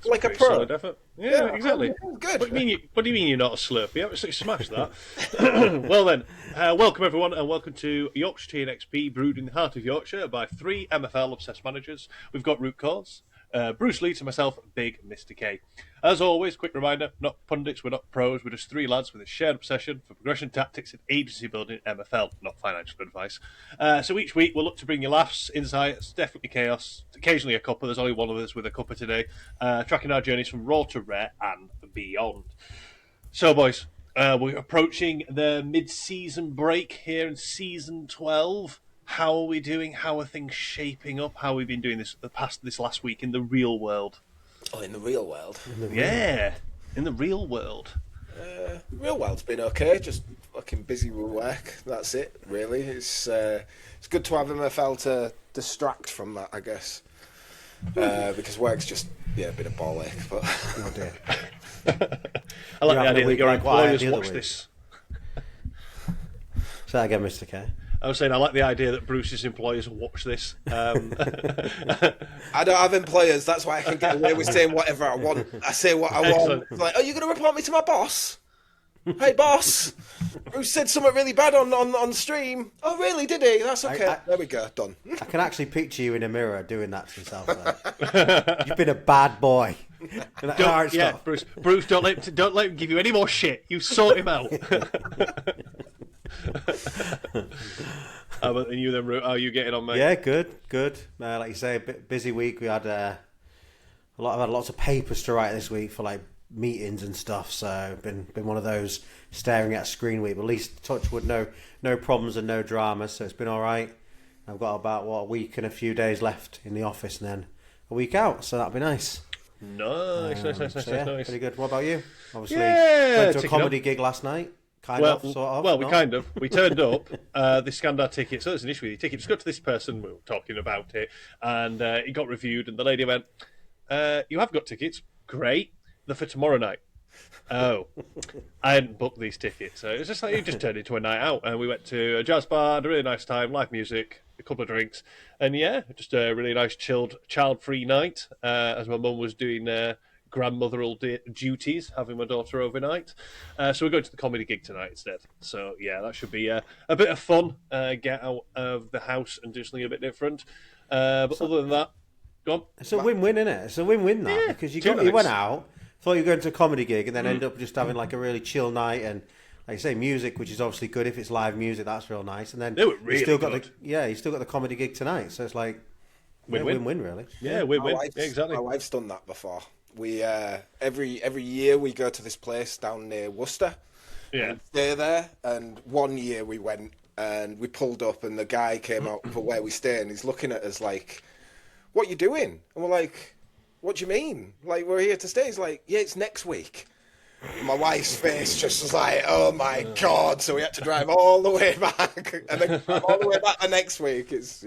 Like a pro. Solid effort. Yeah, exactly. Good. What do you mean you're not a slurp? You absolutely smashed that. Well then, welcome everyone, and welcome to Yorkshire Tea XP, brewed in the heart of Yorkshire by three MFL-obsessed managers. We've got rootcoors, Bruce Lee to myself, Big Mr. K. As always, quick reminder, not pundits, we're not pros, we're just three lads with a shared obsession for progression tactics and agency building in MFL, not financial advice. So each week we'll look to bring you laughs, insights, definitely chaos, occasionally a cuppa, there's only one of us with a cuppa today, tracking our journeys from raw to rare and beyond. So boys, we're approaching the mid-season break here in season 12. How are we doing? How are things shaping up? How have we been doing this last week in the real world? Oh, in the real world? In the real world. Real world's been okay, just fucking busy with work. That's it, really. It's good to have MFL to distract from that, I guess. Because work's just, a bit of ball ache, but... Oh dear. I like the idea that your like employers watch this. Say that again, Mr. K. I was saying, I like the idea that Bruce's employers watch this. I don't have employers, that's why I can get away with saying whatever I want. I say what I want. Like, are you going to report me to my boss? Hey, boss, Bruce said something really bad on stream. Oh, really? Did he? That's okay. There we go. Done. I can actually picture you in a mirror doing that to yourself. You've been a bad boy. Bruce, don't let him give you any more shit. You sort him out. How about you then, Root? How are you getting on, mate? Yeah, good. Like you say, a bit busy week. We had I've had lots of papers to write this week for like meetings and stuff. So been one of those staring at a screen week. But at least touch wood, no problems and no dramas. So it's been all right. I've got about a week and a few days left in the office, and then a week out. So that'll be nice. Nice. Pretty good. What about you? Obviously, Yeah, went to a comedy gig last night. We turned up, they scanned our ticket, so there's an issue with your ticket. Just go to this person, we were talking about it, and it got reviewed, and the lady went, you have got tickets, great, they're for tomorrow night. Oh, I hadn't booked these tickets, so it was just like, it just turned into a night out, and we went to a jazz bar, had a really nice time, live music, a couple of drinks, and just a really nice chilled, child-free night, as my mum was doing... grandmotheral duties, having my daughter overnight. So we're going to the comedy gig tonight instead. So yeah, that should be a bit of fun. Get out of the house and do something a bit different. But other than that, go on. It's a win-win, isn't it? It's a win-win that because you went out, thought you were going to a comedy gig, and then end up just having like a really chill night and. Like you say, music, which is obviously good if it's live music, that's real nice. And then you still got the comedy gig tonight, so it's like win-win really. Yeah, win-win. Exactly. My wife's done that before. We every year we go to this place down near Worcester. Yeah. And stay there. And one year we went and we pulled up, and the guy came out for where we stay, and he's looking at us like, "What you doing?" And we're like, "What do you mean? Like we're here to stay?" He's like, "Yeah, it's next week." My wife's face just was like, "Oh my god!" So we had to drive all the way back, and then all the way back the next week. It's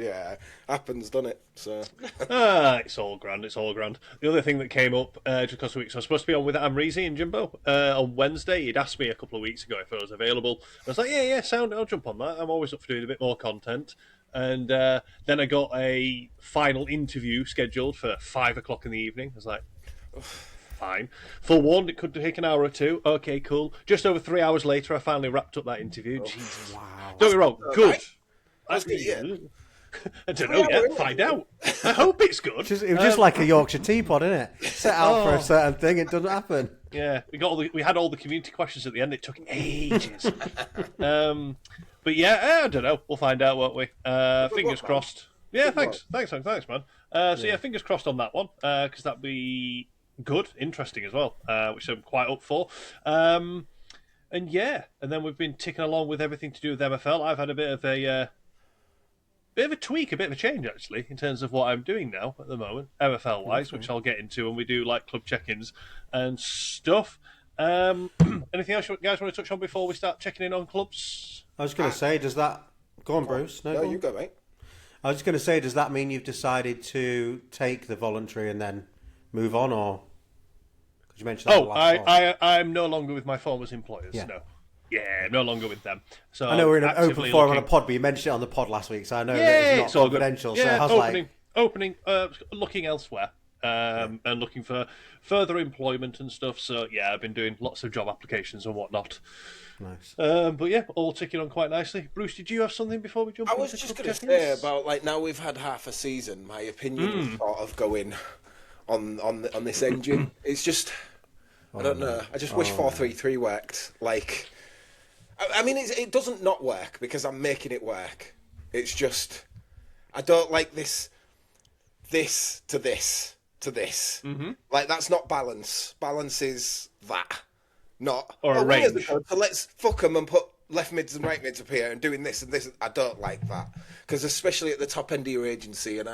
happens, doesn't it? So it's all grand. The other thing that came up just a couple of weeks, I was supposed to be on with Amrezy and Jimbo on Wednesday. He'd asked me a couple of weeks ago if I was available. I was like, yeah, sound. I'll jump on that. I'm always up for doing a bit more content. And then I got a final interview scheduled for 5:00 in the evening. I was like. Fine. Forewarned, it could take an hour or two. Okay, cool. Just over 3 hours later, I finally wrapped up that interview. Jesus. Wow. Don't get me wrong, good. That's good, yeah. I don't know yet. Find out. I hope it's good. It was just like a Yorkshire teapot, isn't it? Set out for a certain thing, it doesn't happen. Yeah, we had all the community questions at the end. It took ages. But yeah, I don't know. We'll find out, won't we? Fingers crossed. Yeah, thanks, man. Fingers crossed on that one because that'd be. Good, interesting as well, which I'm quite up for. And then we've been ticking along with everything to do with MFL. I've had a bit of a tweak, a bit of a change actually, in terms of what I'm doing now at the moment, MFL wise, which I'll get into when we do like club check-ins and stuff. Anything else you guys want to touch on before we start checking in on clubs? I was going to say, does that go on, Bruce? No, you go, mate. I was just going to say, does that mean you've decided to take the voluntary and then move on, or? You mentioned that I'm no longer with my former employers. Yeah. No. Yeah, no longer with them. So I know we're in an open forum on a looking... pod, but you mentioned it on the pod last week, so I know that it's not confidential. Yeah, so I was opening, looking elsewhere. And looking for further employment and stuff. So yeah, I've been doing lots of job applications and whatnot. Nice. But yeah, all ticking on quite nicely. Bruce, did you have something before we jump? I was just going to say about like now we've had half a season. My opinion is sort of going on this engine. It's just I don't know. I just wish 4-3-3 worked. Like, I mean, it doesn't not work because I'm making it work. It's just I don't like this to this. To this, like that's not balance. Balance is that, not or a range. So let's fuck them and put left mids and right mids up here and doing this and this. I don't like that because especially at the top end of your agency, and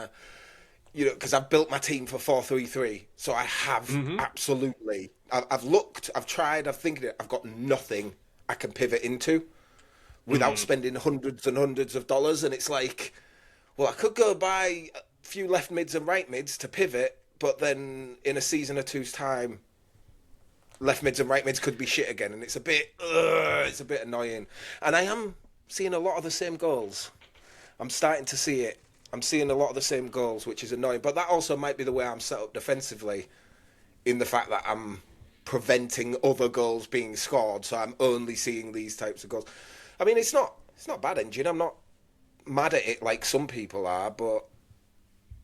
because I've built my team for 4-3-3, so I have absolutely. I've looked, I've tried, I've thinking it. I've got nothing I can pivot into without spending hundreds and hundreds of dollars, and it's like, well, I could go buy a few left mids and right mids to pivot. But then in a season or two's time, left mids and right mids could be shit again, and it's a bit annoying. And I am seeing a lot of the same goals. I'm starting to see it. I'm seeing a lot of the same goals, which is annoying. But that also might be the way I'm set up defensively, in the fact that I'm preventing other goals being scored, so I'm only seeing these types of goals. I mean, it's not bad engine. I'm not mad at it like some people are, but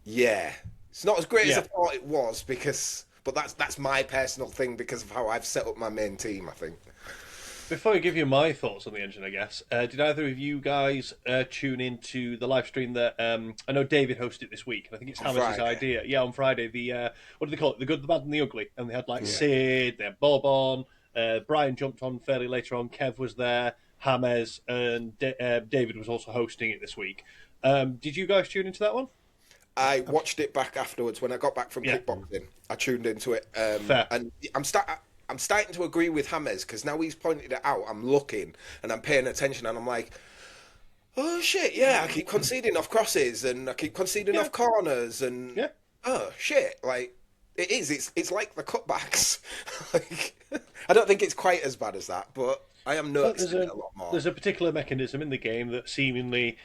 yeah. It's not as great as I thought it was but that's my personal thing because of how I've set up my main team, I think. Before I give you my thoughts on the engine, I guess, did either of you guys tune into the live stream that I know David hosted this week, and I think it's Hammer's idea. Yeah, on Friday, the what do they call it? The Good, the Bad, and the Ugly. And they had Sid, they had Bob on, Brian jumped on fairly later on, Kev was there, Hammers, and David was also hosting it this week. Did you guys tune into that one? I watched it back afterwards when I got back from kickboxing. I tuned into it, Fair. and I'm starting to agree with Hammers because now he's pointed it out. I'm looking and I'm paying attention, and I'm like, oh shit, yeah, I keep conceding off crosses and I keep conceding off corners, and oh shit, like it's like the cutbacks. Like, I don't think it's quite as bad as that, but I am noticing it a lot more. There's a particular mechanism in the game that seemingly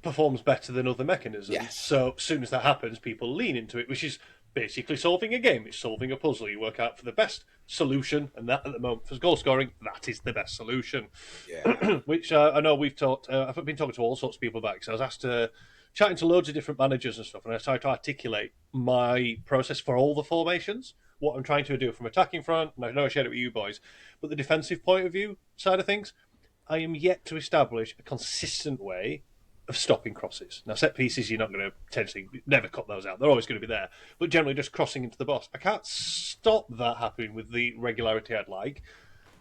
performs better than other mechanisms. Yes. So as soon as that happens, people lean into it, which is basically solving a game. It's solving a puzzle. You work out for the best solution, and that at the moment for goal scoring, that is the best solution. Yeah. Which I know we've talked. I've been talking to all sorts of people about it, because I was asked to chatting to loads of different managers and stuff, and I tried to articulate my process for all the formations, what I'm trying to do from attacking front, and I know I shared it with you boys, but the defensive point of view side of things, I am yet to establish a consistent way of stopping crosses. Now, set pieces, you're not going to potentially never cut those out. They're always going to be there. But generally just crossing into the box. I can't stop that happening with the regularity I'd like,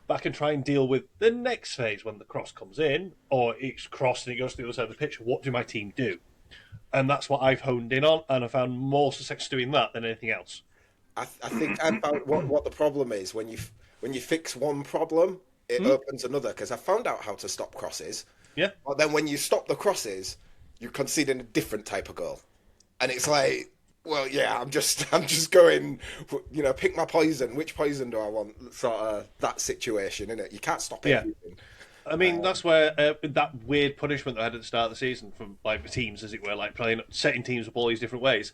but I can try and deal with the next phase when the cross comes in, or it's crossed and it goes to the other side of the pitch. What do my team do? And that's what I've honed in on, and I found more success doing that than anything else. I think I found what the problem is when you fix one problem, it opens another. Because I found out how to stop crosses. Yeah. But then when you stop the crosses, you're conceding a different type of goal, and it's like, well, yeah, I'm just going, pick my poison. Which poison do I want? Sort of that situation, innit? You can't stop everything. I mean, that's where that weird punishment that I had at the start of the season from like the teams, as it were, like setting teams up all these different ways.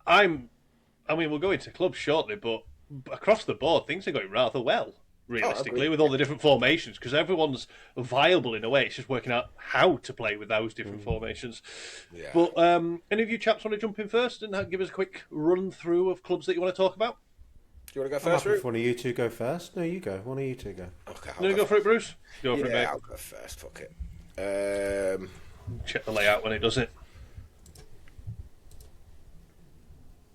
We'll go into clubs shortly, but across the board, things are going rather well. Realistically, with all the different formations, because everyone's viable in a way. It's just working out how to play with those different formations. Yeah. But any of you chaps want to jump in first and give us a quick run through of clubs that you want to talk about? Do you want to go first, Ruth? If one of you two go first. No, you go. One of you two go. Okay. You want to go for it, Bruce? Go for it, mate. I'll go first. Fuck it. Check the layout when it does it.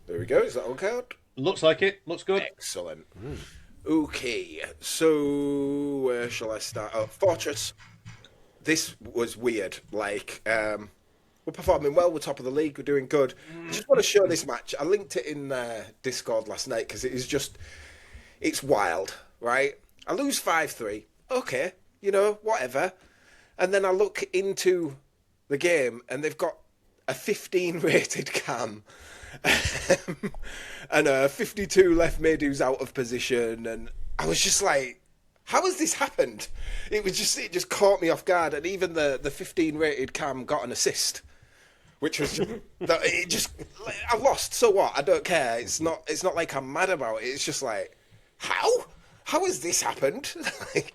There we go. Is that okay? Looks like it. Looks good. Excellent. Okay, so where shall I start? Oh, Fortress. This was weird. Like, we're performing well. We're top of the league. We're doing good. I just want to show this match. I linked it in Discord last night because it is just, it's wild, right? I lose 5-3. Okay, whatever. And then I look into the game and they've got a 15 rated cam. And a 52 left mid who's out of position, and I was just like, how has this happened? It just caught me off guard, and even the 15 rated Cam got an assist, which was I lost. So what? I don't care. It's not like I'm mad about it. It's just like, how has this happened? I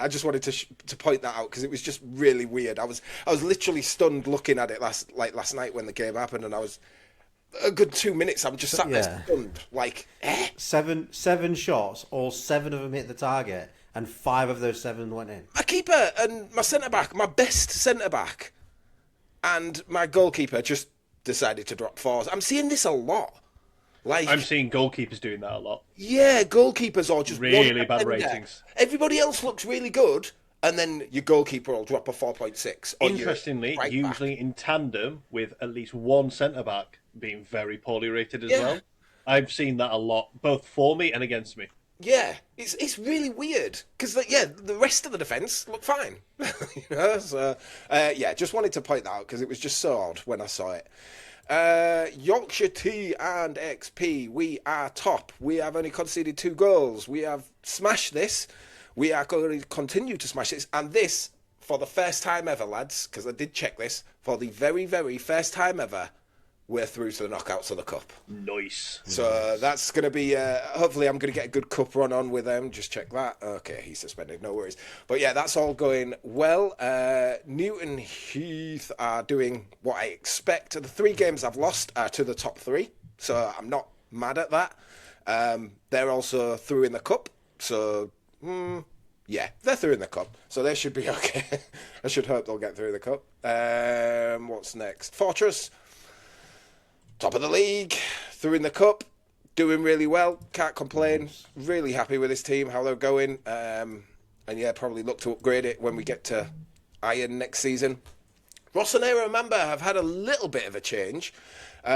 just wanted to point that out because it was just really weird. I was literally stunned looking at it last night when the game happened, and I was a good 2 minutes. I'm just sat there stunned, like, eh? Seven shots, all 7 of them hit the target, and 5 of those 7 went in. My keeper and my centre back, my best centre back, and my goalkeeper just decided to drop 4s. I'm seeing this a lot. Like, I'm seeing goalkeepers doing that a lot. Yeah, goalkeepers are just really bad ratings. Everybody else looks really good, and then your goalkeeper will drop a 4.6. Interestingly, usually in tandem with at least one centre-back being very poorly rated as well. I've seen that a lot, both for me and against me. Yeah, it's really weird because the rest of the defence look fine. Just wanted to point that out because it was just so odd when I saw it. Yorkshire Tea and XP, we are top. We have only conceded 2 goals. We have smashed this. We are going to continue to smash this. And this, for the first time ever, lads, because I did check this, for the very, very first time ever, we're through to the knockouts of the cup. Nice. So that's going to be, hopefully I'm going to get a good cup run on with them. Just check that. Okay, he's suspended, no worries. But yeah, that's all going well. Newton Heath are doing what I expect. The 3 games I've lost are to the top 3, so I'm not mad at that. They're also through in the cup, so they're through in the cup, so they should be okay. I should hope they'll get through the cup. What's next? Fortress. Top of the league, through in the cup, doing really well, can't complain, really happy with this team, how they're going, probably look to upgrade it when we get to Iron next season. Rossonero and Mamba have had a little bit of a change.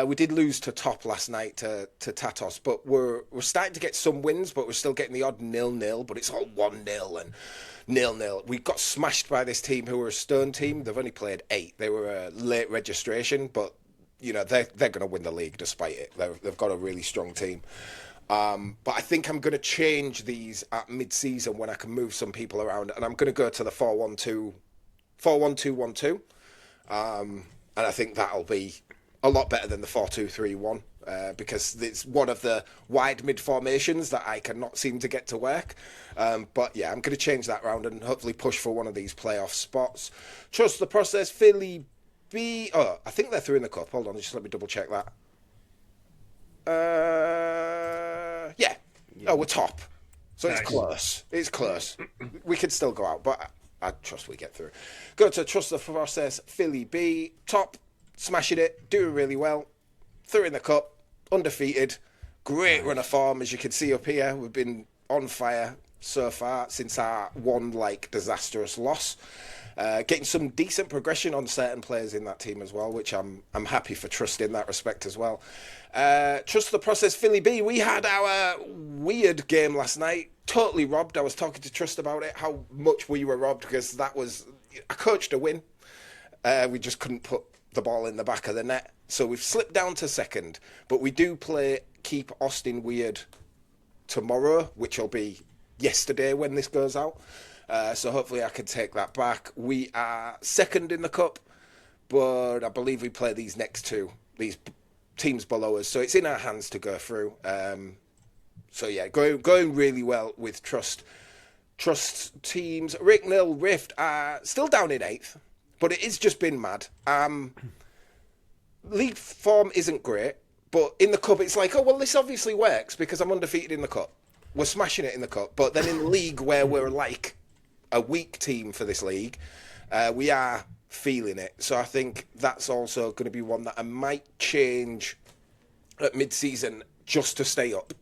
We did lose to top last night to Tatos, but we're starting to get some wins, but we're still getting the odd 0-0, but it's all 1-0 and 0-0. We got smashed by this team who were a Stone team. They've only played 8. They were a late registration, but they're going to win the league despite it. They've got a really strong team. But I think I'm going to change these at mid-season when I can move some people around, and I'm going to go to the 4-1-2-1-2. And I think that'll be a lot better than the 4-2-3-1 because it's one of the wide mid formations that I cannot seem to get to work. But yeah, I'm going to change that round and hopefully push for one of these playoff spots. Trust the process. Philly B. Oh, I think they're through in the cup. Hold on, just let me double check that. Oh, we're top. So nice. It's close. We could still go out, but I trust we get through. Go to Trust the Process, Philly B. Top, smashing it, doing really well. Through in the cup, undefeated. Great run of form, as you can see up here. We've been on fire so far since our one, disastrous loss. Getting some decent progression on certain players in that team as well, which I'm happy for Trust in that respect as well. Trust the Process, Philly B. We had our weird game last night. Totally robbed. I was talking to Trust about it, how much we were robbed, because I coached a win. We just couldn't put the ball in the back of the net. So we've slipped down to second, but we do keep Austin Weird tomorrow, which will be yesterday when this goes out. So hopefully I can take that back. We are second in the cup, but I believe we play these next 2, these teams below us. So it's in our hands to go through. So yeah, going really well with Trust. Trust teams, Ricknell, Rift are still down in 8th, but it has just been mad. League form isn't great, but in the cup it's like, oh, well, this obviously works because I'm undefeated in the cup. We're smashing it in the cup. But then in the league where we're like a weak team for this league, we are feeling it. So I think that's also going to be one that I might change at mid-season just to stay up.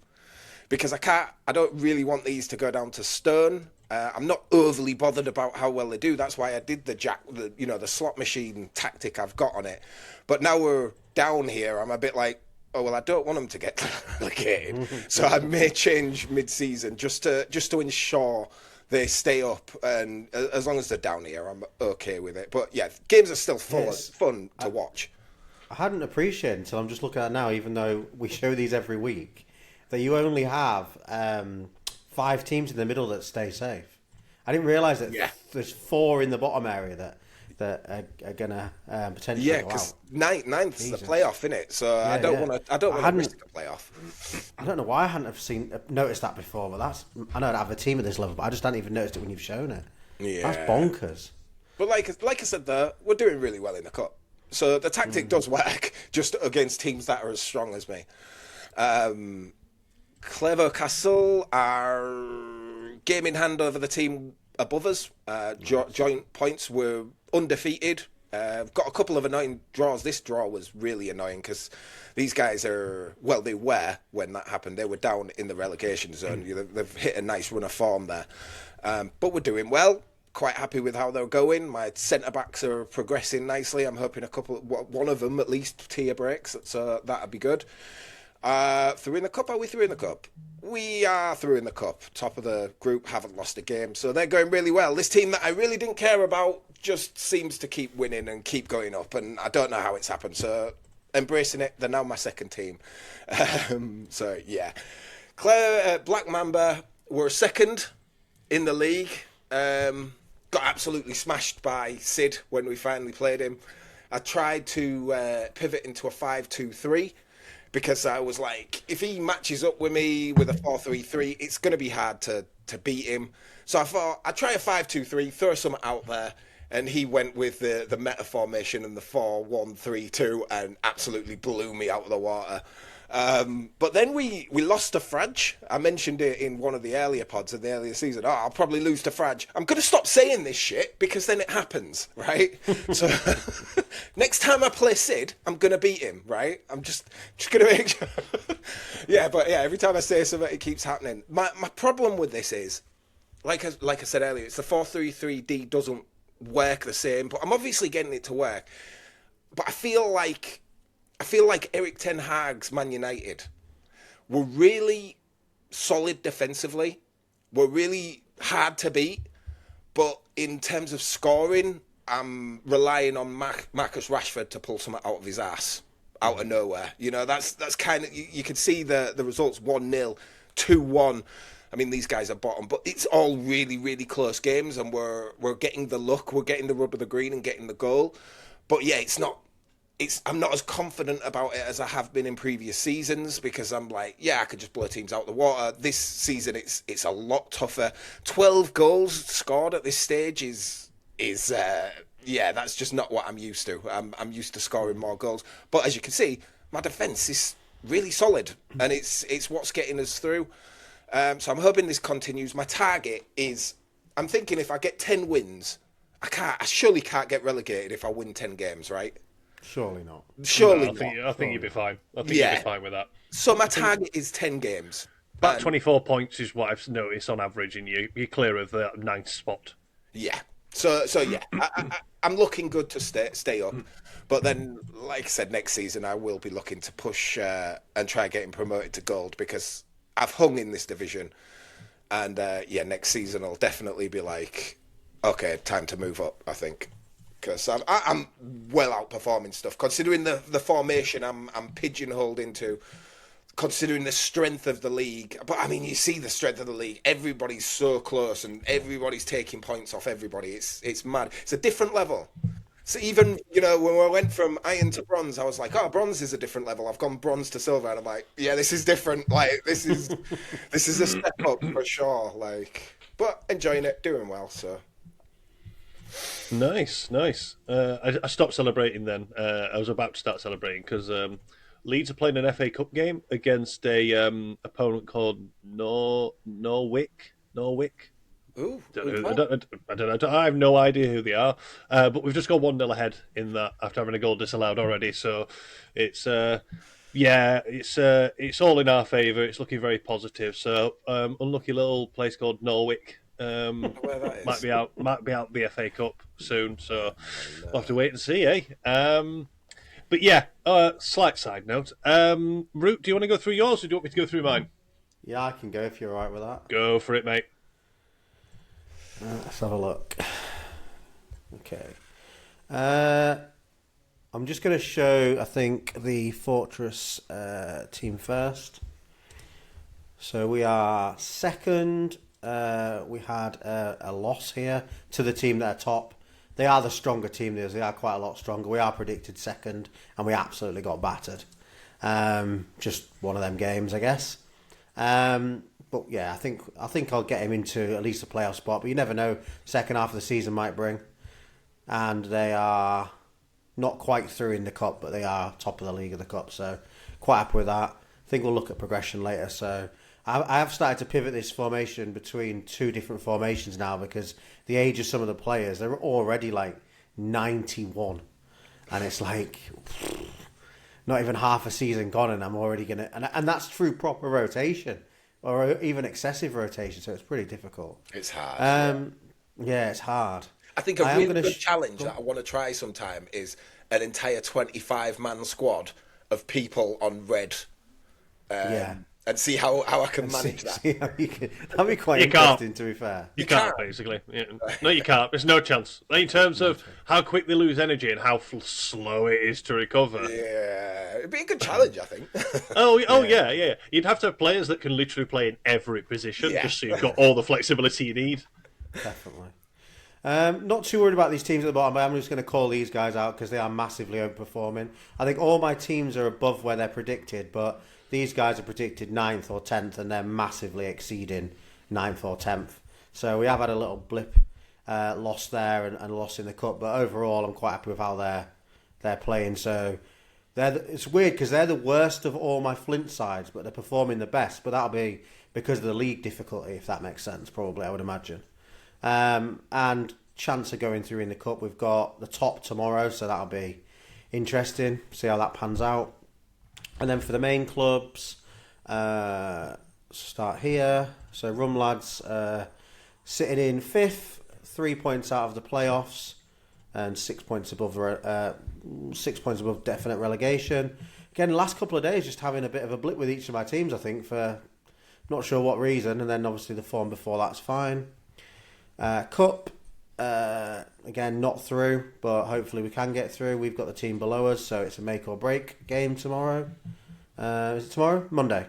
Because I don't really want these to go down to Stone. I'm not overly bothered about how well they do. That's why I did the slot machine tactic I've got on it. But now we're down here, I'm a bit like, oh, well, I don't want them to get relegated. So I may change mid-season just to ensure they stay up. And as long as they're down here, I'm okay with it. But yeah, games are still fun to watch. I hadn't appreciated until I'm just looking at it now, even though we show these every week, that you only have 5 teams in the middle that stay safe. I didn't realise that there's 4 in the bottom area that are gonna potentially go out. Because ninth's the playoff, isn't it? So I don't want to risk a playoff. I don't know why I hadn't noticed that before, but I know I have a team at this level, but I just hadn't even noticed it when you've shown it. Yeah, that's bonkers. But like I said, we're doing really well in the cup, so the tactic does work just against teams that are as strong as me. Clever Castle are game in hand over the team above us. Joint points were undefeated. Got a couple of annoying draws. This draw was really annoying because these guys they were, when that happened, they were down in the relegation zone. They've hit a nice run of form there. But we're doing well. Quite happy with how they're going. My centre-backs are progressing nicely. I'm hoping one of them at least tier breaks, so that'd be good. Through in the cup? Are we through in the cup? We are through in the cup. Top of the group, haven't lost a game, so they're going really well. This team that I really didn't care about just seems to keep winning and keep going up, and I don't know how it's happened, so embracing it. They're now my second team. So yeah. Black Mamba were second in the league. Got absolutely smashed by Sid when we finally played him. I tried to pivot into a 5-2-3 because I was like, if he matches up with me with a 4-3-3, it's going to be hard to beat him. So I thought I'd try a 5-2-3, throw some out there, and he went with the meta formation and the 4-1-3-2 and absolutely blew me out of the water. But then we lost to Fraj. I mentioned it in one of the earlier pods in the earlier season. I'll probably lose to Fraj. I'm going to stop saying this shit because then it happens, right? So next time I play Sid, I'm going to beat him, right? I'm just going to make sure. Every time I say something, it keeps happening. My problem with this is, like I said earlier, it's the 4-3-3-D doesn't work the same, but I'm obviously getting it to work. But I feel like Eric Ten Hag's Man United were really solid defensively, were really hard to beat, but in terms of scoring, I'm relying on Marcus Rashford to pull something out of his ass, out of nowhere. You know, that's kind of, you can see the results 1-0, 2-1. I mean, these guys are bottom, but it's all really, really close games, and we're getting the look, we're getting the rub of the green and getting the goal. But yeah, I'm not as confident about it as I have been in previous seasons because I'm like, I could just blow teams out of the water. This season, it's a lot tougher. 12 goals scored at this stage is that's just not what I'm used to. I'm used to scoring more goals. But as you can see, my defence is really solid, and it's what's getting us through. So I'm hoping this continues. My target is, I'm thinking if I get 10 wins, I surely can't get relegated if I win 10 games, right? Surely not. Surely not. I think you'd be fine. I think you'd be fine with that. So my target is 10 games. About 24 points is what I've noticed on average, and you're clear of the 9th spot. Yeah. So I'm looking good to stay up. But then, like I said, next season I will be looking to push and try getting promoted to gold because I've hung in this division. And next season I'll definitely be like, okay, time to move up, I think. Because I'm well outperforming stuff. Considering the formation I'm pigeonholed into, considering the strength of the league. But I mean, you see the strength of the league. Everybody's so close, and everybody's taking points off everybody. It's mad. It's a different level. So even when I went from iron to bronze, I was like, oh, bronze is a different level. I've gone bronze to silver, and I'm like, yeah, this is different. Like this is a step up for sure. Like, but enjoying it, doing well. So. Nice. I stopped celebrating then. I was about to start celebrating because Leeds are playing an FA Cup game against a opponent called Norwich. Ooh, I don't know. I have no idea who they are. But we've just got 1-0 ahead in that after having a goal disallowed already. So it's it's all in our favour. It's looking very positive. So unlucky little place called Norwich. Might be out the FA Cup soon, so we'll have to wait and see, eh? But yeah, slight side note. Root, do you want to go through yours, or do you want me to go through mine? Yeah, I can go if you're alright with that. Go for it, mate. Let's have a look. Okay. I'm just going to show, I think, the Fortress team first. So we are second. We had a loss here to the team that are top. They are the stronger team. They are quite a lot stronger. We are predicted second, and we absolutely got battered. Just one of them games, I guess. But yeah, I think I'll get him into at least a playoff spot. But you never know. Second half of the season might bring. And they are not quite through in the cup, but they are top of the league of the cup. So quite happy with that. I think we'll look at progression later. So I have started to pivot this formation between two different formations now because the age of some of the players, they're already like 91. And it's like not even half a season gone and I'm already going to... And that's through proper rotation or even excessive rotation. So it's pretty difficult. It's hard. Yeah, it's hard. I think a really good challenge that I want to try sometime is an entire 25-man squad of people on red. And see how I can manage that. That'd be quite interesting, to be fair. You can't, basically. Yeah. No, you can't. There's no chance. In terms of how quick they lose energy and how slow it is to recover. Yeah, it'd be a good challenge, I think. Yeah. You'd have to have players that can literally play in every position, just so you've got all the flexibility you need. Definitely. Not too worried about these teams at the bottom, but I'm just going to call these guys out because they are massively overperforming. I think all my teams are above where they're predicted, but these guys are predicted 9th or 10th, and they're massively exceeding 9th or 10th. So we have had a little blip loss there and loss in the cup, but overall I'm quite happy with how they're playing. So it's weird because they're the worst of all my Flint sides, but they're performing the best. But that'll be because of the league difficulty, if that makes sense, probably, I would imagine. And chance of going through in the cup. We've got the top tomorrow, so that'll be interesting. See how that pans out. And then for the main clubs, start here. So Rum Lads sitting in 5th, 3 points out of the playoffs, and 6 points above definite relegation. Again, the last couple of days just having a bit of a blip with each of my teams, I think, for not sure what reason. And then obviously the form before that's fine. Cup, again, not through, but hopefully we can get through. We've got the team below us, so it's a make or break game tomorrow. Is it tomorrow? Monday.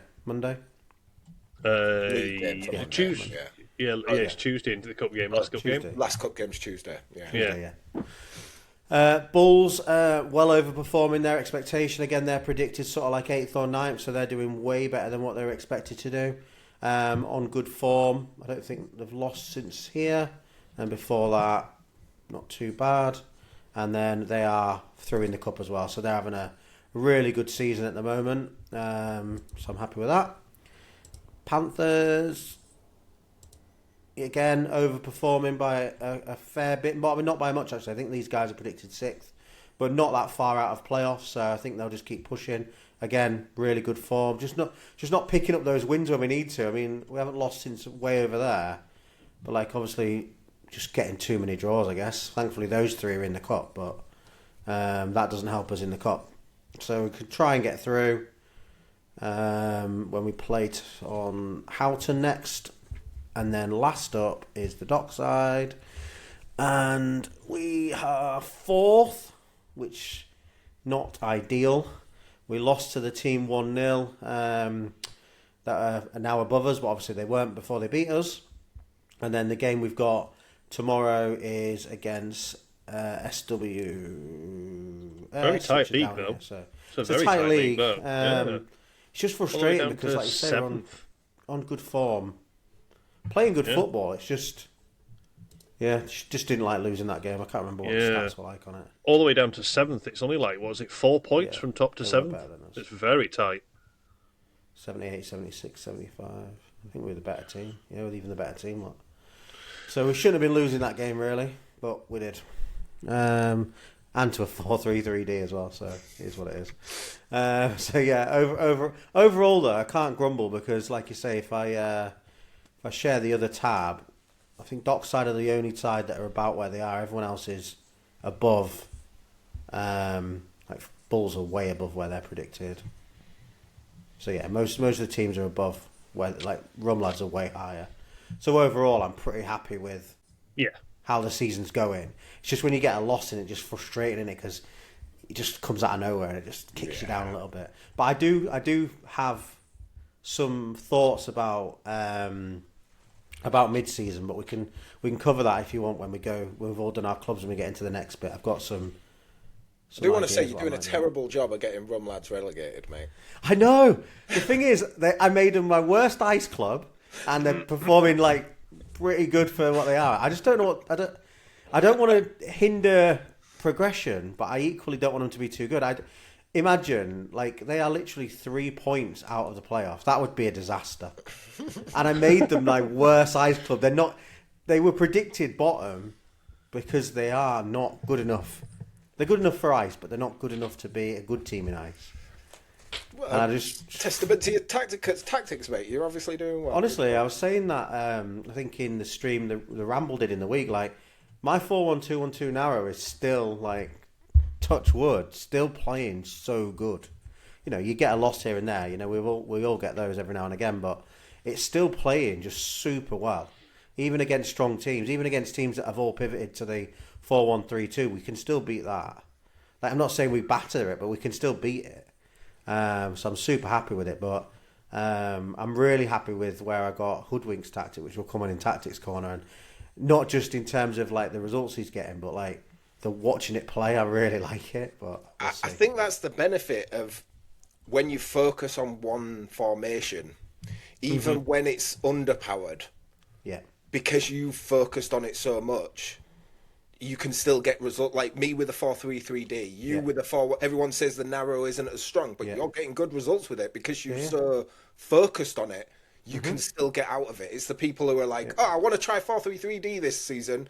Tuesday. It's Tuesday into the cup game. Last cup game. Last cup game's Tuesday. Yeah. Bulls well overperforming their expectation. Again, they're predicted sort of like 8th or 9th, so they're doing way better than what they were expected to do. On good form. I don't think they've lost since here. And before that, not too bad. And then they are through in the cup as well. So they're having a really good season at the moment. So I'm happy with that. Panthers, again, overperforming by a fair bit. But not by much, actually. I think these guys are predicted 6th. But not that far out of playoffs. So I think they'll just keep pushing. Again, really good form. Just not picking up those wins when we need to. I mean, we haven't lost since way over there. But, like, obviously, just getting too many draws, I guess. Thankfully, those 3 are in the cup. But that doesn't help us in the cup. So we could try and get through when we play on Houghton next. And then last up is the Dockside. And we are 4th, which not ideal. We lost to the team 1-0 that are now above us, but obviously they weren't before they beat us. And then the game we've got tomorrow is against SW. Very tight league, though. So it's a tight league. It's just frustrating because, like you say, we're on good form. Playing good football, it's just... Yeah, just didn't like losing that game. I can't remember what the stats were like on it. All the way down to 7th. It's only like, 4 points from top to 7th? It's very tight. 78, 76, 75. I think we're the better team. Yeah, we're even the better team. What? So we shouldn't have been losing that game, really, but we did. And to a 4-3-3-D as well, so it is what it is. So yeah, overall though, I can't grumble because, like you say, if I share the other tab, I think Dockside are the only side that are about where they are. Everyone else is above. Like Bulls are way above where they're predicted. So yeah, most of the teams are above where, like Rum Lads are way higher. So overall, I'm pretty happy with how the season's going. It's just when you get a loss in it, just frustrating in it because it just comes out of nowhere and it just kicks you down a little bit. But I do have some thoughts about mid-season, but we can cover that if you want when we've all done our clubs and we get into the next bit. I've got some. I do want to say you're doing a terrible job of getting Rum Lads relegated, mate. I know. The thing is, I made them my worst ice club, and they're performing like pretty good for what they are. I just don't know what I don't want to hinder progression, but I equally don't want them to be too good. Imagine, like, they are literally 3 points out of the playoffs. That would be a disaster. And I made them my worst ice club. They were predicted bottom because they are not good enough. They're good enough for ice, but they're not good enough to be a good team in ice. Well, and testament to your tactics, mate. You're obviously doing well. Honestly, I was saying that, I think in the stream, the Ramble did in the week, like, my 4-1-2-1-2 narrow is still, like, touch wood, still playing so good. You know, you get a loss here and there. You know, we all get those every now and again, but it's still playing just super well. Even against strong teams, even against teams that have all pivoted to the 4-1-3-2, we can still beat that. Like, I'm not saying we batter it, but we can still beat it. So I'm super happy with it. But I'm really happy with where I got Hoodwink's tactic, which will come on in Tactics Corner, and not just in terms of like the results he's getting, but like the watching it play. I really like it. But I think that's the benefit of when you focus on one formation, even when it's underpowered. Yeah. Because you've focused on it so much, you can still get results. Like me with the 4-3-3-D, with the 4. Everyone says the narrow isn't as strong, but you're getting good results with it because you've so focused on it. You can still get out of it. It's the people who are like, I want to try 4-3-3-D this season.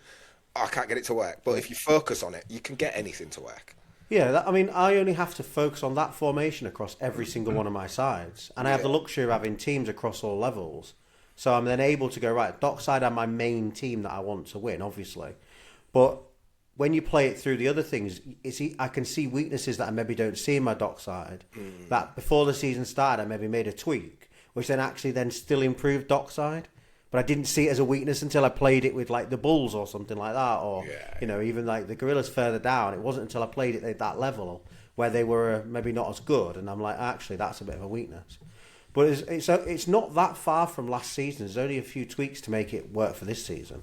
I can't get it to work. But if you focus on it, you can get anything to work. Yeah, I only have to focus on that formation across every single one of my sides, and I have the luxury of having teams across all levels. So I'm then able to go, right, Dockside are my main team that I want to win, obviously. But when you play it through the other things, I can see weaknesses that I maybe don't see in my Dockside. That before the season started, I maybe made a tweak, which then actually then still improved Dockside. But I didn't see it as a weakness until I played it with like the Bulls or something like that. Or, you know, even like the Gorillas further down. It wasn't until I played it at that level where they were maybe not as good. And I'm like, actually, that's a bit of a weakness. But it's not that far from last season. There's only a few tweaks to make it work for this season.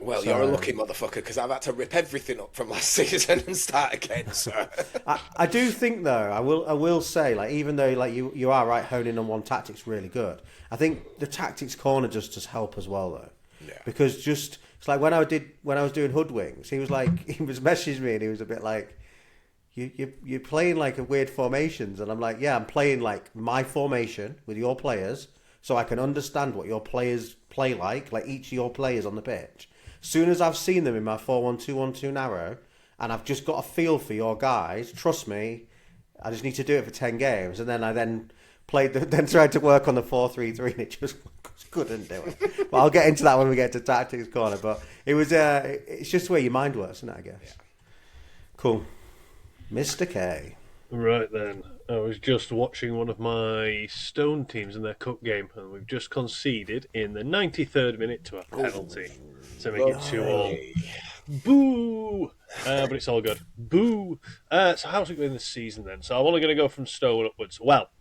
Well, you're a lucky motherfucker because I've had to rip everything up from last season and start again. So I do think though, I will say, like, even though like you are right, honing on one tactic's really good. I think the Tactics Corner just help as well though. Yeah. Because it's like when I was doing Hoodwinks, he was messaging me and he was a bit like, You're playing like a weird formations, and I'm like, yeah, I'm playing like my formation with your players, so I can understand what your players play like each of your players on the pitch. As soon as I've seen them in my 4-1-2-1-2 narrow, and I've just got a feel for your guys, trust me, I just need to do it for 10 games, and then I then tried to work on the 4-3-3, and it just couldn't do it. But I'll get into that when we get to Tactics Corner. But it was it's just where your mind works, isn't it? I guess. Yeah. Cool. Mr. K. Right then, I was just watching one of my Stone teams in their cup game, and we've just conceded in the 93rd minute to a penalty to make it 2-2. Boo! But it's all good. Boo! So how's it going this season then? So I'm only going to go from Stone upwards. Well,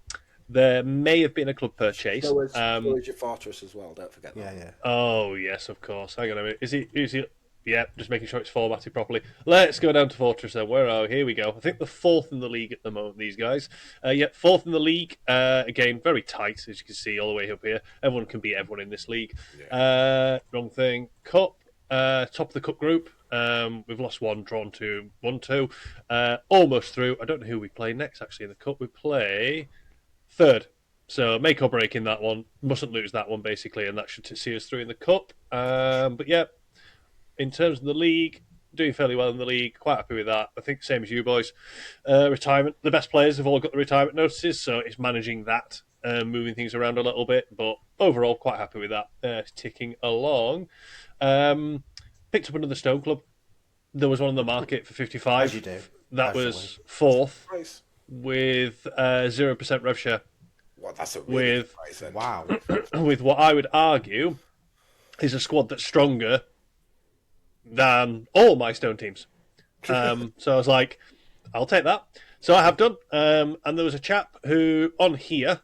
there may have been a club purchase. So is your Fortress as well, don't forget that. Yeah. Oh, yes, of course. Hang on a minute. Is he? Yeah, just making sure it's formatted properly. Let's go down to Fortress then. Where are we? Here we go. I think the 4th in the league at the moment, these guys. 4th in the league. Again, very tight, as you can see all the way up here. Everyone can beat everyone in this league. Yeah. Wrong thing. Cup. Top of the cup group. We've lost 1, drawn 2, 1-2. Almost through. I don't know who we play next, actually, in the cup. We play 3rd. So make or break in that one. Mustn't lose that one, basically, and that should see us through in the cup. But yeah. In terms of the league, doing fairly well in the league, quite happy with that. I think same as you boys. Retirement, the best players have all got the retirement notices, so it's managing that, moving things around a little bit. But overall, quite happy with that. Ticking along. Picked up another Stone club. There was one on the market for 55. As you do. That was 4th with 0% rev share. Well, that's a really good price then. Wow. With what I would argue is a squad that's stronger than all my Stone teams. So I was like, I'll take that. So I have done. And there was a chap who, on here,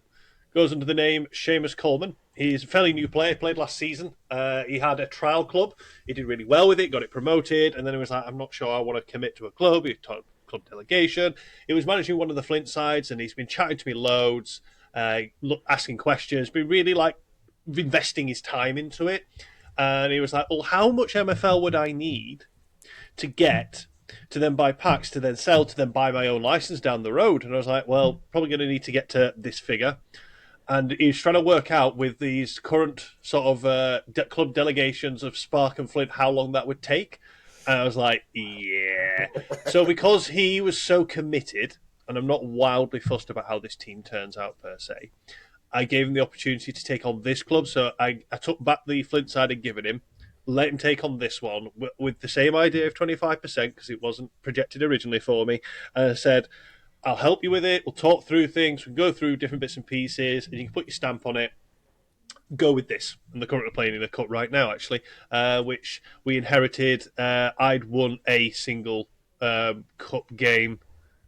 goes under the name Seamus Coleman. He's a fairly new player, played last season. He had a trial club. He did really well with it, got it promoted, and then he was like, I'm not sure I want to commit to a club. He taught club delegation. He was managing one of the Flint sides, and he's been chatting to me loads, asking questions, been really like investing his time into it. And he was like, well, how much MFL would I need to get to then buy packs, to then sell, to then buy my own license down the road? And I was like, well, probably going to need to get to this figure. And he's trying to work out with these current sort of club delegations of Spark and Flint how long that would take. And I was like, yeah. So because he was so committed, and I'm not wildly fussed about how this team turns out per se, I gave him the opportunity to take on this club. So I took back the Flint side and given him, let him take on this one with the same idea of 25% because it wasn't projected originally for me. And I said, I'll help you with it. We'll talk through things. We can go through different bits and pieces, and you can put your stamp on it. Go with this. And they're currently playing in a cup right now, actually, which we inherited. I'd won a single cup game,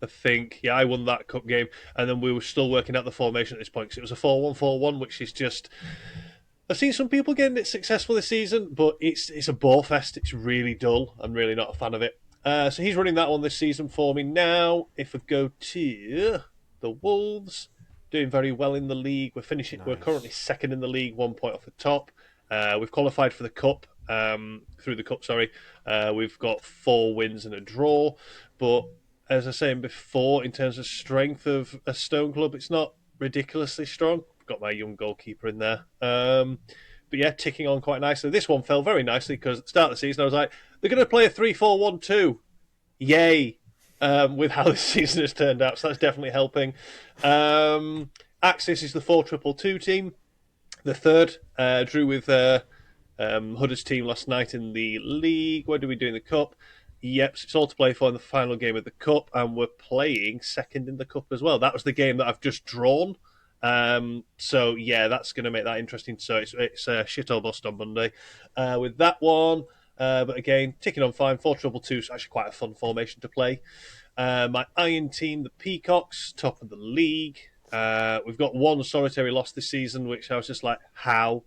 I think. Yeah, I won that cup game, and then we were still working out the formation at this point because it was a 4-1-4-1, which is just... I've seen some people getting it successful this season, but it's a bore fest. It's really dull. I'm really not a fan of it. So he's running that one this season for me now. If we go to the Wolves, doing very well in the league. We're finishing. Nice. We're currently second in the league, 1 point off the top. We've qualified for the cup, through the cup. Sorry, we've got 4 wins and a draw. But as I was saying before, in terms of strength of a Stone Club, it's not ridiculously strong. I've got my young goalkeeper in there. But yeah, ticking on quite nicely. This one fell very nicely because at the start of the season I was like, they're going to play a 3-4-1-2. Yay! With how this season has turned out, so that's definitely helping. Axis is the 4-2-2 team. The third drew with Hudder's team last night in the league. What did we do in the cup? Yep, so it's all to play for in the final game of the cup, and we're playing second in the cup as well. That was the game that I've just drawn. So yeah, that's going to make that interesting. So it's shit or bust on Monday with that one. But again, ticking on fine. 4-2-2 is actually quite a fun formation to play. My Iron team, the Peacocks, top of the league. We've got one solitary loss this season, which I was just like, how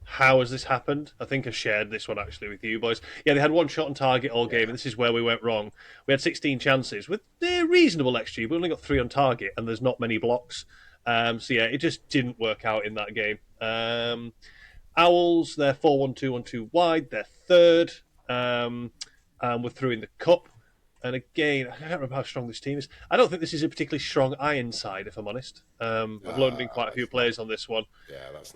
has this happened? I think I shared this one actually with you boys. Yeah, they had one shot on target all game, and this is where we went wrong. We had 16 chances with reasonable XG. We only got 3 on target, and there's not many blocks. So yeah, it just didn't work out in that game. Owls, they're 4-1-2-1-2 wide. They're third. And we're through in the cup. And again, I can't remember how strong this team is. I don't think this is a particularly strong Iron side, if I'm honest. I've loaned in quite a few players on this one. Yeah, that's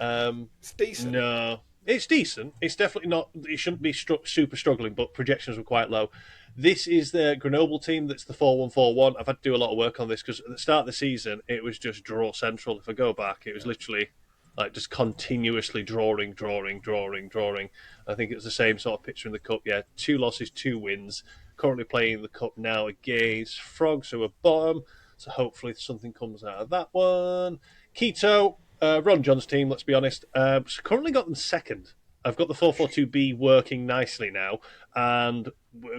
it's decent. No, it's decent. It's definitely not. It shouldn't be super struggling, but projections were quite low. This is the Grenoble team that's the 4-1-4-1. I've had to do a lot of work on this because at the start of the season, it was just draw central. If I go back, it was literally like just continuously drawing. I think it was the same sort of picture in the cup. Yeah, 2 losses, 2 wins. Currently playing the cup now against Frogs, who are bottom. So hopefully something comes out of that one. Keto, Ron John's team, let's be honest. Currently got them second. I've got the 4-4-2-B working nicely now. And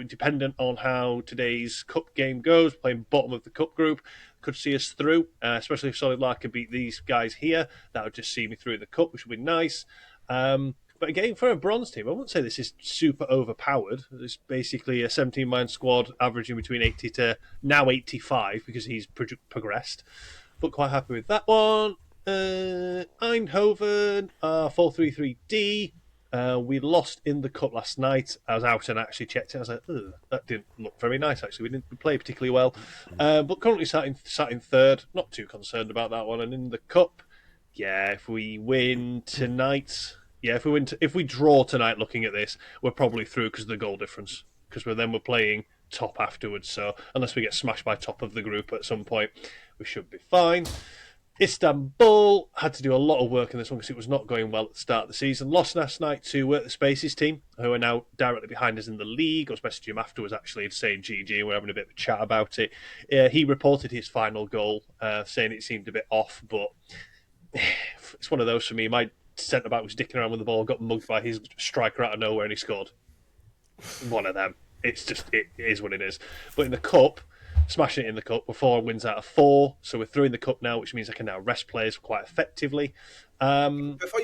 dependent on how today's cup game goes, playing bottom of the cup group, could see us through. Especially if Solid Lark can beat these guys here. That would just see me through the cup, which would be nice. But again, for a bronze team, I wouldn't say this is super overpowered. It's basically a 17-man squad averaging between 80 to now 85 because he's progressed. But quite happy with that one. Eindhoven, 4-3-3-D. We lost in the cup last night. I was out and actually checked it. I was like, that didn't look very nice, actually. We didn't play particularly well. But currently sat in third. Not too concerned about that one. And in the cup, yeah, if we win tonight... Yeah, if we draw tonight looking at this, we're probably through because of the goal difference. Because we're playing top afterwards. So unless we get smashed by top of the group at some point, we should be fine. Istanbul had to do a lot of work in this one because it was not going well at the start of the season. Lost last night to the Spaces team, who are now directly behind us in the league. I was messaging him afterwards, actually, saying GG, and we're having a bit of a chat about it. He reported his final goal, saying it seemed a bit off, but it's one of those for me. My centre-back was dicking around with the ball, got mugged by his striker out of nowhere, and he scored. One of them. It's just, it is what it is. But in the cup, smashing it in the cup. We're 4 wins out of 4, so we're through in the cup now, which means I can now rest players quite effectively. Before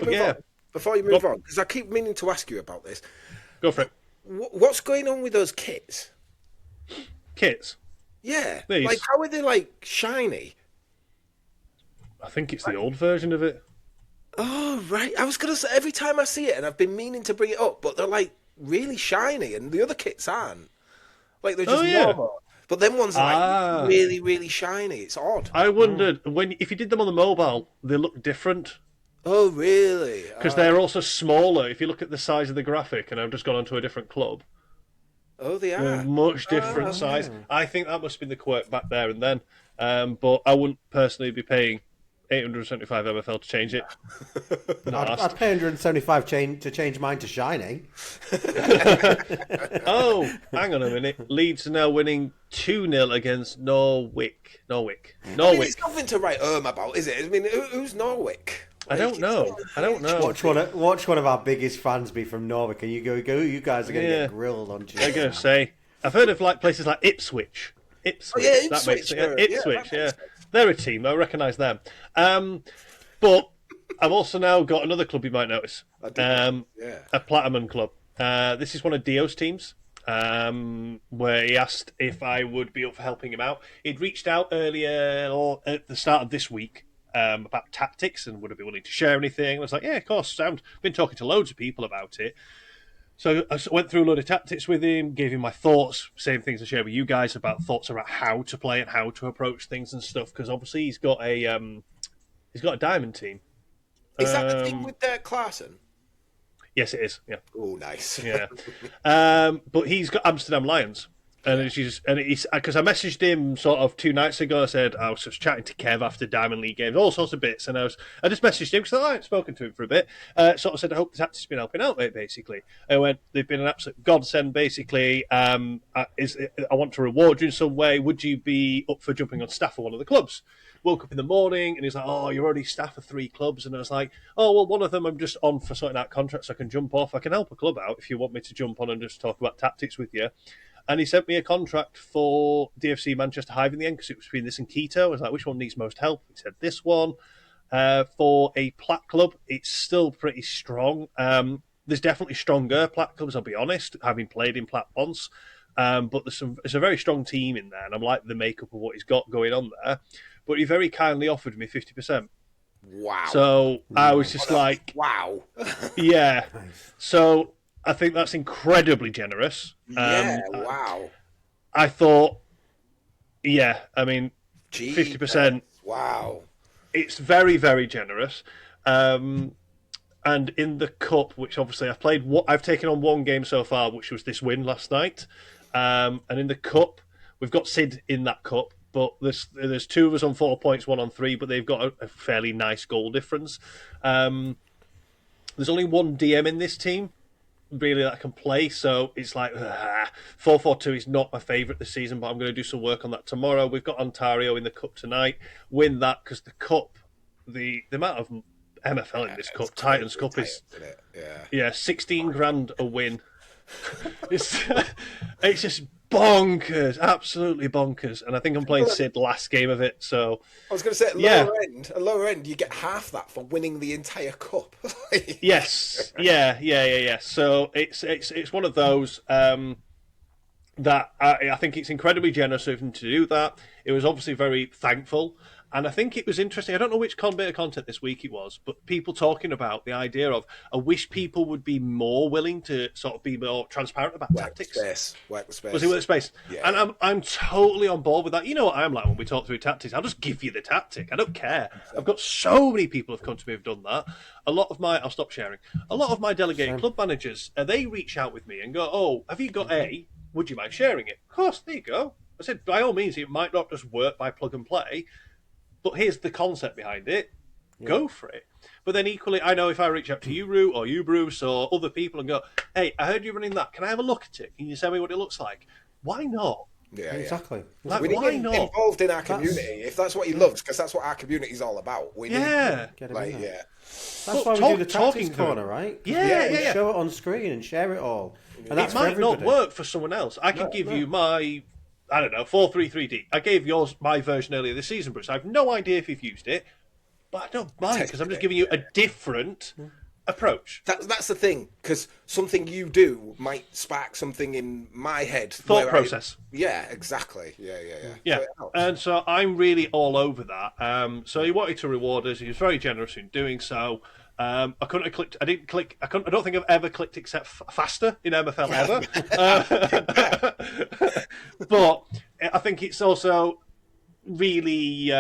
you move on, because I keep meaning to ask you about this. Go for it. What's going on with those kits? Kits? Yeah. These? Like, how are they, like, shiny? I think it's the old version of it. Oh, right. I was going to say, every time I see it, and I've been meaning to bring it up, but they're, like, really shiny, and the other kits aren't. Like, they're just normal. But them ones are, like, really, really shiny. It's odd. I wondered, if you did them on the mobile, they look different. Oh, really? Because they're also smaller. If you look at the size of the graphic, and I've just gone onto a different club. Oh, they are. They're much different size. I think that must have been the quirk back there and then. But I wouldn't personally be paying 875 MFL to change it. I'd pay 175 to change mine to shiny. Oh, hang on a minute. Leeds are now winning 2-0 against Norwich. I mean, it's nothing to write home about, is it? I mean, who's Norwich? I don't know. Watch one of our biggest fans be from Norwich, and you guys are going to get grilled on Tuesday. They're going to say, I've heard of like places like Ipswich. Ipswich. Ipswich, yeah. They're a team. I recognise them. But I've also now got another club you might notice. A Platinum club. This is one of Dio's teams. Where he asked if I would be up for helping him out. He'd reached out earlier or at the start of this week about tactics and would I be willing to share anything. I was like, yeah, of course. I've been talking to loads of people about it. So I went through a load of tactics with him, gave him my thoughts, same things I share with you guys about thoughts about how to play and how to approach things and stuff. Because obviously he's got a diamond team. Is that the thing with Klaassen? Yes, it is. Yeah. Oh, nice. Yeah. But he's got Amsterdam Lions. And he's because I messaged him sort of 2 nights ago. I said I was just chatting to Kev after Diamond League games, all sorts of bits, and I just messaged him because I hadn't spoken to him for a bit. Sort of said I hope the tactics has been helping out, mate. Basically, I went. They've been an absolute godsend. Basically, I want to reward you in some way. Would you be up for jumping on staff for one of the clubs? Woke up in the morning and he's like, "Oh, you're already staff of 3 clubs," and I was like, "Oh, well, one of them I'm just on for sorting out contracts. So I can jump off. I can help a club out if you want me to jump on and just talk about tactics with you." And he sent me a contract for DFC Manchester Hive in the end because it was between this and Quito. I was like, which one needs most help? He said this one. For a Plat club, it's still pretty strong. There's definitely stronger Plat clubs, I'll be honest, having played in Plat once. But it's a very strong team in there, and I'm like the makeup of what he's got going on there. But he very kindly offered me 50%. Wow. So I was just like... Wow. Yeah. So... I think that's incredibly generous. Wow. I thought, I mean, 50%. Wow. It's very, very generous. And in the cup, which obviously I've taken on 1 game so far, which was this win last night. And in the cup, we've got Sid in that cup, but there's 2 of us on 4 points, 1 on 3, but they've got a fairly nice goal difference. There's only 1 DM in this team. Really that can play, so it's like 4-4-2 is not my favourite this season, but I'm going to do some work on that tomorrow. We've got Ontario in the cup tonight. Win that because the cup, the amount of MFL in this cup, Titans Cup is 16 grand a win. It's just bonkers, absolutely bonkers. And I think I'm playing Sid last game of it. So I was going to say at lower end, you get half that for winning the entire cup. Yes, yeah. So it's one of those that I think it's incredibly generous of him to do that. It was obviously very thankful. And I think it was interesting. I don't know which bit of content this week it was, but people talking about the idea of, I wish people would be more willing to sort of be more transparent about tactics. Work the space. Was it work the space? Yeah. And I'm totally on board with that. You know what I'm like when we talk through tactics. I'll just give you the tactic. I don't care. I've got so many people who've come to me who've done that. I'll stop sharing. A lot of my delegated club managers, they reach out with me and go, "Oh, have you got A? Would you mind sharing it?" Of course, there you go. I said, by all means, it might not just work by plug and play, but here's the concept behind it. Go for it. But then equally, I know if I reach out to you, Root, or you, Bruce, or other people and go, "Hey, I heard you running that. Can I have a look at it? Can you tell me what it looks like?" Why not? Yeah, exactly. Like, we need why him not? involved in our community if that's what he loves, because that's what our community is all about. We need Get him like, in yeah. there. That's why we do the tactics corner, right? Yeah. Show it on screen and share it all. And it might not work for someone else. I can give you my I don't know, 4-3-3-D. I gave my version earlier this season, Bruce. I have no idea if you've used it, but I don't mind because I'm just giving you a different approach. That's the thing, because something you do might spark something in my head. Thought process. Yeah, exactly. Yeah, and so I'm really all over that. So he wanted to reward us. He was very generous in doing so. I couldn't have clicked. I didn't click. I don't think I've ever clicked except faster in MFL ever. But I think it's also really.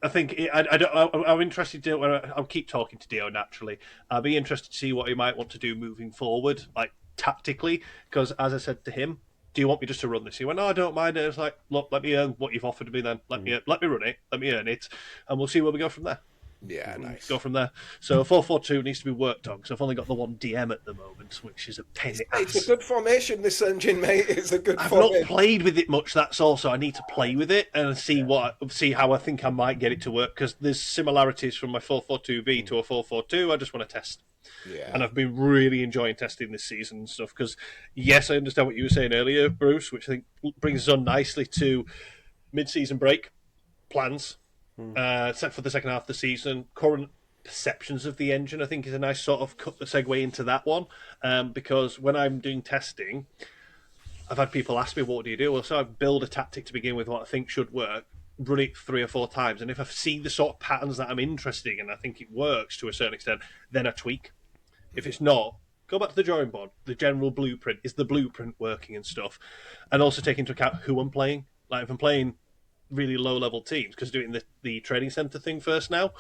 I think I'm interested to. I'll keep talking to Dio naturally. I'll be interested to see what he might want to do moving forward, like tactically. Because as I said to him, do you want me just to run this? He went, no, I don't mind it. It's like, look, let me earn what you've offered me. Then let me run it. Let me earn it, and we'll see where we go from there. Yeah, nice. Go from there. So 4-4-2 needs to be worked on because I've only got the one DM at the moment, which is a pain in the ass. It's a good formation, this engine, mate. It's a good I've formation. not played with it much, that's also. I need to play with it and see how I think I might get it to work because there's similarities from my 4-4-2B to a 4-4-2. I just want to test. Yeah. And I've been really enjoying testing this season and stuff because, yes, I understand what you were saying earlier, Bruce, which I think brings us on nicely to mid-season break plans. Set for the second half of the season, current perceptions of the engine, I think is a nice sort of segue into that one. Because when I'm doing testing, I've had people ask me, what do you do? Well, so I build a tactic to begin with, what I think should work, run it 3 or 4 times. And if I see the sort of patterns that I'm interested in, and I think it works to a certain extent, then I tweak. If it's not, go back to the drawing board. The general blueprint, is the blueprint working and stuff? And also take into account who I'm playing. Like if I'm playing really low-level teams, because doing the training centre thing first now,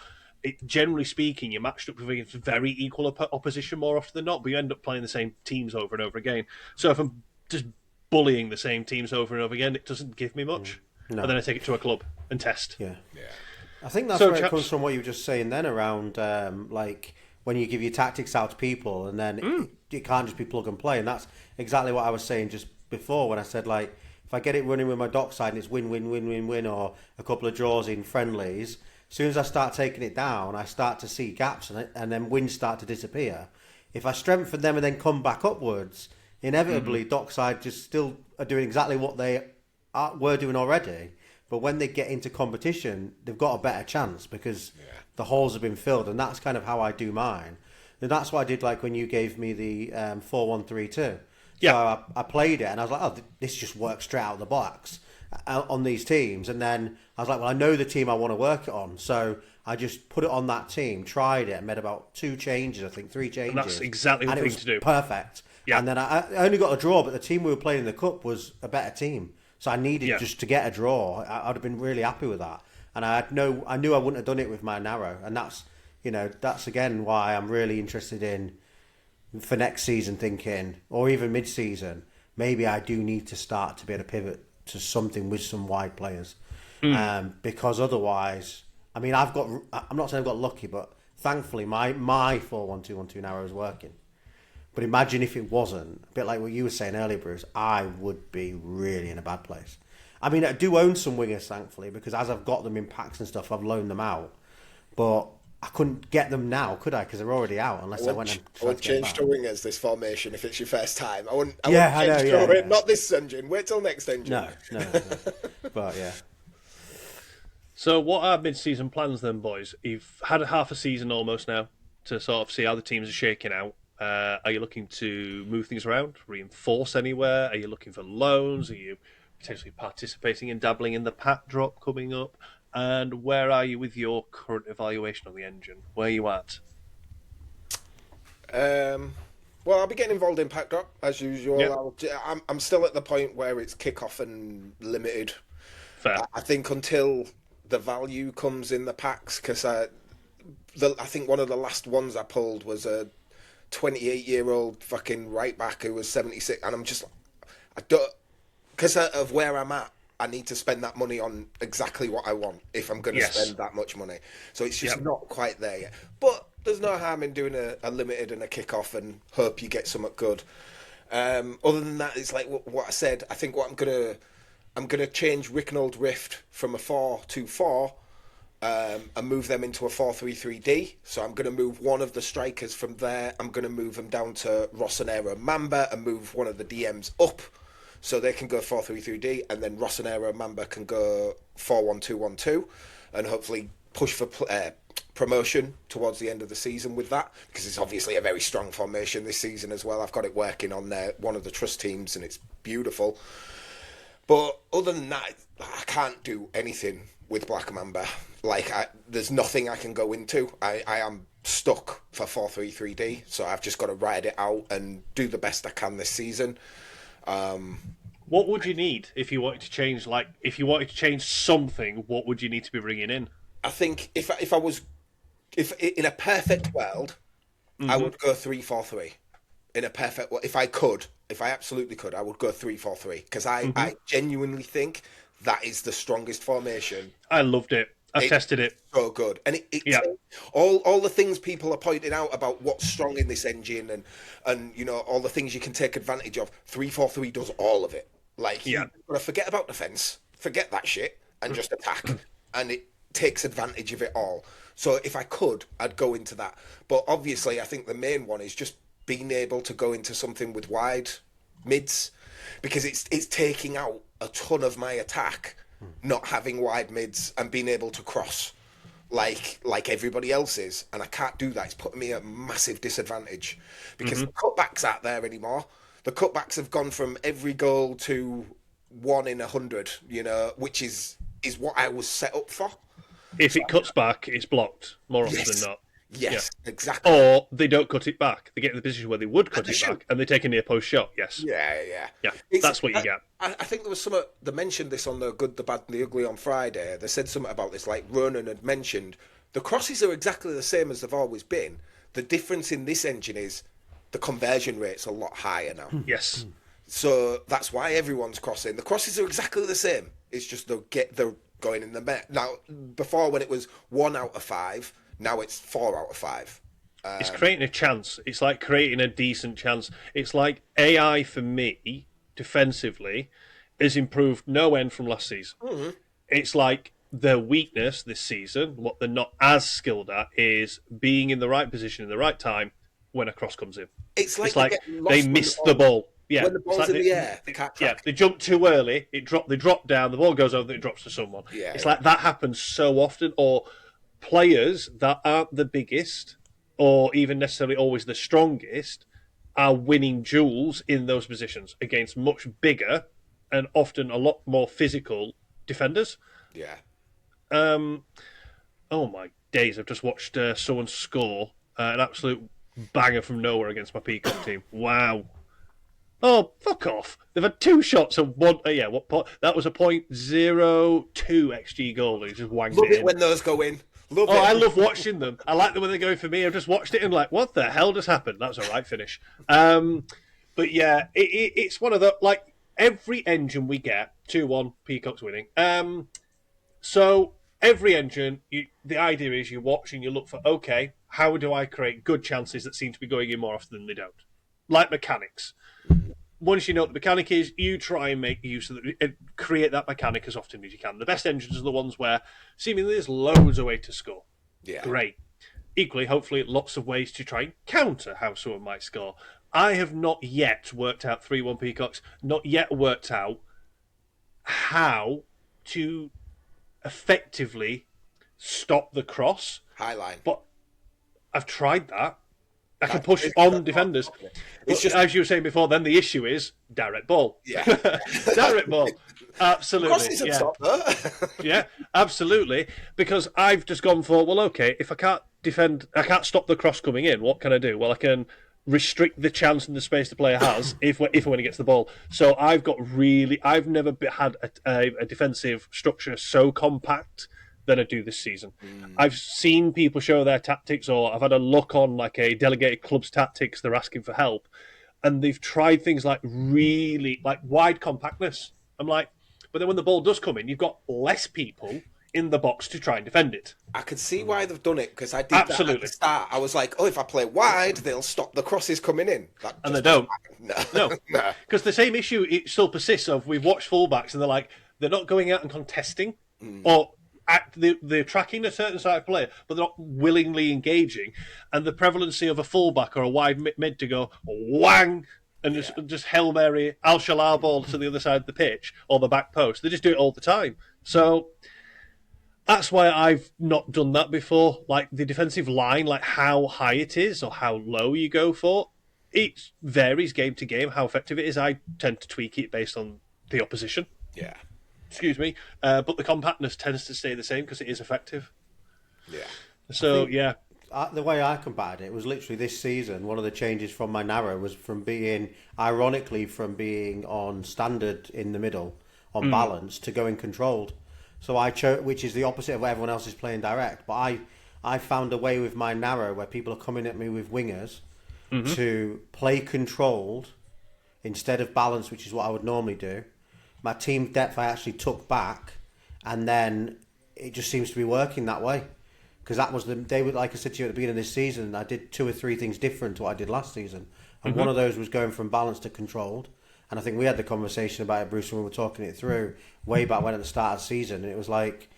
generally speaking, you're matched up against very equal opposition more often than not, but you end up playing the same teams over and over again. So if I'm just bullying the same teams over and over again, it doesn't give me much. No. And then I take it to a club and test. Yeah. I think that's where it comes from what you were just saying then around, like, when you give your tactics out to people and then it can't just be plug and play. And that's exactly what I was saying just before when I said, like, if I get it running with my dockside and it's win, or a couple of draws in friendlies, as soon as I start taking it down, I start to see gaps and then wins start to disappear. If I strengthen them and then come back upwards, inevitably dockside just still are doing exactly what they were doing already. But when they get into competition, they've got a better chance because the holes have been filled. And that's kind of how I do mine. And that's what I did like when you gave me the 4-1-3-2. Yeah. So I played it and I was like, oh, this just works straight out of the box on these teams. And then I was like, well, I know the team I want to work it on. So I just put it on that team, tried it, and made about 2 changes, I think 3 changes. And that's exactly the thing to do. Perfect. Yeah. And then I only got a draw, but the team we were playing in the Cup was a better team. So I needed just to get a draw. I'd have been really happy with that. And I knew I wouldn't have done it with my narrow. And that's again why I'm really interested in for next season thinking, or even mid-season, maybe I do need to start to be able to pivot to something with some wide players. Because otherwise, I mean, I'm not saying I've got lucky, but thankfully my 4-1-2-1-2 narrow is working. But imagine if it wasn't, a bit like what you were saying earlier, Bruce, I would be really in a bad place. I mean, I do own some wingers, thankfully, because as I've got them in packs and stuff, I've loaned them out. But I couldn't get them now, could I? Because they're already out, unless I went and tried I would to change to wingers this formation if it's your first time. I wouldn't I change know, to it. Not this engine. Wait till next engine. No. But, yeah. So what are mid-season plans then, boys? You've had half a season almost now to sort of see how the teams are shaking out. Are you looking to move things around, reinforce anywhere? Are you looking for loans? Are you potentially participating and dabbling in the pack drop coming up? And where are you with your current evaluation of the engine? Where are you at? Well, I'll be getting involved in pack drop as usual. Yep. I'm still at the point where it's kickoff and limited. Fair. I think until the value comes in the packs, because I think one of the last ones I pulled was a 28-year-old fucking right back who was 76, and I'm just, I don't, because of where I'm at, I need to spend that money on exactly what I want if I'm going to spend that much money. So it's just not quite there yet. But there's no harm in doing a limited and a kick-off and hope you get something good. Other than that, it's like what I said. I think what I'm gonna change Ricknold Rift from a 4-2-4 and move them into a 4-3-3-D. So I'm going to move one of the strikers from there. I'm going to move them down to Rossonero Mamba and move one of the DMs up so they can go 4-3-3-D, and then Rossonero and Mamba can go 4-1-2-1-2, and hopefully push for promotion towards the end of the season with that, because it's obviously a very strong formation this season as well. I've got it working on one of the trust teams, and it's beautiful. But other than that, I can't do anything with Black Mamba. Like, there's nothing I can go into. I am stuck for 4-3-3-D, so I've just got to ride it out and do the best I can this season. What would you need if you wanted to change? Like, if you wanted to change something, what would you need to be bringing in? I think if in a perfect world, I would go 3-4-3. In a perfect world, if I absolutely could, I would go 3-4-3, because I genuinely think that is the strongest formation. I loved it. I've tested it. So good. And all the things people are pointing out about what's strong in this engine and you know, all the things you can take advantage of, 3-4-3 does all of it. Like, you've got to forget about defence, forget that shit, and just attack. And it takes advantage of it all. So if I could, I'd go into that. But obviously, I think the main one is just being able to go into something with wide mids, because it's taking out a ton of my attack, not having wide mids and being able to cross like everybody else is, and I can't do that. It's putting me at a massive disadvantage, because the cutbacks aren't there anymore. The cutbacks have gone from every goal to 1 in 100, you know, which is what I was set up for. If it cuts back, it's blocked more often than not. Yes, exactly. Or they don't cut it back. They get in the position where they would cut it back, and they take a near post shot. Yes. Yeah. That's what you get. I think there was some. They mentioned this on the Good, the Bad, and the Ugly on Friday. They said something about this. Like Ronan had mentioned, the crosses are exactly the same as they've always been. The difference in this engine is the conversion rate's a lot higher now. Yes. So that's why everyone's crossing. The crosses are exactly the same. It's just they're going in the net. Now, before, when it was 1 out of 5. Now it's 4 out of 5. It's creating a chance. It's like creating a decent chance. It's like AI for me, defensively, has improved no end from last season. It's like their weakness this season, what they're not as skilled at, is being in the right position in the right time when a cross comes in. It's like they missed the ball. Yeah, when the ball's in the air, they can't track. They jump too early. They drop down. The ball goes over. It drops to someone. It's like that happens so often. Or players that aren't the biggest or even necessarily always the strongest are winning duels in those positions against much bigger and often a lot more physical defenders. Yeah. Oh my days! I've just watched someone score an absolute banger from nowhere against my Peacock team. Wow. Oh, fuck off. They've had 2 shots and one... that was a .02 XG goal. He just wanged it in. When those go in. I love watching them. I like them when they're going for me. I've just watched it and like, what the hell just happened? That was a right finish. But yeah, it's one of the, like, every engine we get, 2-1, Peacock's winning. So every engine, the idea is you watch and you look for, okay, how do I create good chances that seem to be going in more often than they don't? Like mechanics. Once you know what the mechanic is, you try and make use of it, create that mechanic as often as you can. The best engines are the ones where seemingly there's loads of ways to score. Yeah. Great. Equally, hopefully, lots of ways to try and counter how someone might score. I have not yet worked out 3-1 Peacocks, not yet worked out how to effectively stop the cross. Highline. But I've tried that. I can push on defenders. It's just, as you were saying before, then the issue is direct ball. Yeah. Direct ball. Absolutely. Yeah, absolutely. Because I've just gone for, well, okay, if I can't defend, I can't stop the cross coming in, what can I do? Well, I can restrict the chance and the space the player has if when he gets the ball. So I've never had a defensive structure so compact than I do this season. I've seen people show their tactics, or I've had a look on like a delegated club's tactics, they're asking for help, and they've tried things like really like wide compactness. I'm like, but then when the ball does come in, you've got less people in the box to try and defend it. I could see why they've done it, because I did that at the start. I was like, oh, if I play wide, they'll stop the crosses coming in. And they don't. No. Because the same issue, it still persists of, we've watched fullbacks and they're not going out and contesting, or they're tracking a certain side of player, but they're not willingly engaging. And the prevalency of a fullback or a wide mid to go wang and just Hail Mary, Al-Shalar ball to the other side of the pitch or the back post. They just do it all the time. So that's why I've not done that before. Like the defensive line, like how high it is or how low you go for, it varies game to game how effective it is. I tend to tweak it based on the opposition. Yeah. Excuse me. But the compactness tends to stay the same because it is effective. Yeah. So, yeah. The way I combated it was literally this season. One of the changes from my narrow was from being on standard in the middle, on balance, to going controlled. So I chose, which is the opposite of what everyone else is playing direct. But I found a way with my narrow where people are coming at me with wingers to play controlled instead of balance, which is what I would normally do. My team depth I actually took back, and then it just seems to be working that way. Because that was like I said to you at the beginning of this season, I did 2 or 3 things different to what I did last season. And one of those was going from balanced to controlled. And I think we had the conversation about it, Bruce, when we were talking it through way back when at the start of the season. And it was like,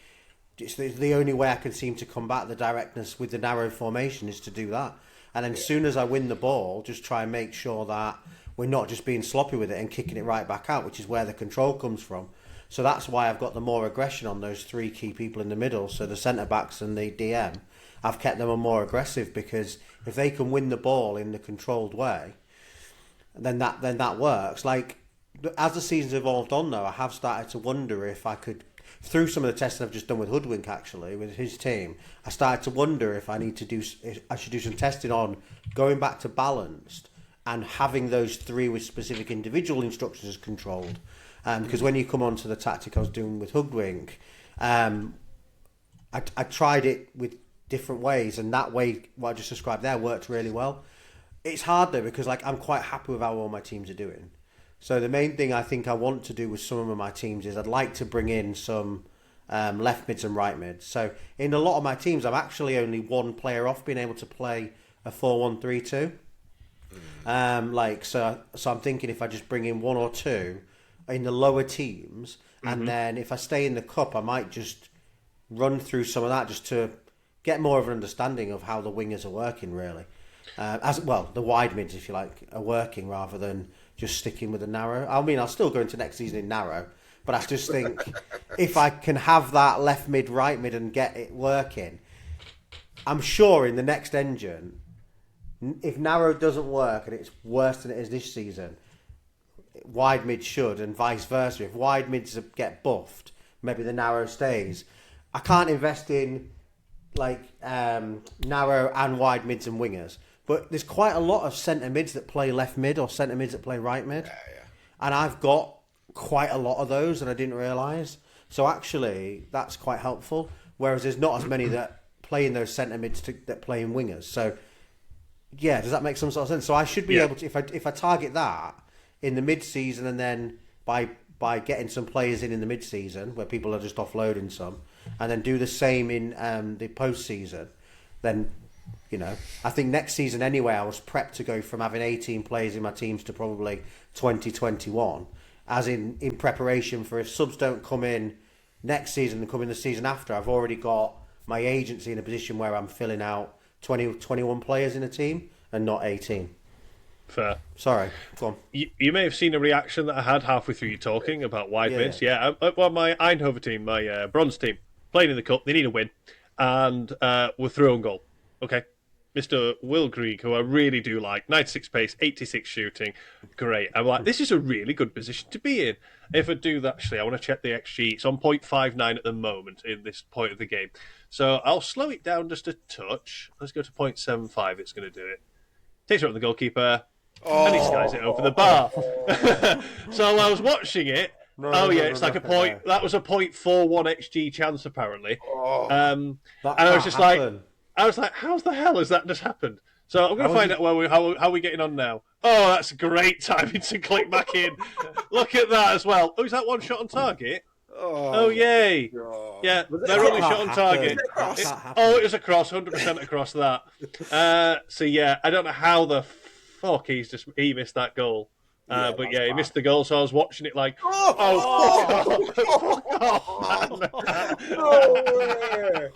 it's the only way I can seem to combat the directness with the narrow formation is to do that. And then as soon as I win the ball, just try and make sure that we're not just being sloppy with it and kicking it right back out, which is where the control comes from. So that's why I've got the more aggression on those 3 key people in the middle. So the centre-backs and the DM, I've kept them more aggressive, because if they can win the ball in the controlled way, then that works. Like, as the season's evolved on, though, I have started to wonder if I could, through some of the testing I've just done with Hoodwink, actually, with his team, I started to wonder if I should do some testing on going back to balanced and having those 3 with specific individual instructions as controlled. Because when you come on to the tactic I was doing with Hoodwink, I tried it with different ways, and that way, what I just described there, worked really well. It's hard, though, because I'm quite happy with how all my teams are doing. So the main thing I think I want to do with some of my teams is I'd like to bring in some left mids and right mids. So in a lot of my teams, I'm actually only 1 player off being able to play a 4-1-3-2. So I'm thinking if I just bring in 1 or 2 in the lower teams, and then if I stay in the cup, I might just run through some of that just to get more of an understanding of how the wingers are working, really. As well, the wide mids, if you like, are working rather than just sticking with the narrow. I mean, I'll still go into next season in narrow, but I just think if I can have that left mid, right mid, and get it working, I'm sure in the next engine, if narrow doesn't work and it's worse than it is this season, wide mid should, and vice versa. If wide mids get buffed, maybe the narrow stays. I can't invest in narrow and wide mids and wingers, but there's quite a lot of centre mids that play left mid or centre mids that play right mid. And I've got quite a lot of those that I didn't realise. So actually, that's quite helpful. Whereas there's not as many that play in those centre mids that play in wingers. So yeah, does that make some sort of sense? So I should be able to, if I target that in the mid-season, and then by getting some players in the mid-season where people are just offloading some, and then do the same in the post-season, then, I think next season anyway, I was prepped to go from having 18 players in my teams to probably 20, 21, as in preparation for if subs don't come in next season and come in the season after, I've already got my agency in a position where I'm filling out 20, 21 players in a team and not 18. Fair. Sorry, go on. You may have seen a reaction that I had halfway through you talking about wide mids. Yeah, well, my Eindhoven team, my bronze team, playing in the cup, they need a win, and we're through on goal. Okay. Mr. Will Grieg, who I really do like, 96 pace, 86 shooting, great. I'm like, this is a really good position to be in. If I do that, actually, I want to check the XG. It's on 0.59 at the moment in this point of the game. So I'll slow it down just a touch. Let's go to 0.75. It's going to do it. Takes it up the goalkeeper, and he skies it over the bar. So I was watching it. It's like a point. That was a 0.41 XG chance, apparently. And I was just like, how the hell has that just happened? So I'm going to find out how we're getting on now. Oh, that's a great timing to click back in. Look at that as well. Oh, is that one shot on target? Oh yay. God. Yeah, they're only shot on target. It was a cross, 100% across that. So yeah, I don't know how the fuck he missed that goal. But yeah, he missed the goal, so I was watching it like, fuck off, man. No way.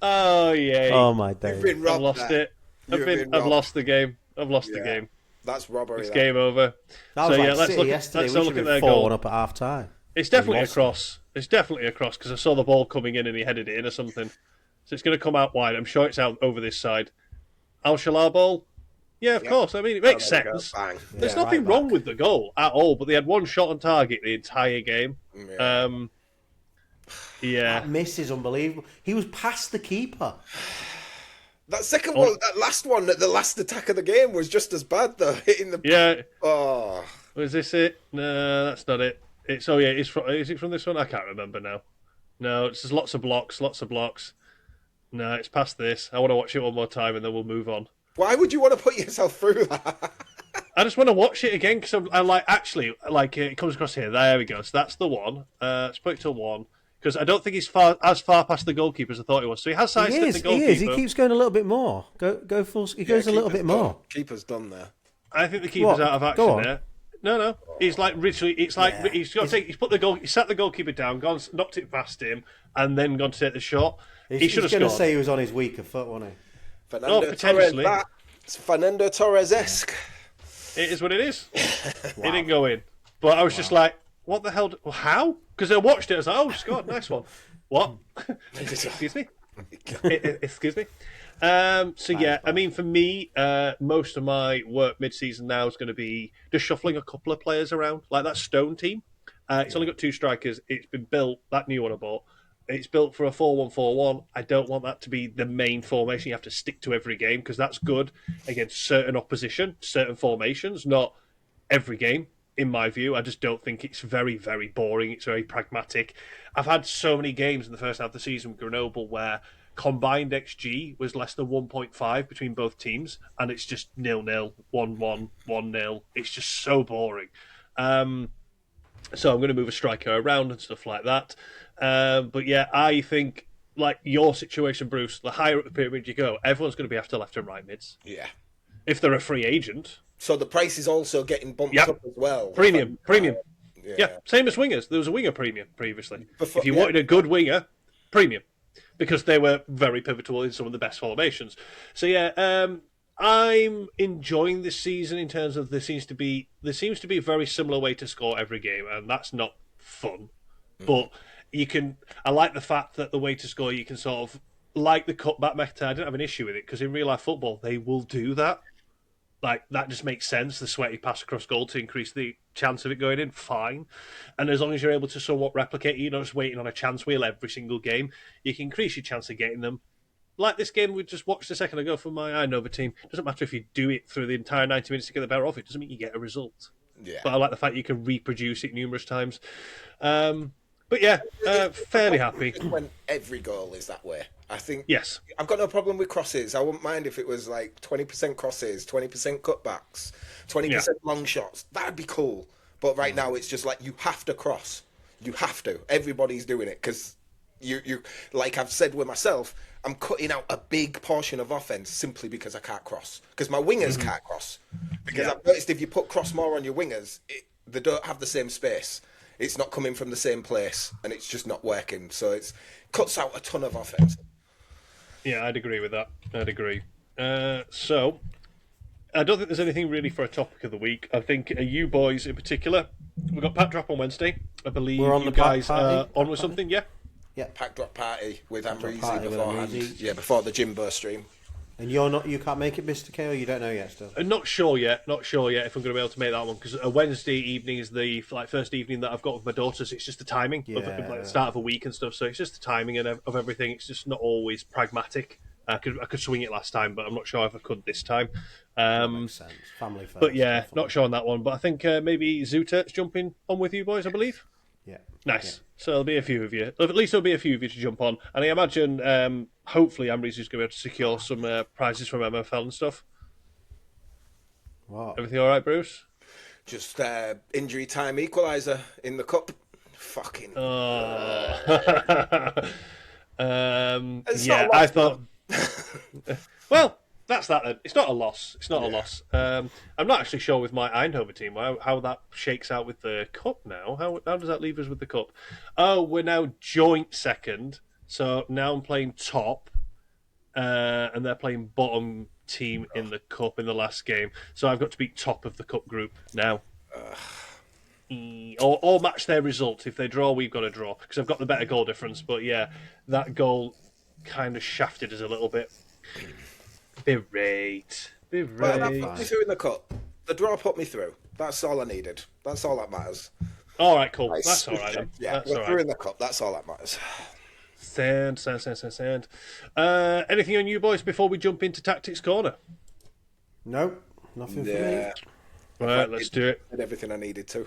Oh yeah. Oh my days. I've lost it. I've lost the game. The game. That's robbery. It's game over. That was let's City look. yesterday. Let's We look should at be their 4-1 goal. up at half time. It's definitely a cross. It's definitely a cross because I saw the ball coming in and he headed it in or something. So it's going to come out wide. I'm sure it's out over this side. Al Shalar ball. Yeah, of course. I mean, it makes sense. There's nothing wrong with the goal at all, but they had one shot on target the entire game. That miss is unbelievable. He was past the keeper. That second one, that last one, the last attack of the game was just as bad though. Hitting the Was this it? No, that's not it. Is it from this one? I can't remember now. No, it's just lots of blocks. No, it's past this. I want to watch it one more time and then we'll move on. Why would you want to put yourself through that? I just want to watch it again because it comes across here. There we go. So that's the one. Let's put it to 1 because I don't think he's as far past the goalkeeper as I thought he was. So he has sidestepped the goalkeeper. He is. He keeps going a little bit more. Go full. He goes a little bit more. Keeper's done there. I think the keeper's out of action there. No. He's like literally. It's like he's got to take. He's put the goal. He sat the goalkeeper down, knocked it past him, and then gone to take the shot. He should have scored. Going to say he was on his weaker foot, wasn't he? Potentially. It's Fernando Torres-esque. It is what it is. It didn't go in. But I was just like, what the hell? How? Because I watched it. I was like, oh, scored. Nice one. What? Excuse me? Excuse me? I mean, for me, most of my work mid-season now is going to be just shuffling a couple of players around. Like that Stone team. It's only got 2 strikers. It's been built, that new one I bought. It's built for a 4-1-4-1. I don't want that to be the main formation you have to stick to every game because that's good against certain opposition, certain formations, not every game, in my view. I just don't think it's very, very boring. It's very pragmatic. I've had so many games in the first half of the season with Grenoble where combined XG was less than 1.5 between both teams, and it's just 0-0, 1-1, 1-0. It's just so boring. So I'm going to move a striker around and stuff like that. But yeah, I think, like your situation, Bruce, the higher up the pyramid you go, everyone's going to be after left and right mids. Yeah. If they're a free agent. So the price is also getting bumped up as well. Premium. Yeah, same as wingers. There was a winger premium previously. If you wanted a good winger, premium. Because they were very pivotal in some of the best formations. So yeah, I'm enjoying this season in terms of there seems to be a very similar way to score every game, and that's not fun. But I like the fact that the way to score, you can sort of, like the cutback method, I don't have an issue with it, because in real life football, they will do that. Like, that just makes sense, the sweaty pass across goal to increase the chance of it going in, fine. And as long as you're able to somewhat replicate, you're not just waiting on a chance wheel every single game, you can increase your chance of getting them. Like this game we just watched a second ago from my Eindhoven team, it doesn't matter if you do it through the entire 90 minutes to get the better off, it doesn't mean you get a result. Yeah. But I like the fact you can reproduce it numerous times. But yeah, fairly happy. When every goal is that way. I think yes. I've got no problem with crosses. I wouldn't mind if it was like 20% crosses, 20% cutbacks, 20% long shots. That'd be cool. But right now it's just like you have to cross. You have to. Everybody's doing it because you like I've said with myself, I'm cutting out a big portion of offense simply because I can't cross. Because my wingers can't cross. Because I've noticed if you put cross more on your wingers, they don't have the same space. It's not coming from the same place, and it's just not working. So it cuts out a ton of offense. Yeah, I'd agree with that. I'd agree. So, I don't think there's anything really for a topic of the week. I think you boys in particular, we've got Pack Drop on Wednesday. I believe you guys are on with something, yeah? Yeah, Pack Drop Party with Amrezy beforehand. Yeah, before the Jimbo stream. And you can't make it, Mr. K, or you don't know yet still? Not sure yet if I'm going to be able to make that one, because a Wednesday evening is the first evening that I've got with my daughter, so it's just the timing of the start of a week and stuff, so it's just the timing of everything. It's just not always pragmatic. I could swing it last time, but I'm not sure if I could this time. That makes sense. Family first. But yeah, not sure on that one, but I think maybe Zuter's jumping on with you boys, I believe. Yeah. Nice. Yeah. So there'll be a few of you. At least there'll be a few of you to jump on. And I imagine, hopefully, Amrezy's going to be able to secure some prizes from MFL and stuff. Wow. Everything all right, Bruce? Just injury time equaliser in the cup. Fucking. I thought. Well, that's that then. It's not a loss. It's not a loss. I'm not actually sure with my Eindhoven team how that shakes out with the cup now. How does that leave us with the cup? Oh, we're now joint second. So now I'm playing top, and they're playing bottom team in the cup in the last game, so I've got to beat top of the cup group now. Or match their result. If they draw, we've got to draw because I've got the better goal difference. But yeah, that goal kind of shafted us a little bit. Berate. Well, that put me through in the cup. The draw put me through. That's all I needed. That's all that matters. All right, cool. Nice. That's all right then. Yeah, we're through in the cup. That's all that matters. Sand. Anything on you boys before we jump into Tactics Corner? Nope, nothing for me. Right, let's do it. Did everything I needed to.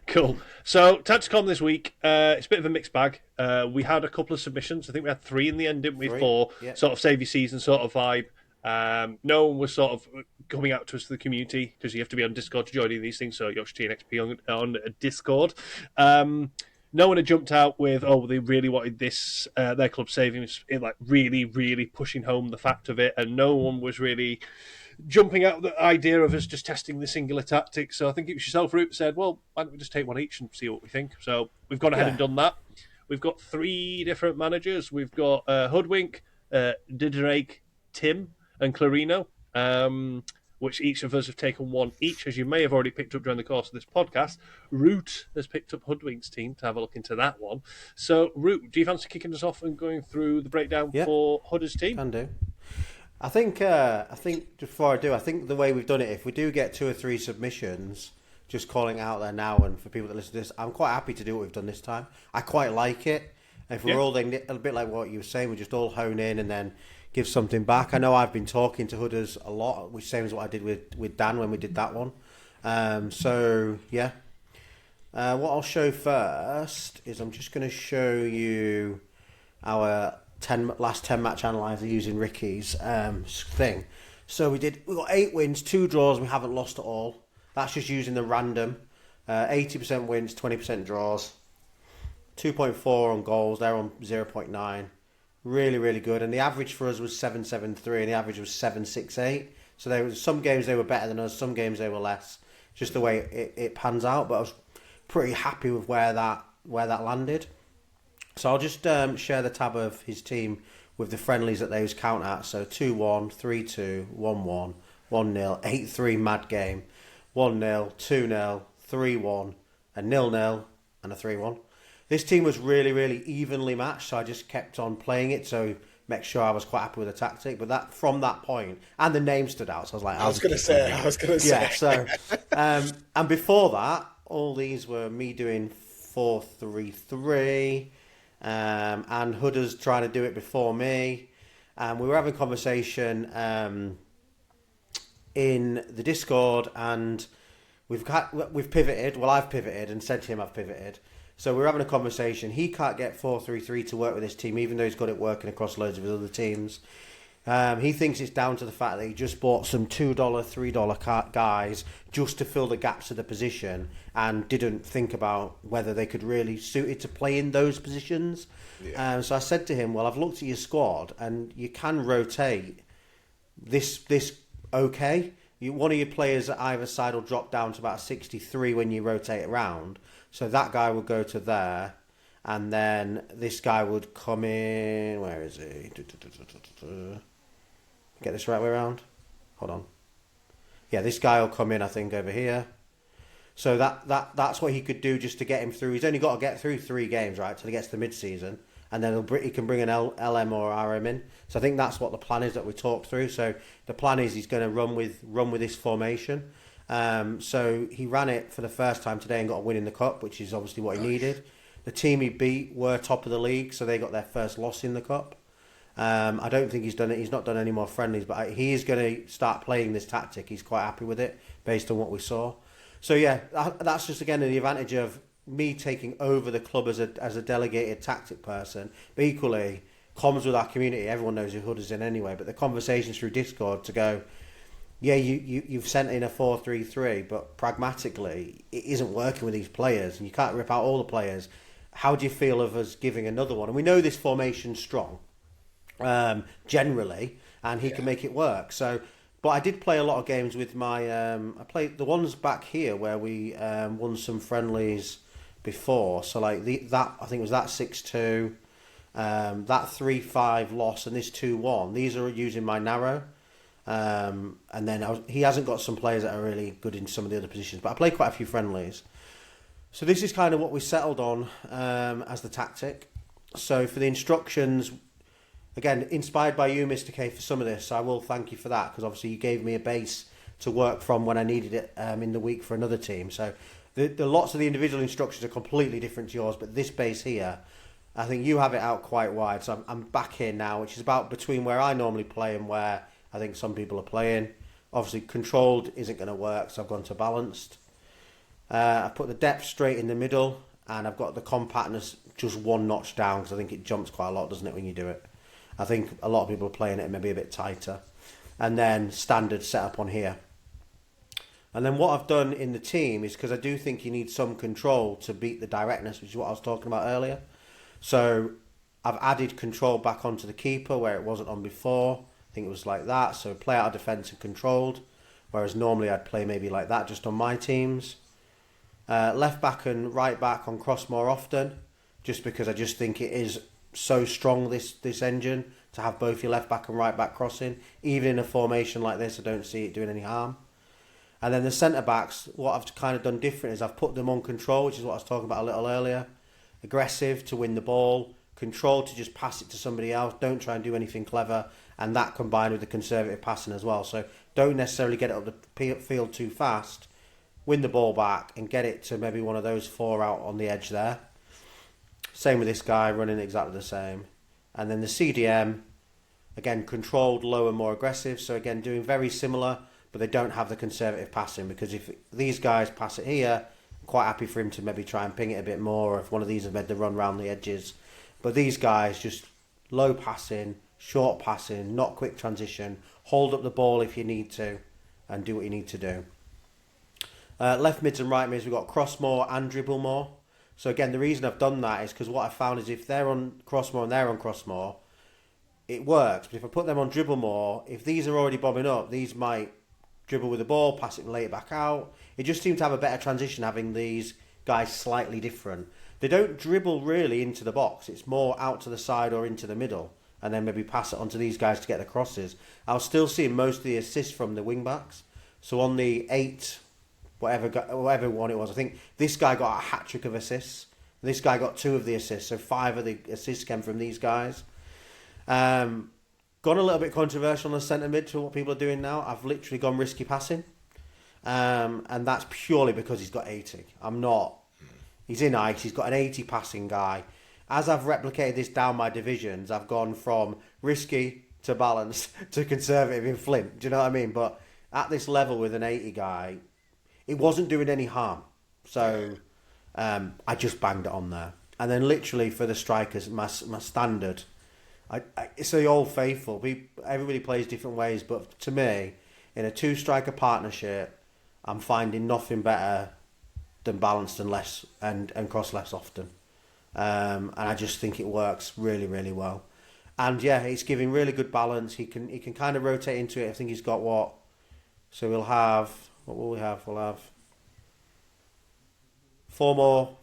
Cool. So, Tactics Corner this week, it's a bit of a mixed bag. We had a couple of submissions. I think we had 3 in the end, didn't we? 4, sort of save your season sort of vibe. No one was sort of coming out to us to the community because you have to be on Discord to join in these things. So Yorkshire Tea XP on Discord. No one had jumped out with, they really wanted this, their club saving, like really, really pushing home the fact of it. And no one was really jumping out the idea of us just testing the singular tactic. So I think it was yourself, Root, said, well, why don't we just take one each and see what we think? So we've gone ahead and done that. We've got 3 different managers. We've got Hoodwink, Didrake, Tim, and Clarino, which each of us have taken one each, as you may have already picked up during the course of this podcast. Root has picked up Hoodwink's team to have a look into that one. So, Root, do you fancy kicking us off and going through the breakdown for Hudder's team? Can do. I think before I do, I think the way we've done it, if we do get 2 or 3 submissions, just calling out there now, and for people that listen to this, I'm quite happy to do what we've done this time. I quite like it. If we're all then a bit like what you were saying, we just all hone in and then give something back. I know I've been talking to Hudders a lot, which same as what I did with Dan when we did that one. What I'll show first is I'm just going to show you our last 10 match analyzer using Ricky's thing. So we got 8 wins, 2 draws, we haven't lost at all. That's just using the random. 80% wins, 20% draws. 2.4 on goals, they're on 0.9. Really, really good. And the average for us was 7.73 and the average was 7.68. So there was some games they were better than us, some games they were less. Just the way it pans out. But I was pretty happy with where that landed. So I'll just share the tab of his team with the friendlies that they was count at. So 2-1, 3-2, 1-1, 1-0, 8-3 mad game, 1-0, 2-0, 3-1, a 0-0 and a 3-1. This team was really, really evenly matched, so I just kept on playing it to make sure I was quite happy with the tactic. But from that point, and the name stood out, so I was like, I was going to say. Yeah, so, and before that, all these were me doing 4-3-3, and Hudders trying to do it before me. We were having a conversation in the Discord, and we've pivoted. Well, I've pivoted and said to him I've pivoted. So we're having a conversation. He can't get 4-3-3 to work with his team, even though he's got it working across loads of his other teams. He thinks it's down to the fact that he just bought some $2, $3 guys just to fill the gaps of the position and didn't think about whether they could really suit it to play in those positions. Yeah. So I said to him, well, I've looked at your squad and you can rotate this okay. One of your players at either side will drop down to about 63 when you rotate around. So that guy will go to there, and then this guy would come in. Where is he? Get this right way around. Hold on. Yeah, this guy will come in, I think, over here. So that's what he could do just to get him through. He's only got to get through 3 games, right, till he gets to mid-season, and then he can bring an LM or RM in. So I think that's what the plan is that we talked through. So the plan is he's going to run with this formation. So he ran it for the first time today and got a win in the cup, which is obviously what he needed. The team he beat were top of the league, so they got their first loss in the cup. I don't think he's done it. He's not done any more friendlies, but he is going to start playing this tactic. He's quite happy with it based on what we saw. So yeah, that's just again the advantage of me taking over the club as a delegated tactic person, but equally comms with our community. Everyone knows who Hood is in anyway, but the conversations through Discord to go, yeah, you've sent in a 4-3-3, but pragmatically it isn't working with these players, and you can't rip out all the players. How do you feel of us giving another one? And we know this formation's strong, generally, and he can make it work. So, but I did play a lot of games with my. I played the ones back here where we won some friendlies before. So like that, I think it was that 6-2, that 3-5 loss, and this 2-1. These are using my narrow. And then he hasn't got some players that are really good in some of the other positions. But I played quite a few friendlies. So this is kind of what we settled on as the tactic. So for the instructions, again, inspired by you, Mr. K, for some of this, so I will thank you for that, because obviously you gave me a base to work from when I needed it in the week for another team. So the lots of the individual instructions are completely different to yours, but this base here, I think you have it out quite wide. So I'm back here now, which is about between where I normally play and where I think some people are playing. Obviously, controlled isn't going to work, so I've gone to balanced. I've put the depth straight in the middle, and I've got the compactness just one notch down, because I think it jumps quite a lot, doesn't it, when you do it? I think a lot of people are playing it maybe a bit tighter. And then standard setup on here. And then what I've done in the team is, because I do think you need some control to beat the directness, which is what I was talking about earlier. So I've added control back onto the keeper where it wasn't on before. I think it was like that. So play out of defence and controlled. Whereas normally I'd play maybe like that just on my teams. Left back and right back on cross more often. Just because I just think it is so strong, this engine, to have both your left back and right back crossing. Even in a formation like this, I don't see it doing any harm. And then the centre backs, what I've kind of done different is I've put them on control, which is what I was talking about a little earlier. Aggressive to win the ball, control to just pass it to somebody else, don't try and do anything clever, and that combined with the conservative passing as well. So don't necessarily get it up the field too fast, win the ball back and get it to maybe one of those four out on the edge there. Same with this guy, running exactly the same. And then the CDM, again, controlled, low and more aggressive. So again, doing very similar, but they don't have the conservative passing, because if these guys pass it here, I'm quite happy for him to maybe try and ping it a bit more, or if one of these have made the run round the edges. But these guys, just low passing, short passing, not quick transition, hold up the ball if you need to, and do what you need to do. Left mids and right mids, we've got cross more and dribble more. So again, the reason I've done that is because what I found is if they're on cross more and they're on cross more, it works. But if I put them on dribble more, if these are already bombing up, these might dribble with the ball, pass it later back out. It just seems to have a better transition having these guys slightly different. They don't dribble really into the box. It's more out to the side or into the middle, and then maybe pass it on to these guys to get the crosses. I was still seeing most of the assists from the wing backs. So on the 8, whatever one it was, I think this guy got a hat-trick of assists. This guy got 2 of the assists, so 5 of the assists came from these guys. Gone a little bit controversial on the centre mid to what people are doing now. I've literally gone risky passing. And that's purely because he's got 80. He's in ice, he's got an 80 passing guy. As I've replicated this down my divisions, I've gone from risky to balanced to conservative in Flint. Do you know what I mean? But at this level with an 80 guy, it wasn't doing any harm. So I just banged it on there. And then literally for the strikers, my standard, it's the old faithful. Everybody plays different ways, but to me, in a 2-striker partnership, I'm finding nothing better than balanced and less and cross less often. And I just think it works really, really well. And yeah, it's giving really good balance. He can kind of rotate into it. I think he's got what? So we'll have, what will we have? We'll have 4 more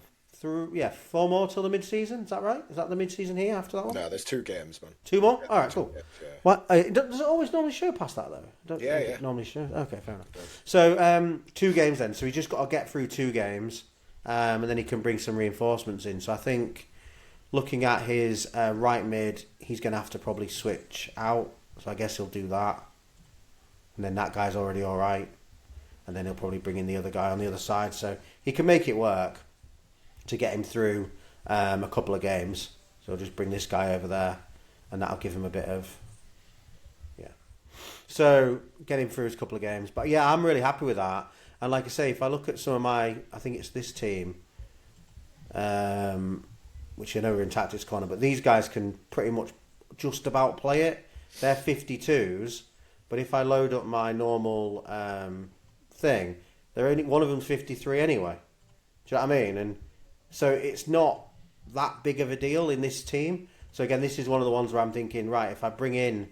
till the mid-season. Is that right? Is that the mid-season here after that one? No, there's 2 games, man. 2 more? Yeah, all right, cool. Games, yeah. What, does it always normally show past that, though? Yeah. Normally show. Okay, fair enough. So 2 games then. So he just got to get through 2 games, and then he can bring some reinforcements in. So I think, looking at his right mid, he's going to have to probably switch out. So I guess he'll do that. And then that guy's already all right. And then he'll probably bring in the other guy on the other side. So he can make it work to get him through a couple of games. So I'll just bring this guy over there, and that'll give him a bit of, So get him through his couple of games. But yeah, I'm really happy with that. And like I say, if I look at some of I think it's this team, which I know we're in Tactics Corner, but these guys can pretty much just about play it. They're 52s, but if I load up my normal thing, they're only one of them's 53 anyway. Do you know what I mean? And so it's not that big of a deal in this team. So again, this is one of the ones where I'm thinking, right, if I bring in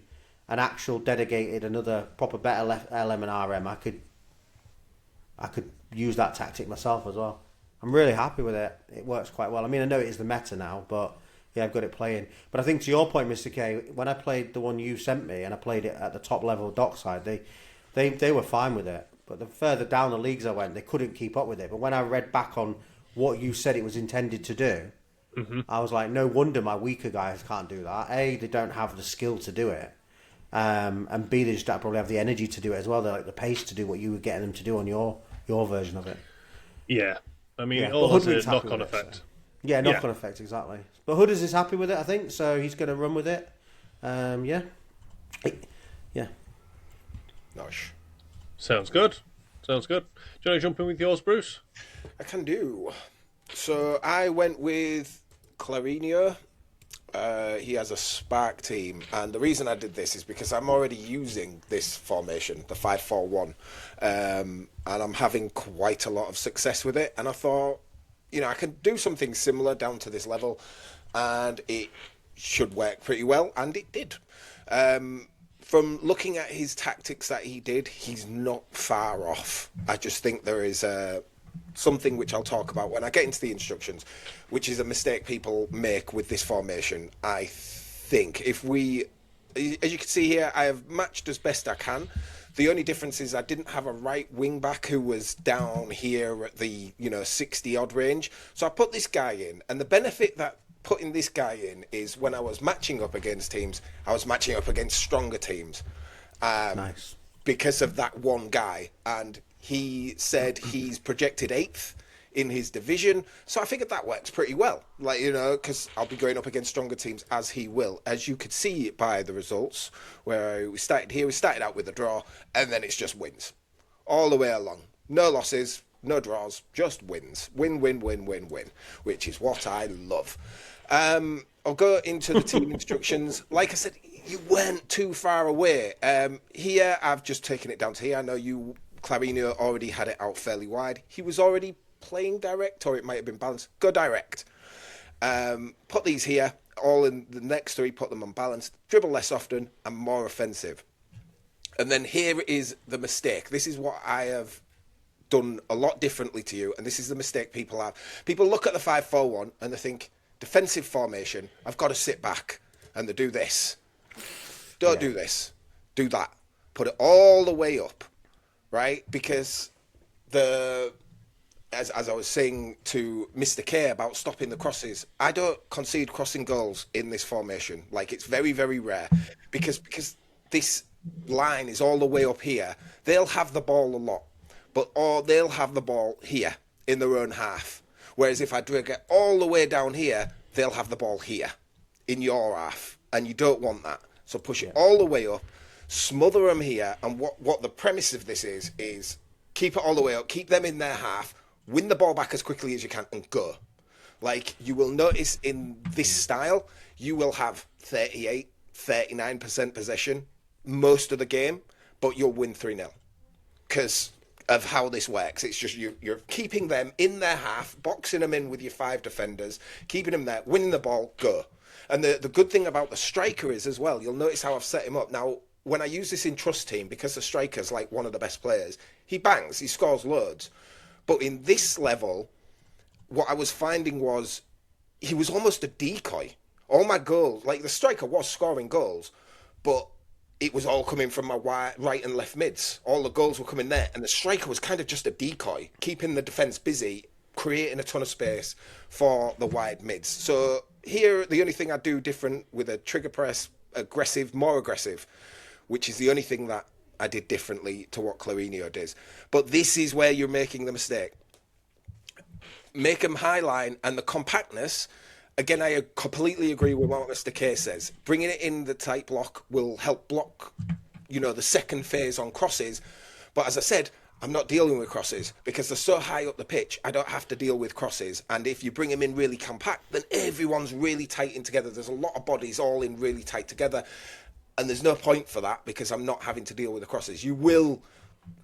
an actual dedicated, another proper better LM and RM, I could use that tactic myself as well. I'm really happy with it. It works quite well. I mean, I know it is the meta now, but yeah, I've got it playing. But I think to your point, Mr. K, when I played the one you sent me and I played it at the top level dockside, they were fine with it. But the further down the leagues I went, they couldn't keep up with it. But when I read back on what you said it was intended to do, I was like, no wonder my weaker guys can't do that. A, they don't have the skill to do it. And B, they just don't probably have the energy to do it as well. They're like the pace to do what you were getting them to do on your version of it. Yeah. I mean, it all has a knock-on effect. So. Yeah, knock-on effect, exactly. But Hooders is happy with it, I think, so he's going to run with it. Yeah. Nice. Sounds good. Do you want to jump in with yours, Bruce? I can do. So I went with Clarinho. He has a Spark team, and the reason I did this is because I'm already using this formation, the 5-4-1, and I'm having quite a lot of success with it. And I thought, I can do something similar down to this level, and it should work pretty well, and it did. From looking at his tactics that he did, he's not far off. I just think there is something which I'll talk about when I get into the instructions, which is a mistake people make with this formation. I think if we, as you can see here, I have matched as best I can. The only difference is I didn't have a right wing back who was down here at the 60 odd range. So I put this guy in, and the benefit that putting this guy in is when I was matching up against teams, I was matching up against stronger teams. Nice. Because of that one guy, and he said he's projected 8th in his division, so I figured that works pretty well, because I'll be going up against stronger teams as he will, as you could see by the results, where we started out with a draw, and then it's just wins all the way along, no losses, no draws, just wins, win, which is what I love. I'll go into the team instructions. Like I said, you weren't too far away. Here, I've just taken it down to here. I know Clarinho already had it out fairly wide. He was already playing direct, or it might have been balanced. Go direct. Put these here. All in the next 3, put them on balanced. Dribble less often and more offensive. And then here is the mistake. This is what I have done a lot differently to you, and this is the mistake people have. People look at the 5-4-1 and they think, defensive formation, I've got to sit back, and they do this. Don't do this. Do that. Put it all the way up, right? Because as I was saying to Mr. K about stopping the crosses, I don't concede crossing goals in this formation. Like, it's very, very rare, because this line is all the way up here. They'll have the ball a lot, or they'll have the ball here in their own half. Whereas if I drag it all the way down here, they'll have the ball here in your half, and you don't want that. So push it all the way up, smother them here, and what the premise of this is keep it all the way up, keep them in their half, win the ball back as quickly as you can, and go. Like, you will notice in this style, you will have 38, 39% possession most of the game, but you'll win 3-0. Because of how this works. It's just you're keeping them in their half, boxing them in with your 5 defenders, keeping them there, winning the ball, go. And the good thing about the striker is as well, you'll notice how I've set him up. Now, when I use this in Trust Team, because the striker's like one of the best players, he bangs, he scores loads. But in this level, what I was finding was he was almost a decoy. All my goals, like the striker was scoring goals, but it was all coming from my right and left mids. All the goals were coming there, and the striker was kind of just a decoy, keeping the defence busy, creating a ton of space for the wide mids. So here, the only thing I do different with a trigger press, more aggressive, which is the only thing that I did differently to what Clarinho does. But this is where you're making the mistake. Make them high line, and the compactness. Again, I completely agree with what Mr. K says. Bringing it in the tight block will help block, the second phase on crosses. But as I said, I'm not dealing with crosses because they're so high up the pitch. I don't have to deal with crosses. And if you bring them in really compact, then everyone's really tight in together. There's a lot of bodies all in really tight together. And there's no point for that because I'm not having to deal with the crosses. You will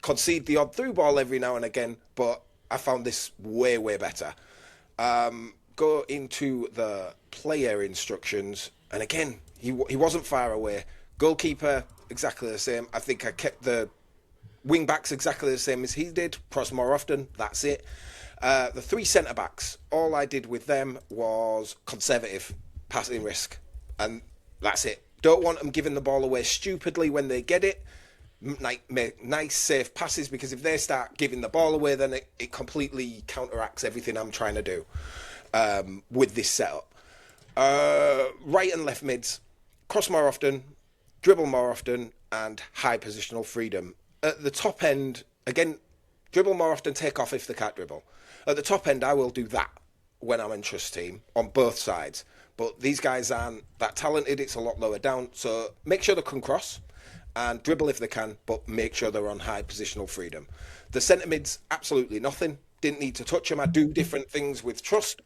concede the odd through ball every now and again, but I found this way, way better. Go into the player instructions, and again, he wasn't far away. Goalkeeper, exactly the same. I think I kept the wing backs exactly the same as he did. Cross more often, that's it. The 3 centre backs, all I did with them was conservative. passing risk, and that's it. Don't want them giving the ball away stupidly when they get it. Make nice, safe passes, because if they start giving the ball away, then it completely counteracts everything I'm trying to do with this setup. Right and left mids, cross more often, dribble more often, and high positional freedom. At the top end, again, dribble more often, take off if they can't dribble. At the top end, I will do that when I'm in trust team on both sides. But these guys aren't that talented. It's a lot lower down. So make sure they can cross and dribble if they can, but make sure they're on high positional freedom. The centre mids, absolutely nothing. Didn't need to touch them. I do different things with trust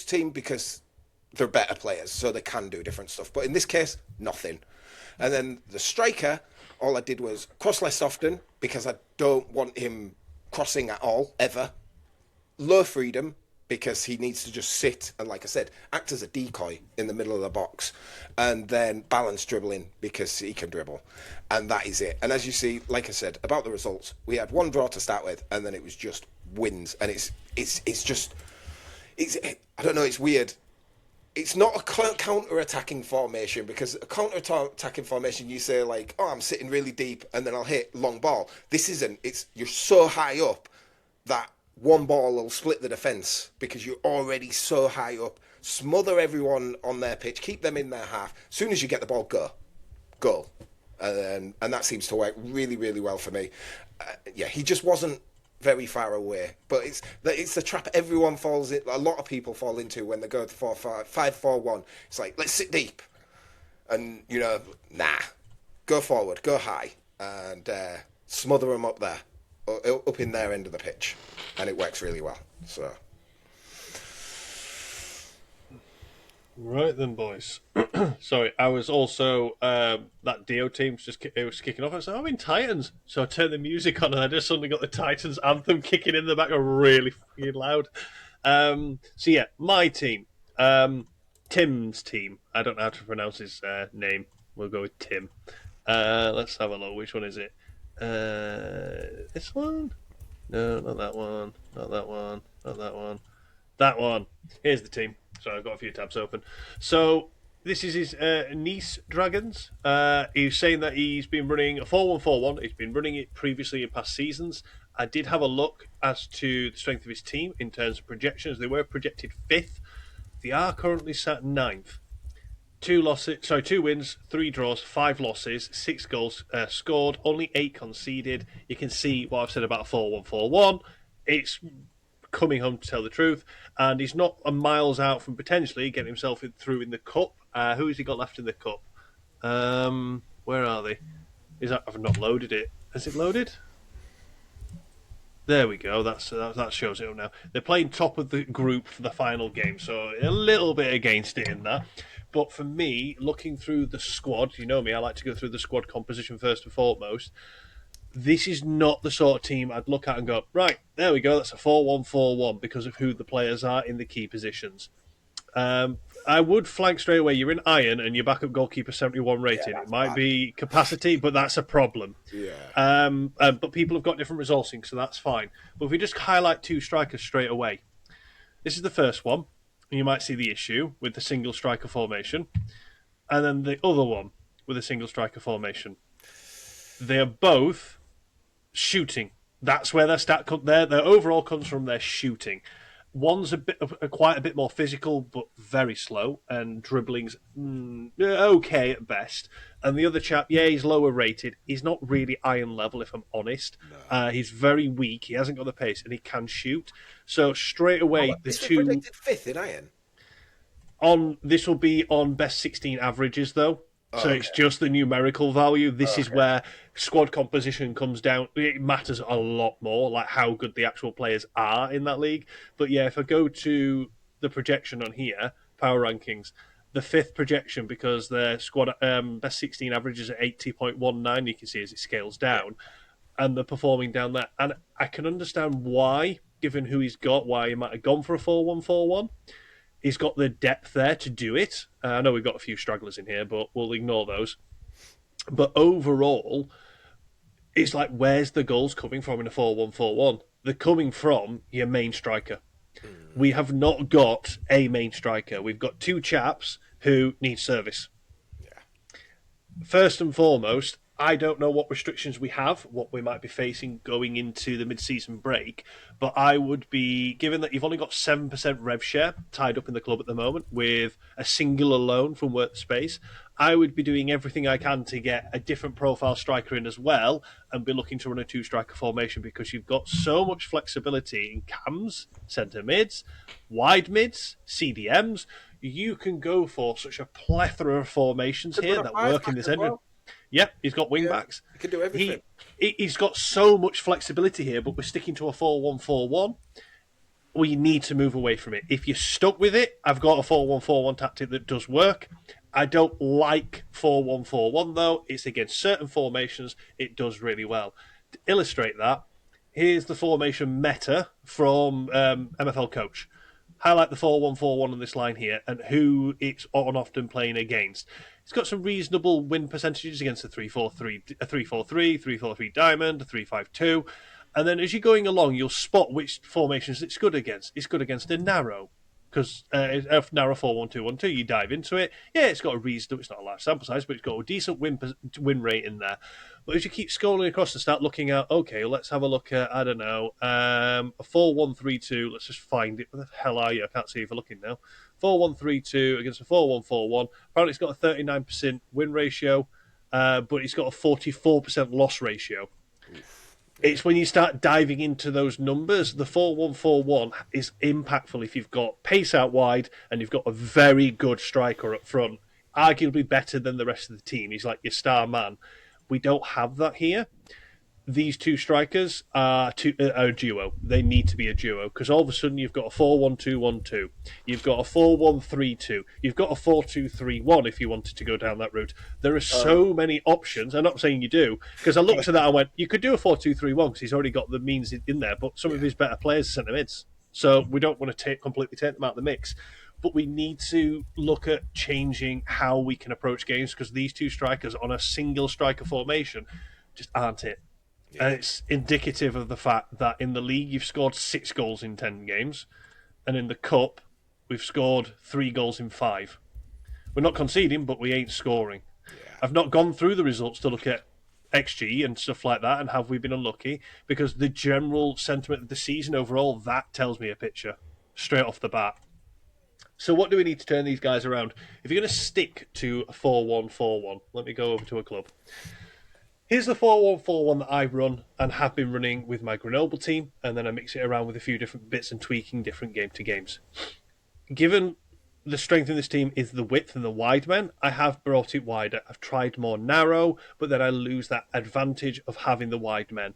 team because they're better players, so they can do different stuff. But in this case, nothing. And then the striker, all I did was cross less often because I don't want him crossing at all, ever. Low freedom, because he needs to just sit and, like I said, act as a decoy in the middle of the box, and then balance dribbling because he can dribble, and that is it. And as you see, like I said about the results, we had one draw to start with, and then it was just wins. And it's I don't know, it's weird. It's not a counter-attacking formation, because a counter-attacking formation, you say like, oh, I'm sitting really deep and then I'll hit long ball. This isn't. It's you're so high up that one ball will split the defence because you're already so high up. Smother everyone on their pitch, keep them in their half. As soon as you get the ball, go. And that seems to work really, really well for me. He just wasn't very far away, but it's the trap everyone falls in. A lot of people fall into when they go to 5-4-1. It's like, let's sit deep, and go forward, go high, and smother them up there, up in their end of the pitch, and it works really well. So, right then, boys. Sorry, I was also that Dio team it was kicking off. I was like, I'm in Titans, so I turned the music on, and I just suddenly got the Titans anthem kicking in the back, really fucking loud. So yeah, my team, Tim's team. I don't know how to pronounce his name. We'll go with Tim. Let's have a look. Which one is it? This one? No, not that one. Not that one. Not that one. That one. Here's the team. So I've got a few tabs open. So this is his Nice Dragons. He's saying that he's been running a 4-1-4-1. He's been running it previously in past seasons. I did have a look as to the strength of his team in terms of projections. They were projected 5th. They are currently sat 9th. 2 wins, 3 draws, 5 losses, 6 goals scored, only 8 conceded. You can see what I've said about 4-1-4-1. It's coming home to tell the truth, and he's not a miles out from potentially getting himself through in the cup. Who has he got left in the cup? Where are they? I've not loaded it. Has it loaded? There we go. That shows it up now. They're playing top of the group for the final game, so a little bit against it in that. But for me, looking through the squad, you know me, I like to go through the squad composition first and foremost. This is not the sort of team I'd look at and go, right, there we go, that's a 4-1-4-1 because of who the players are in the key positions. I would flag straight away, you're in iron and your backup goalkeeper 71 rated. It might be capacity, but that's a problem. Yeah. But people have got different resourcing, so that's fine. But if we just highlight 2 strikers straight away, this is the first one, and you might see the issue with the single striker formation, and then the other one with a single striker formation. They are both shooting. That's where their their overall comes from. Their shooting. One's quite a bit more physical, but very slow, and dribbling's okay at best. And the other chap, he's lower rated. He's not really iron level, if I'm honest. No. He's very weak. He hasn't got the pace, and he can shoot. So straight away, the two predicted 5th in iron. This will be on best 16 averages though. So it's just the numerical value. This is where squad composition comes down. It matters a lot more, like how good the actual players are in that league. But yeah, if I go to the projection on here, power rankings, the 5th projection, because their squad best 16 averages at 80.19, you can see as it scales down, and they're performing down there. And I can understand why, given who he's got, why he might have gone for a 4-1-4-1. He's got the depth there to do it. I know we've got a few stragglers in here, but we'll ignore those. But overall, it's like, where's the goals coming from in a 4-1-4-1? They're coming from your main striker. We have not got a main striker. We've got two chaps who need service. Yeah. First and foremost, I don't know what restrictions we have, what we might be facing going into the mid-season break, but I would be, given that you've only got 7% rev share tied up in the club at the moment with a singular loan from Workspace, I would be doing everything I can to get a different profile striker in as well and be looking to run a two-striker formation because you've got so much flexibility in cams, centre mids, wide mids, CDMs. You can go for such a plethora of formations here that work in this engine. Well. Yeah, he's got wing backs. He can do everything. He's got so much flexibility here, but we're sticking to a 4-1-4-1. We need to move away from it. If you're stuck with it, I've got a 4-1-4-1 tactic that does work. I don't like 4-1-4-1, though. It's against certain formations. It does really well. To illustrate that, here's the formation meta from MFL Coach. Highlight the 4-1-4-1 on this line here and who it's often playing against. It's got some reasonable win percentages against a 3-4-3, a 3-4-3, 3-4-3 diamond, a 3-5-2. And then as you're going along, you'll spot which formations it's good against. It's good against a narrow, because a narrow 4-1-2-1-2, you dive into it. Yeah, it's got a reasonable, it's not a large sample size, but it's got a decent win rate in there. But as you keep scrolling across and start looking at, okay, let's have a look at, I don't know, a 4-1-3-2. Let's just find it. Where the hell are you? I can't see if you're looking now. 4-1-3-2 against a 4-1-4-1. Apparently it's got a 39% win ratio, but it's got a 44% loss ratio. It's when you start diving into those numbers, the 4-1-4-1 is impactful if you've got pace out wide and you've got a very good striker up front, arguably better than the rest of the team. He's like your star man. We don't have that here. These two strikers are a duo. They need to be a duo because all of a sudden you've got a 4-1-2-1-2. You've got a 4-1-3-2. You've got a 4-2-3-1 if you wanted to go down that route. There are so many options. I'm not saying you do because I looked at that and went, you could do a 4-2-3-1 because he's already got the means in there, but some of his better players are centre mids. So we don't want to completely take them out of the mix. But we need to look at changing how we can approach games because these two strikers on a single striker formation just aren't it. And it's indicative of the fact that in the league you've scored 6 goals in 10 games, and in the cup we've scored 3 goals in 5. We're not conceding, but we ain't scoring. Yeah. I've not gone through the results to look at XG and stuff like that, and have we been unlucky? Because the general sentiment of the season overall, that tells me a picture straight off the bat. So what do we need to turn these guys around? If you're going to stick to a 4-1-4-1, let me go over to a club. Here's the 4-1-4-1 that I run and have been running with my Grenoble team, and then I mix it around with a few different bits and tweaking different game to games. Given the strength in this team is the width and the wide men, I have brought it wider. I've tried more narrow, but then I lose that advantage of having the wide men.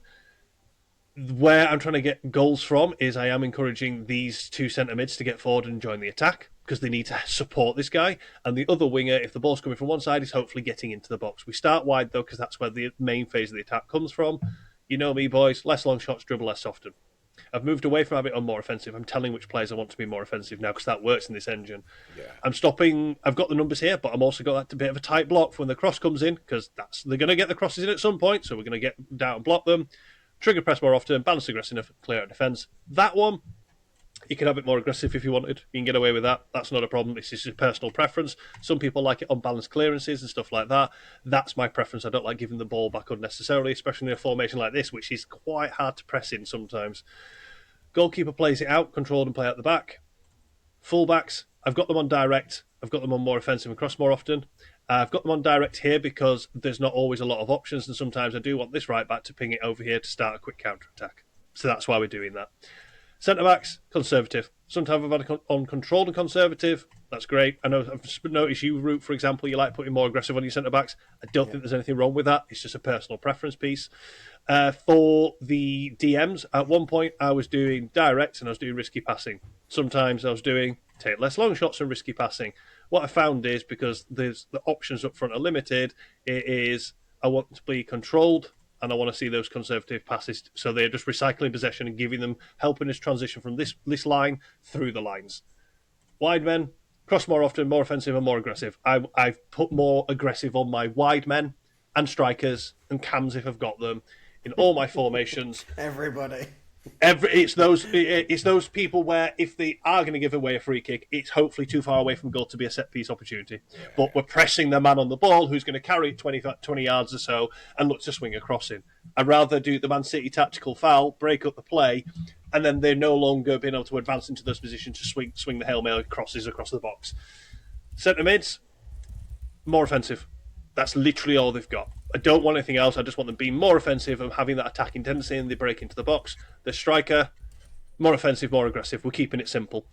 Where I'm trying to get goals from is I am encouraging these two centre mids to get forward and join the attack because they need to support this guy. And the other winger, if the ball's coming from one side, is hopefully getting into the box. We start wide, though, because that's where the main phase of the attack comes from. You know me, boys. Less long shots, dribble less often. I've moved away from having it on more offensive. I'm telling which players I want to be more offensive now because that works in this engine. Yeah. I'm stopping. I've got the numbers here, but I'm also got that bit of a tight block for when the cross comes in because they're going to get the crosses in at some point, so we're going to get down and block them. Trigger press more often, balance aggressive, clear out defence. That one, you can have it more aggressive if you wanted. You can get away with that. That's not a problem. It's just a personal preference. Some people like it on balanced clearances and stuff like that. That's my preference. I don't like giving the ball back unnecessarily, especially in a formation like this, which is quite hard to press in sometimes. Goalkeeper plays it out, controlled and play out the back. Fullbacks, I've got them on direct. I've got them on more offensive and cross more often. I've got them on direct here because there's not always a lot of options, and sometimes I do want this right back to ping it over here to start a quick counter-attack. So that's why we're doing that. Centre-backs, conservative. Sometimes I've had on controlled and conservative. That's great. I know I've noticed you, Root, for example, you like putting more aggressive on your centre-backs. I don't think there's anything wrong with that. It's just a personal preference piece. For the DMs, at one point I was doing direct and I was doing risky passing. Sometimes I was doing take less long shots and risky passing. What I found is because the options up front are limited, it is I want to be controlled and I want to see those conservative passes. So they're just recycling possession and giving them, helping us transition from this line through the lines. Wide men, cross more often, more offensive and more aggressive. I've put more aggressive on my wide men and strikers and cams if I've got them in all my formations. Everybody. It's those people where if they are going to give away a free kick, it's hopefully too far away from goal to be a set piece opportunity. Yeah. But we're pressing the man on the ball who's going to carry it 20 yards or so and look to swing a cross in. I'd rather do the Man City tactical foul, break up the play, and then they're no longer being able to advance into those positions to swing the Hail Mary crosses across the box. Centre mids, more offensive. That's literally all they've got. I don't want anything else. I just want them being more offensive and having that attacking tendency, and they break into the box. The striker, more offensive, more aggressive. We're keeping it simple.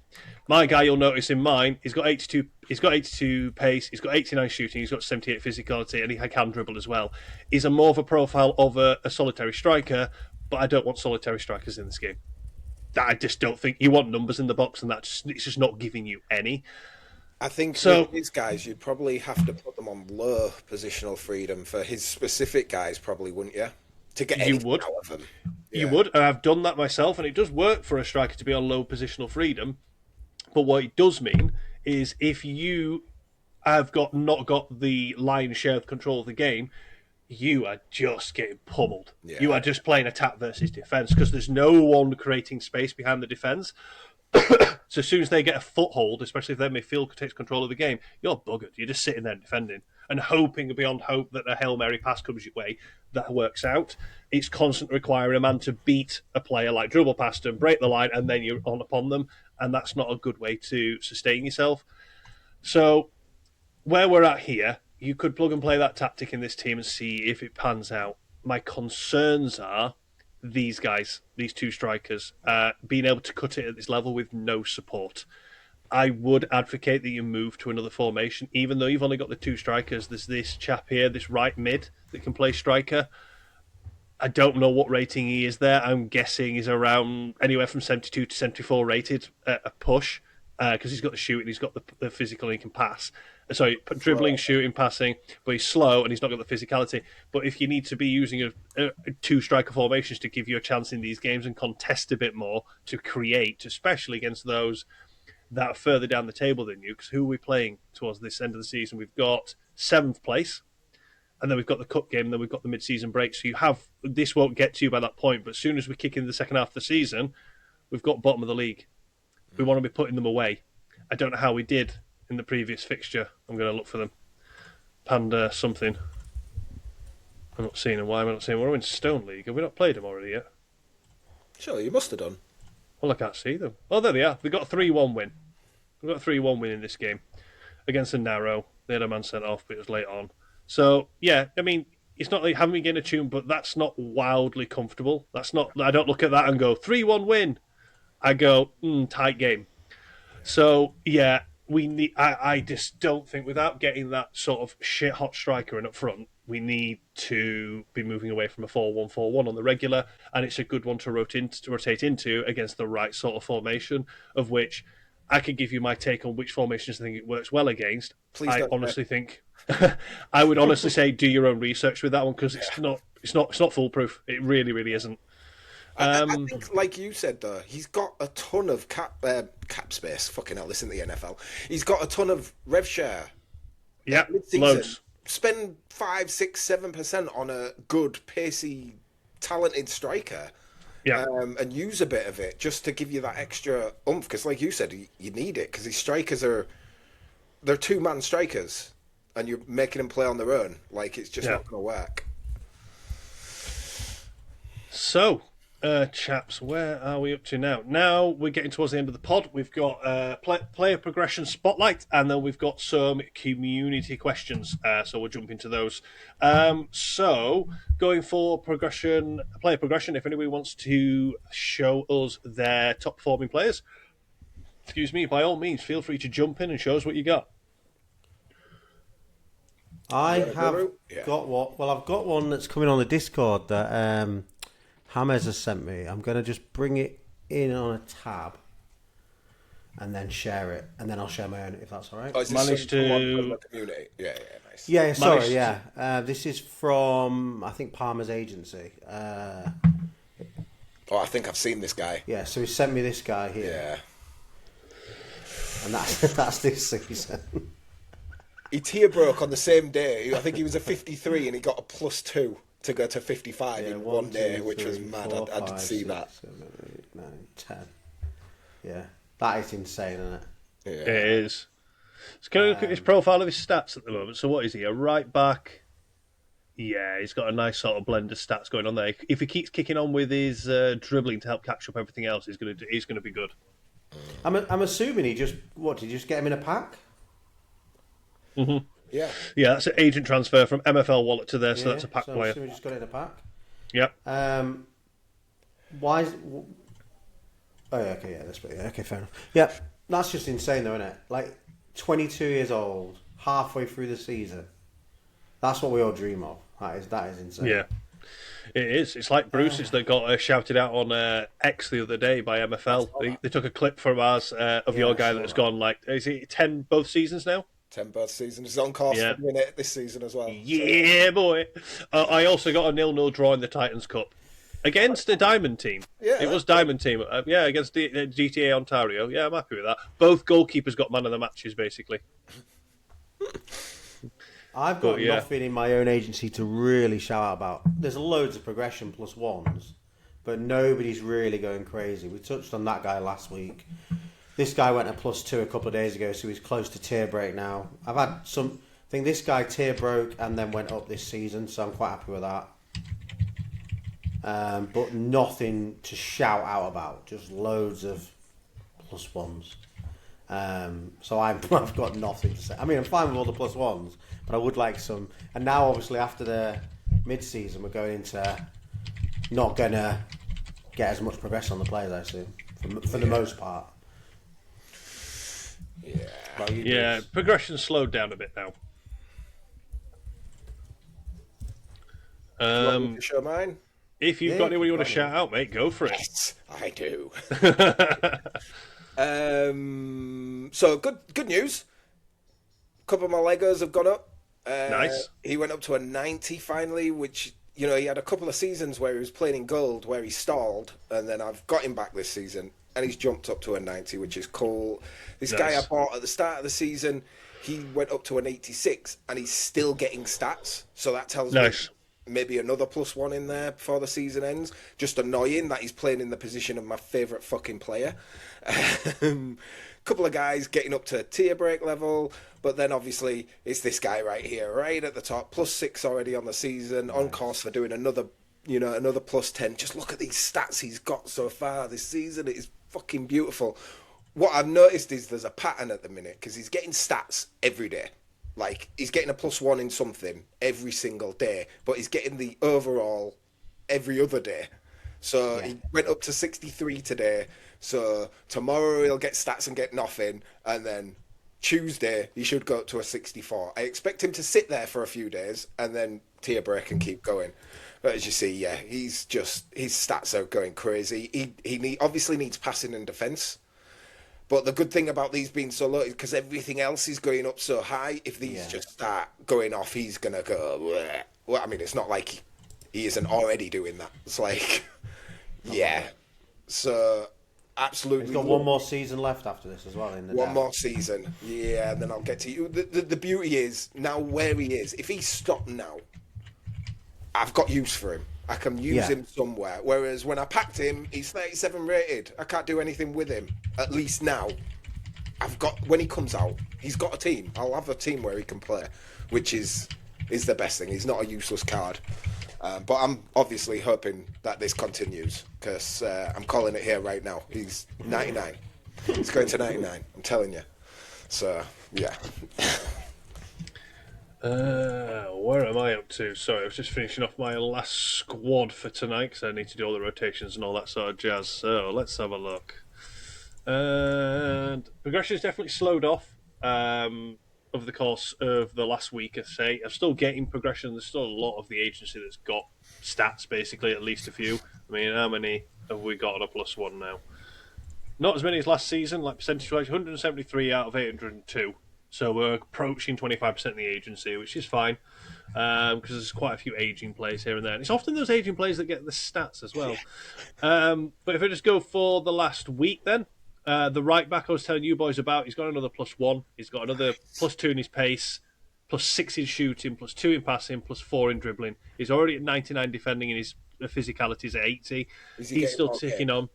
My guy, you'll notice in mine, he's got 82 pace, he's got 89 shooting, he's got 78 physicality, and he can dribble as well. He's more of a profile of a solitary striker, but I don't want solitary strikers in this game. I just don't think you want numbers in the box, and it's just not giving you any. I think with these guys, you'd probably have to put them on low positional freedom for his specific guys, probably, wouldn't you? To get anything out of them. Yeah. You would, and I've done that myself, and it does work for a striker to be on low positional freedom. But what it does mean is if you have not got the lion's share of control of the game, you are just getting pummeled. Yeah. You are just playing attack versus defence because there's no one creating space behind the defence. So as soon as they get a foothold, especially if their midfield takes control of the game, you're buggered. You're just sitting there defending and hoping beyond hope that a Hail Mary pass comes your way that works out. It's constantly requiring a man to beat a player, like dribble past them, break the line, and then you're on upon them, and that's not a good way to sustain yourself. So where we're at here, you could plug and play that tactic in this team and see if it pans out. My concerns are these guys, these two strikers, being able to cut it at this level with no support. I would advocate that you move to another formation, even though you've only got the two strikers. There's this chap here, this right mid, that can play striker. I don't know what rating he is there. I'm guessing he's around anywhere from 72 to 74 rated at a push, because he's got the shooting, he's got the physical, and he can pass. Sorry, dribbling, shooting, passing, but he's slow and he's not got the physicality. But if you need to be using two striker formations to give you a chance in these games and contest a bit more to create, especially against those that are further down the table than you, because who are we playing towards this end of the season? We've got 7th place, and then we've got the cup game, and then we've got the mid-season break. So this won't get to you by that point, but as soon as we kick in the second half of the season, we've got bottom of the league. We want to be putting them away. I don't know how we did in the previous fixture. I'm going to look for them. Panda something. I'm not seeing them. Why am I not seeing them? We're in Stone League. Have we not played them already yet? Sure, you must have done. Well, I can't see them. Oh, there they are. We've got a 3-1 win. We've got a 3-1 win in this game against a narrow. They had a man sent off, but it was late on. So, yeah, I mean, it's not like having me getting a tune, but that's not wildly comfortable. That's not. I don't look at that and go, 3-1 win. I go, tight game. So, yeah, we need. I just don't think, without getting that sort of shit-hot striker in up front, we need to be moving away from a 4-1-4-1 on the regular, and it's a good one to rotate into against the right sort of formation, of which I could give you my take on which formations I think it works well against. I honestly think I would honestly say do your own research with that one, because it's not foolproof. It really, really isn't. I think, like you said, though, he's got a ton of cap space. Fucking hell, listen to the NFL. He's got a ton of rev share. Yeah, loads. Spend 5, 6, 7% on a good, pacey, talented striker. Yeah. And use a bit of it just to give you that extra oomph. Because, like you said, you need it. Because these strikers they're two-man strikers, and you're making them play on their own. Like, it's just not going to work. So, chaps, where are we up to now? Now we're getting towards the end of the pod. We've got player progression spotlight, and then we've got some community questions. So we'll jump into those. So going for player progression, if anybody wants to show us their top performing players, by all means, feel free to jump in and show us what you got. I have got what? Well, I've got one that's coming on the Discord that James has sent me. I'm going to just bring it in on a tab and then share it, and then I'll share my own if that's all right. Oh, managed to the community. Yeah, nice. Yeah, sorry, yeah. This is from I think Palmer's agency. I think I've seen this guy. Yeah, so he sent me this guy here. Yeah. And that's this season. He tear broke on the same day. I think he was a 53 and he got a +2 to go to 55 in one day, which was mad. I did see that. 7, 8, 9, 10. Yeah, that is insane, isn't it? Yeah. It is. So can I look at his profile of his stats at the moment? So what is he, a right back? Yeah, he's got a nice sort of blend of stats going on there. If he keeps kicking on with his dribbling to help catch up everything else, he's going to be good. I'm assuming did you just get him in a pack? Mm-hmm. Yeah. Yeah, that's an agent transfer from MFL wallet to there, so that's a pack player. I'm assuming just got it in a pack. Yep. Why is? Oh yeah, okay, yeah, that's okay, fair enough. Yeah, that's just insane, though, isn't it? Like 22 years old, halfway through the season. That's what we all dream of. That is insane. Yeah, it is. It's like Bruce's that got shouted out on X the other day by MFL. They took a clip from ours of your guy that has gone like, is it 10 both seasons now? 10 both seasons. He's on course for winning it this season as well. Yeah, boy. I also got a 0-0 draw in the Titans Cup against the Diamond team. Yeah, it was Diamond team. Against the GTA Ontario. Yeah, I'm happy with that. Both goalkeepers got man of the matches, basically. I've got nothing in my own agency to really shout out about. There's loads of progression plus ones, but nobody's really going crazy. We touched on that guy last week. This guy went a +2 a couple of days ago, so he's close to tier break now. I've had I think this guy tier broke and then went up this season, so I'm quite happy with that. But nothing to shout out about, just loads of +1s. So I've got nothing to say. I mean, I'm fine with all the +1s, but I would like some. And now, obviously, after the mid-season, we're going into not going to get as much progression on the players, I assume, for the most part. Yeah, progression slowed down a bit now. Do you want me to show mine? If you've got anyone you want to shout out, mate, go for it. Yes, I do. So good news. A couple of my Legos have gone up. Nice. He went up to a 90 finally, which, you know, he had a couple of seasons where he was playing in gold, where he stalled, and then I've got him back this season, and he's jumped up to a 90, which is cool. This guy I bought at the start of the season, he went up to an 86, and he's still getting stats. So that tells me maybe another +1 in there before the season ends. Just annoying that he's playing in the position of my favourite fucking player. Couple of guys getting up to tier break level, but then obviously it's this guy right here, right at the top, +6 already on the season, on course for doing another +10. Just look at these stats he's got so far this season. It is fucking beautiful. What I've noticed is there's a pattern at the minute, because he's getting stats every day. Like, he's getting a +1 in something every single day, but he's getting the overall every other day. So he went up to 63 today. So tomorrow he'll get stats and get nothing. And then Tuesday he should go up to a 64. I expect him to sit there for a few days and then tier break and keep going. But as you see, his stats are going crazy. He obviously needs passing and defence. But the good thing about these being so low is because everything else is going up so high, if these just start going off, he's going to go... Bleh. Well, I mean, it's not like he isn't already doing that. It's like... So, absolutely... He's got one more season left after this as well. One more season. Yeah, and then I'll get to you. The beauty is, now where he is, if he's stopped now, I've got use for him. I can use him somewhere. Whereas when I packed him, he's 37 rated. I can't do anything with him. At least now, when he comes out, he's got a team. I'll have a team where he can play, which is the best thing. He's not a useless card. But I'm obviously hoping that this continues, because I'm calling it here right now. He's 99. He's going to 99. I'm telling you. So, yeah. Where am I up to? Sorry, I was just finishing off my last squad for tonight, because I need to do all the rotations and all that sort of jazz. So let's have a look. And progression's definitely slowed off over the course of the last week, I say. I'm still getting progression. There's still a lot of the agency that's got stats, basically, at least a few. I mean, how many have we got on a +1 now? Not as many as last season, like percentage-wise, 173 out of 802. So we're approaching 25% in the agency, which is fine, because there's quite a few aging players here and there. And it's often those aging players that get the stats as well. But if I just go for the last week then, the right back I was telling you boys about, he's got another +1. He's got another +2 in his pace, plus 6 in shooting, plus 2 in passing, plus 4 in dribbling. He's already at 99 defending, and his physicality is at 80. He's still ticking on.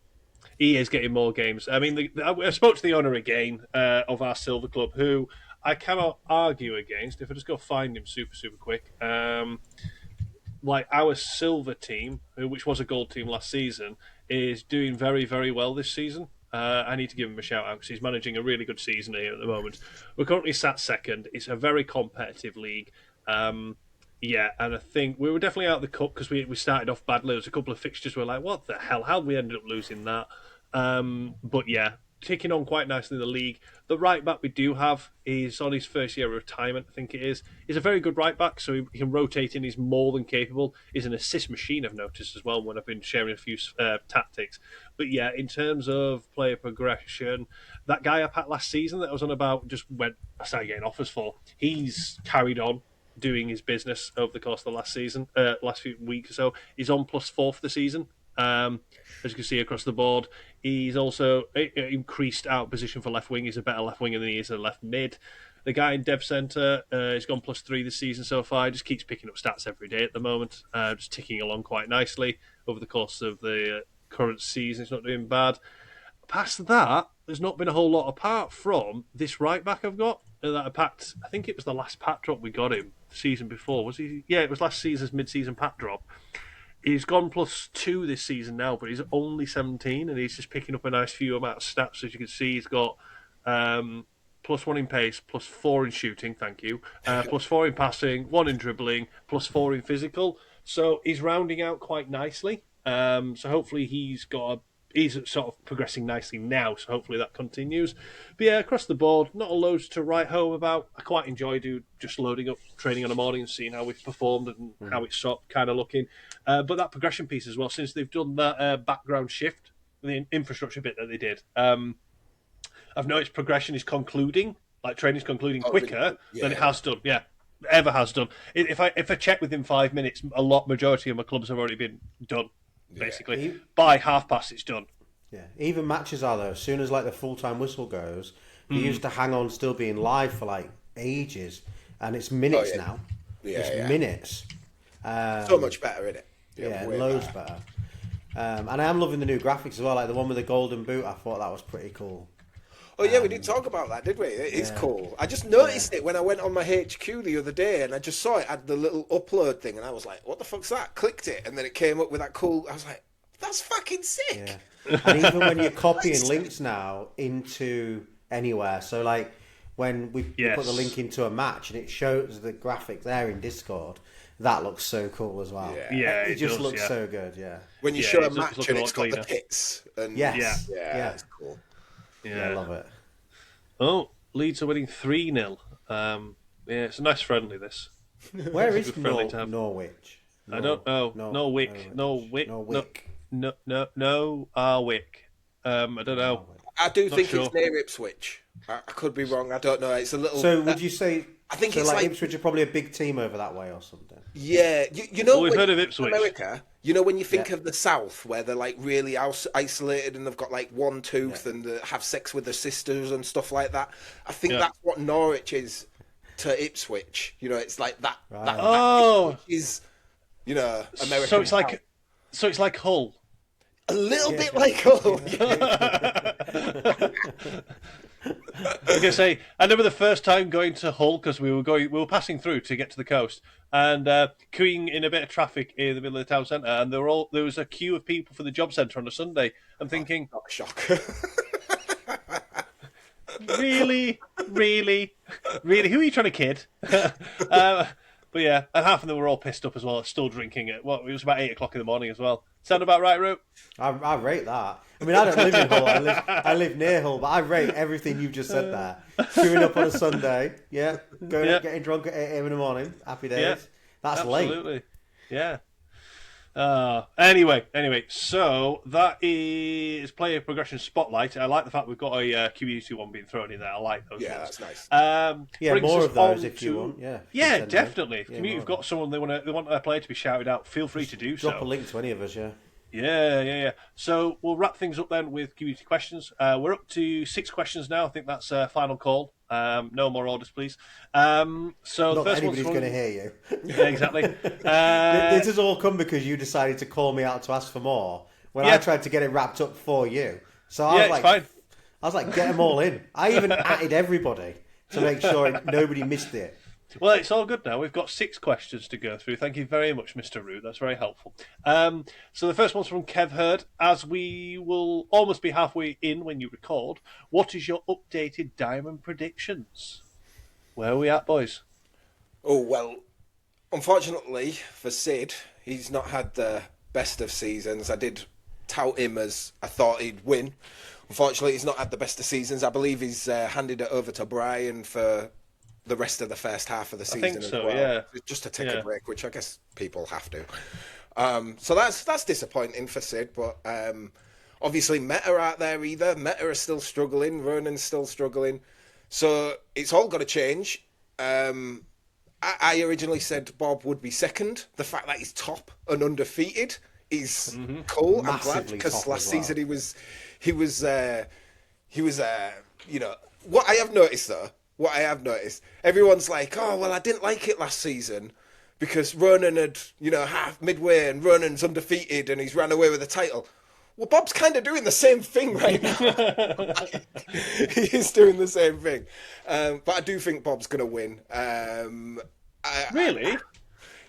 He is getting more games. I mean, I spoke to the owner again of our Silver Club, who I cannot argue against. If I just go find him super quick. Like our Silver team, which was a gold team last season, is doing very, very well this season. I need to give him a shout out because he's managing a really good season here at the moment. We're currently sat second. It's a very competitive league. Yeah, and I think we were definitely out of the cup because we started off badly. There was a couple of fixtures where like, what the hell? How we ended up losing that? But yeah, ticking on quite nicely in the league. The right back we do have is on his first year of retirement, I think it is. He's a very good right back, so he can rotate in. He's more than capable. He's an assist machine, I've noticed as well when I've been sharing a few tactics. But yeah, in terms of player progression, that guy I packed last season that I was on about I started getting offers for. He's carried on doing his business over the course of the last few weeks or so. He's on +4 for the season. As you can see across the board, he's also increased out position for left wing. He's a better left winger than he is a left mid. The guy in dev centre, he's gone +3 this season so far. He just keeps picking up stats every day at the moment, just ticking along quite nicely over the course of the current season. He's not doing bad. Past that, there's not been a whole lot apart from this right back I've got that I packed. I think it was the last pack drop we got him the season before. Was he? Yeah, it was last season's mid-season pack drop. He's gone +2 this season now, but he's only 17, and he's just picking up a nice few amount of stats. As you can see, he's got +1 in pace, +4 in shooting, thank you, +4 in passing, 1 in dribbling, +4 in physical. So he's rounding out quite nicely. So hopefully he's sort of progressing nicely now, so hopefully that continues. But yeah, across the board, not a load to write home about. I quite enjoy just loading up training on a morning and seeing how we've performed and how it's sort of kind of looking. But that progression piece as well, since they've done that background shift, the infrastructure bit that they did, I've noticed progression is concluding, like training's concluding quicker than it has done. Yeah, ever has done. If I check within 5 minutes, majority of my clubs have already been done. Basically, by half past, it's done. Yeah, even matches are though. As soon as like the full-time whistle goes, you used to hang on still being live for like ages, and it's minutes now. It's minutes. So much better, isn't it? Yeah, loads better. And I am loving the new graphics as well. Like the one with the golden boot, I thought that was pretty cool. Oh yeah, we did talk about that, did we? It is cool. I just noticed it when I went on my HQ the other day, and I just saw it had the little upload thing, and I was like, "What the fuck's that?" Clicked it, and then it came up with that cool. I was like, "That's fucking sick." Yeah. And even when you're copying links now into anywhere, so like when we put the link into a match and it shows the graphic there in Discord, that looks so cool as well. Yeah, it just looks so good. Yeah. When you show a match and it's got the pits, and it's cool. Yeah, I love it. Oh, Leeds are winning 3-0. Yeah, it's a nice friendly, this. Where is Norwich? I don't know. Norwich. I don't know. I do think it's near Ipswich. I could be wrong. I don't know. It's a little... So would you say... I think it's like Ipswich are probably a big team over that way or something? Yeah. You know, we've heard of Ipswich. America, you know when you think of the South, where they're like really isolated and they've got like one tooth and they have sex with their sisters and stuff like that? I think that's what Norwich is to Ipswich. You know, it's like that. Right. That is, you know, American. So it's like Hull. A little bit like Hull. I was going to say, I remember the first time going to Hull because we were passing through to get to the coast and queuing in a bit of traffic in the middle of the town centre, and there was a queue of people for the job centre on a Sunday. I'm thinking, shock. Really, who are you trying to kid? But yeah, and half of them were all pissed up as well, still drinking it. Well, it was about 8 o'clock in the morning as well. Sound about right, Root? I rate that. I mean, I don't live in Hull. I live near Hull, but I rate everything you've just said there. Queuing up on a Sunday, getting drunk at 8 a.m. in the morning. Happy days. Yeah, that's absolutely. Late. Yeah. Anyway, so that is player progression spotlight. I like the fact we've got a community one being thrown in there. I like those ones. That's nice. More of those if you want. Definitely. If community've got someone they want their player to be shouted out, feel free to do so. Drop a link to any of us. Yeah. So we'll wrap things up then with community questions. We're up to 6 questions now. I think that's a final call. No more orders, please. So Not the that first one's anybody's from... going to hear you. Yeah, exactly. This has all come because you decided to call me out to ask for more when I tried to get it wrapped up for you. So I was like, fine. I was like, get them all in. I even added everybody to make sure nobody missed it. Well, it's all good now. We've got 6 questions to go through. Thank you very much, Mr. Root. That's very helpful. So the first one's from Kev Hurd. As we will almost be halfway in when you record, what is your updated diamond predictions? Where are we at, boys? Oh, well, unfortunately for Sid, he's not had the best of seasons. I did tout him as I thought he'd win. Unfortunately, he's not had the best of seasons. I believe he's handed it over to Brian for the rest of the first half of the season. I think so, as well. yeah. Just to take a break, which I guess people have to. So that's disappointing for Sid, but obviously Meta out there either. Meta is still struggling, Ronan's still struggling. So it's all got to change. I originally said Bob would be second. The fact that he's top and undefeated is cool. I'm glad because last season he was you know, what I have noticed though. What I have noticed, everyone's like, oh, well, I didn't like it last season because Ronan had, half midway and Ronan's undefeated and he's ran away with the title. Well, Bob's kind of doing the same thing right now. He is doing the same thing. But I do think Bob's going to win. Really?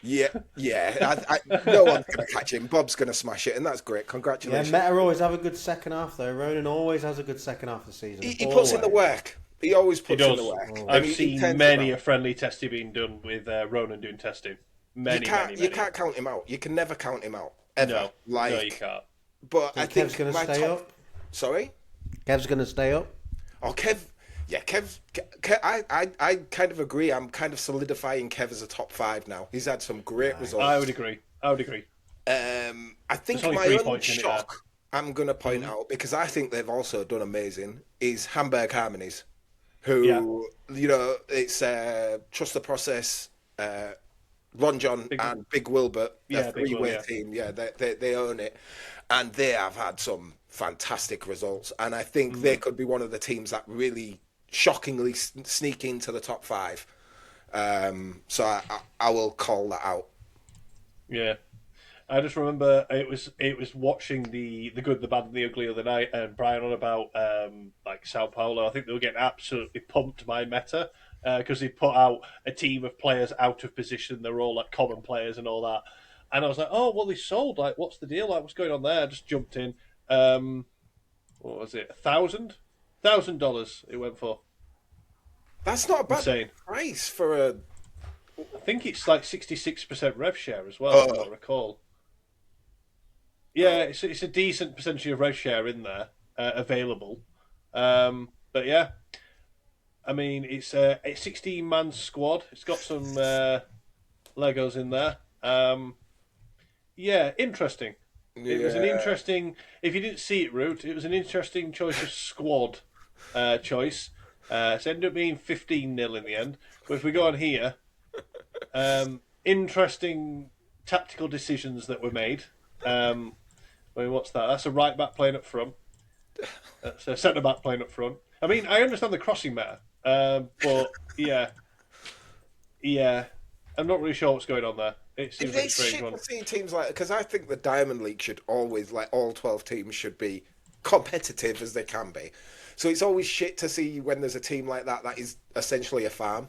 Yeah. No one's going to catch him. Bob's going to smash it, and that's great. Congratulations. Yeah, Meta always have a good second half, though. Ronan always has a good second half of the season. He puts in the work. He always puts in the work. I've seen many a friendly testing being done with Ronan doing testing. Many. You can't count him out. You can never count him out. Ever. No, you can't. But I think Kev's going to stay up. Sorry? Kev's going to stay up. Oh, Kev. I kind of agree. I'm kind of solidifying Kev as a top 5 now. He's had some great results. I would agree. I think my own shock I'm going to point out, because I think they've also done amazing, is Hamburg Harmonies, who, it's Trust the Process, Ron John and Big Wilbert, a three-way team. Yeah, they own it. And they have had some fantastic results. And I think they could be one of the teams that really shockingly sneak into the top 5. So I will call that out. Yeah. I just remember it was watching the good, the bad, and the ugly the other night, and Brian on about like Sao Paulo. I think they were getting absolutely pumped by Meta because they put out a team of players out of position. They were all like common players and all that. And I was like, oh well, they sold. Like, what's the deal? Like, what's going on there? I just jumped in. What was it? $1,000 it went for. That's not a bad price for a. I think it's like 66% rev share as well, if I recall. Yeah, it's a decent percentage of rev share in there available. But yeah, I mean, it's a 16-man squad. It's got some Legos in there. Yeah, interesting. Yeah. It was an interesting. If you didn't see it, Root, it was an interesting choice of squad choice. It ended up being 15-0 in the end. But if we go on here, interesting tactical decisions that were made. I mean, what's that? That's a right back playing up front. That's a centre back playing up front. I mean, I understand the crossing matter, but yeah, I'm not really sure what's going on there. It seems like a strange one. See teams like, because I think the Diamond League should always, like, all 12 teams should be competitive as they can be. So it's always shit to see when there's a team like that is essentially a farm,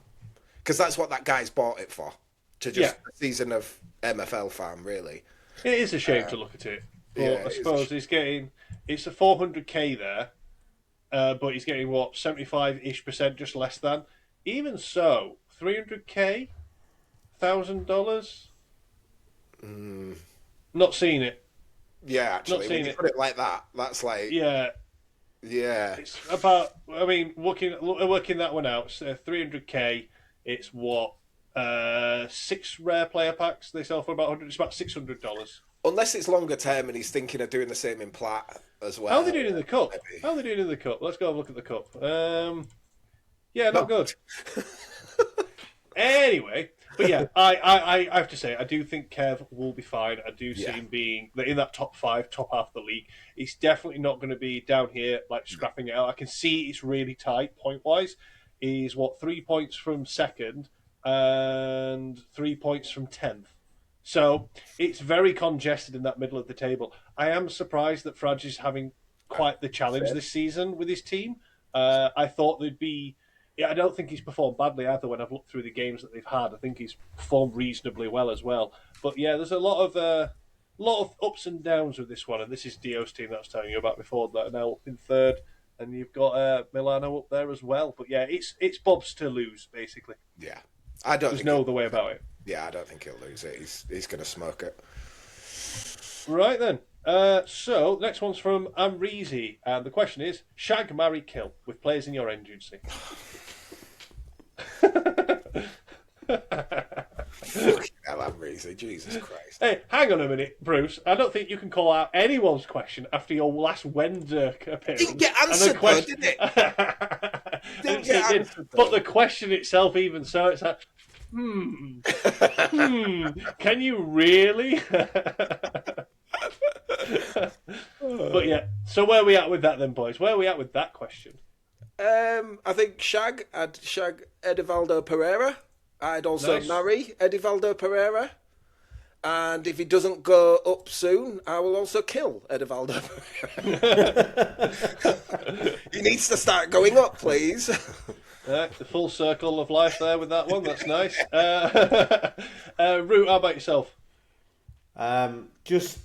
because that's what that guy's bought it for, to just a season of MFL farm, really. It is a shame to look at it. But I suppose it's a 400k there, but he's getting what, 75-ish%, just less than. Even so, 300k, $1,000. Not seeing it. Yeah, actually, when you put it like that, that's like yeah. It's about. I mean, working that one out. So 300k. It's what 6 rare player packs they sell for about 100. It's about $600. Unless it's longer term and he's thinking of doing the same in plat as well. How are they doing in the cup? Maybe. How are they doing in the cup? Let's go have a look at the cup. Yeah, not good. Anyway, But yeah, I have to say, I do think Kev will be fine. I do see him being in that top 5, top half of the league. He's definitely not going to be down here like scrapping it out. I can see it's really tight point wise. He's 3 points from second and 3 points from 10th. So it's very congested in that middle of the table. I am surprised that Fraj is having quite the challenge this season with his team. I thought there'd be. Yeah, I don't think he's performed badly either when I've looked through the games that they've had. I think he's performed reasonably well as well. But yeah, there's a lot of ups and downs with this one, and this is Dio's team that I was telling you about before that are now up in third, and you've got Milano up there as well. But yeah, it's Bob's to lose basically. Yeah, There's no other way about it. Yeah, I don't think he'll lose it. He's going to smoke it. Right then. So next one's from Amreezy, and the question is: shag, marry, kill with players in your agency. Fucking hell, Amreezy, Jesus Christ. Hey, hang on a minute, Bruce. I don't think you can call out anyone's question after your last Wendurk appearance. Didn't get answered, didn't it? Didn't get answered, but the question itself, even so, it's like, can you really? But yeah, so where are we at with that then, boys? Where are we at with that question? I think I'd shag Edivaldo Pereira. I'd also marry Edivaldo Pereira. And if he doesn't go up soon, I will also kill Edivaldo Pereira. He needs to start going up, please. The full circle of life there with that one. That's nice. Root, how about yourself? Just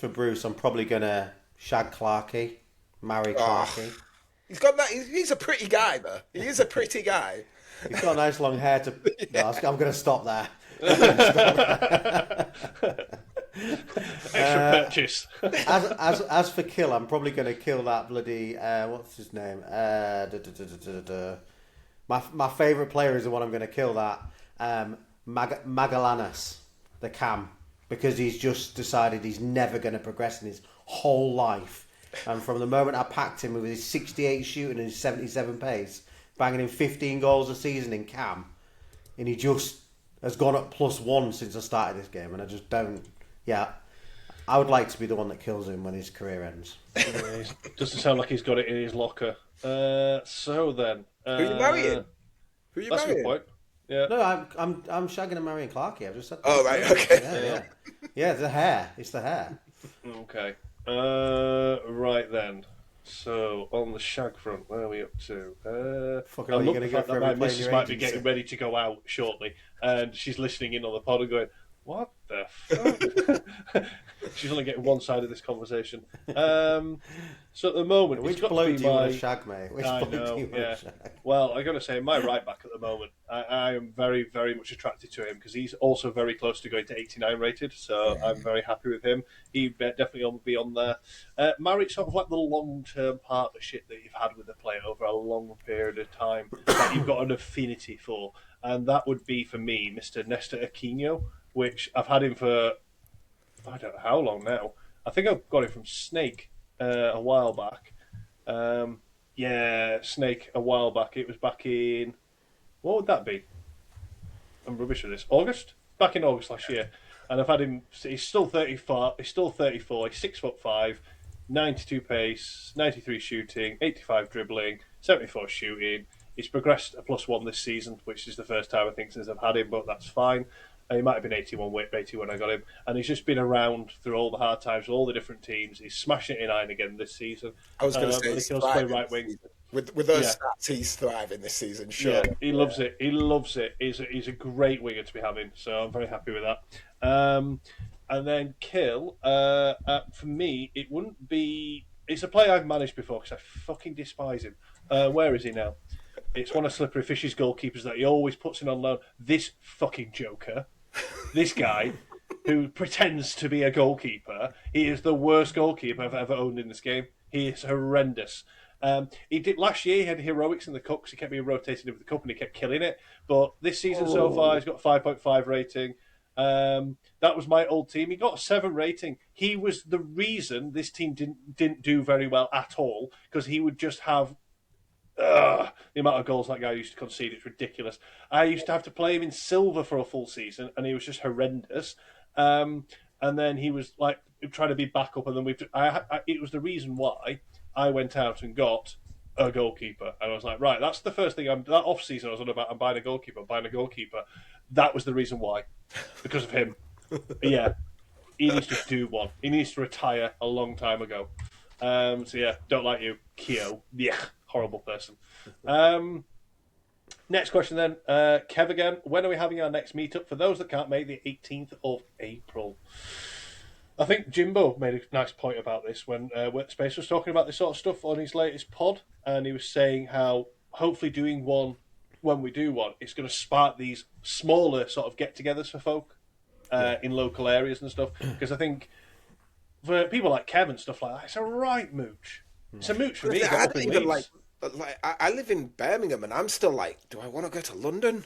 for Bruce, I'm probably gonna shag Clarkey, marry Clarkey. He's got that. He's a pretty guy, though. He is a pretty guy. He's got nice long hair. No, I'm gonna stop there. Extra purchase. As for kill, I'm probably gonna kill that bloody what's his name? My favourite player is the one I'm gonna kill. That Magallanes, the cam. Because he's just decided he's never going to progress in his whole life. And from the moment I packed him with his 68 shooting and his 77 pace, banging in 15 goals a season in cam, and he just has gone up +1 since I started this game. And I just don't... Yeah, I would like to be the one that kills him when his career ends. Doesn't sound like he's got it in his locker. So then... Who are you marrying? That's a good point. Yeah. No, I'm shagging and marrying Clarkey. I've just said that. Oh, right, okay. Yeah, the hair. It's the hair. Okay. Right then. So, on the shag front, where are we up to? Fucking hell, you're going to go for my missus might be getting ready to go out shortly, and she's listening in on the pod and going, what the fuck? She's only getting one side of this conversation. So at the moment, which bloke do you want to shag, mate? I know, yeah. Well, I got to say, my right back at the moment, I am very, very much attracted to him because he's also very close to going to 89 rated, so I'm very happy with him. He definitely will be on there. Marriage, sort of like the long-term partnership that you've had with a player over a long period of time that you've got an affinity for, and that would be, for me, Mr. Nestor Aquino, which I've had him for, I don't know how long now. I think I've got it from Snake a while back. Snake a while back. It was back in, what would that be? I'm rubbish with this. August? Back in August last year. And I've had him, he's still 34, he's 6'5", 92 pace, 93 shooting, 85 dribbling, 74 shooting. He's progressed a +1 this season, which is the first time I think since I've had him, but that's fine. He might have been 81 when I got him, and he's just been around through all the hard times with all the different teams. He's smashing it in iron again this season. I was going to say, he can also play right wing. With those stats, he's thriving this season. Sure, yeah, he loves it. He loves it. He's a great winger to be having, so I'm very happy with that. And then kill for me, it wouldn't be. It's a player I've managed before because I fucking despise him. Where is he now? It's one of Slippery Fish's goalkeepers that he always puts in on loan. This fucking joker. This guy who pretends to be a goalkeeper, he is the worst goalkeeper I've ever owned in this game. He is horrendous. He did last year. He had heroics in the cup because he kept being rotated with the cup and he kept killing it. But this season so far, he's got a 5.5 rating. That was my old team. He got a 7 rating. He was the reason this team didn't do very well at all because he would just have The amount of goals that guy used to concede, it's ridiculous. I used to have to play him in silver for a full season, and he was just horrendous. And then he was like trying to be back up, and then it was the reason why I went out and got a goalkeeper, and I was like, right, that's the first thing. That off season I was on about. I'm buying a goalkeeper. That was the reason why, because of him. Yeah, he needs to do one. He needs to retire a long time ago. So yeah, don't like you, Kyo. Yeah, horrible person. Next question then, Kev again. When are we having our next meetup? For those that can't make the 18th of April. I think Jimbo made a nice point about this when Workspace was talking about this sort of stuff on his latest pod, and he was saying how hopefully doing one when we do one, it's going to spark these smaller sort of get-togethers for folk in local areas and stuff. Because I think for people like Kev and stuff like that, it's a right mooch. It's a mooch for me. I don't even like I live in Birmingham, and I'm still like, do I want to go to London?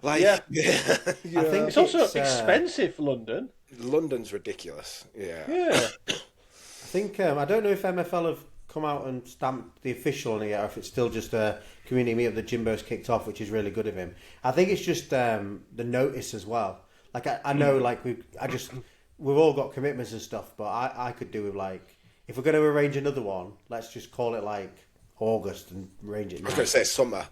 Like, yeah. I think it's also expensive. London's ridiculous. Yeah. I think I don't know if MFL have come out and stamped the official on it yet, or if it's still just a community meetup that Jimbo's kicked off, which is really good of him. I think it's just the notice as well. Like I know, like we've all got commitments and stuff, but I could do with like, if we're going to arrange another one, let's just call it like August and arrange it now. I was going to say summer.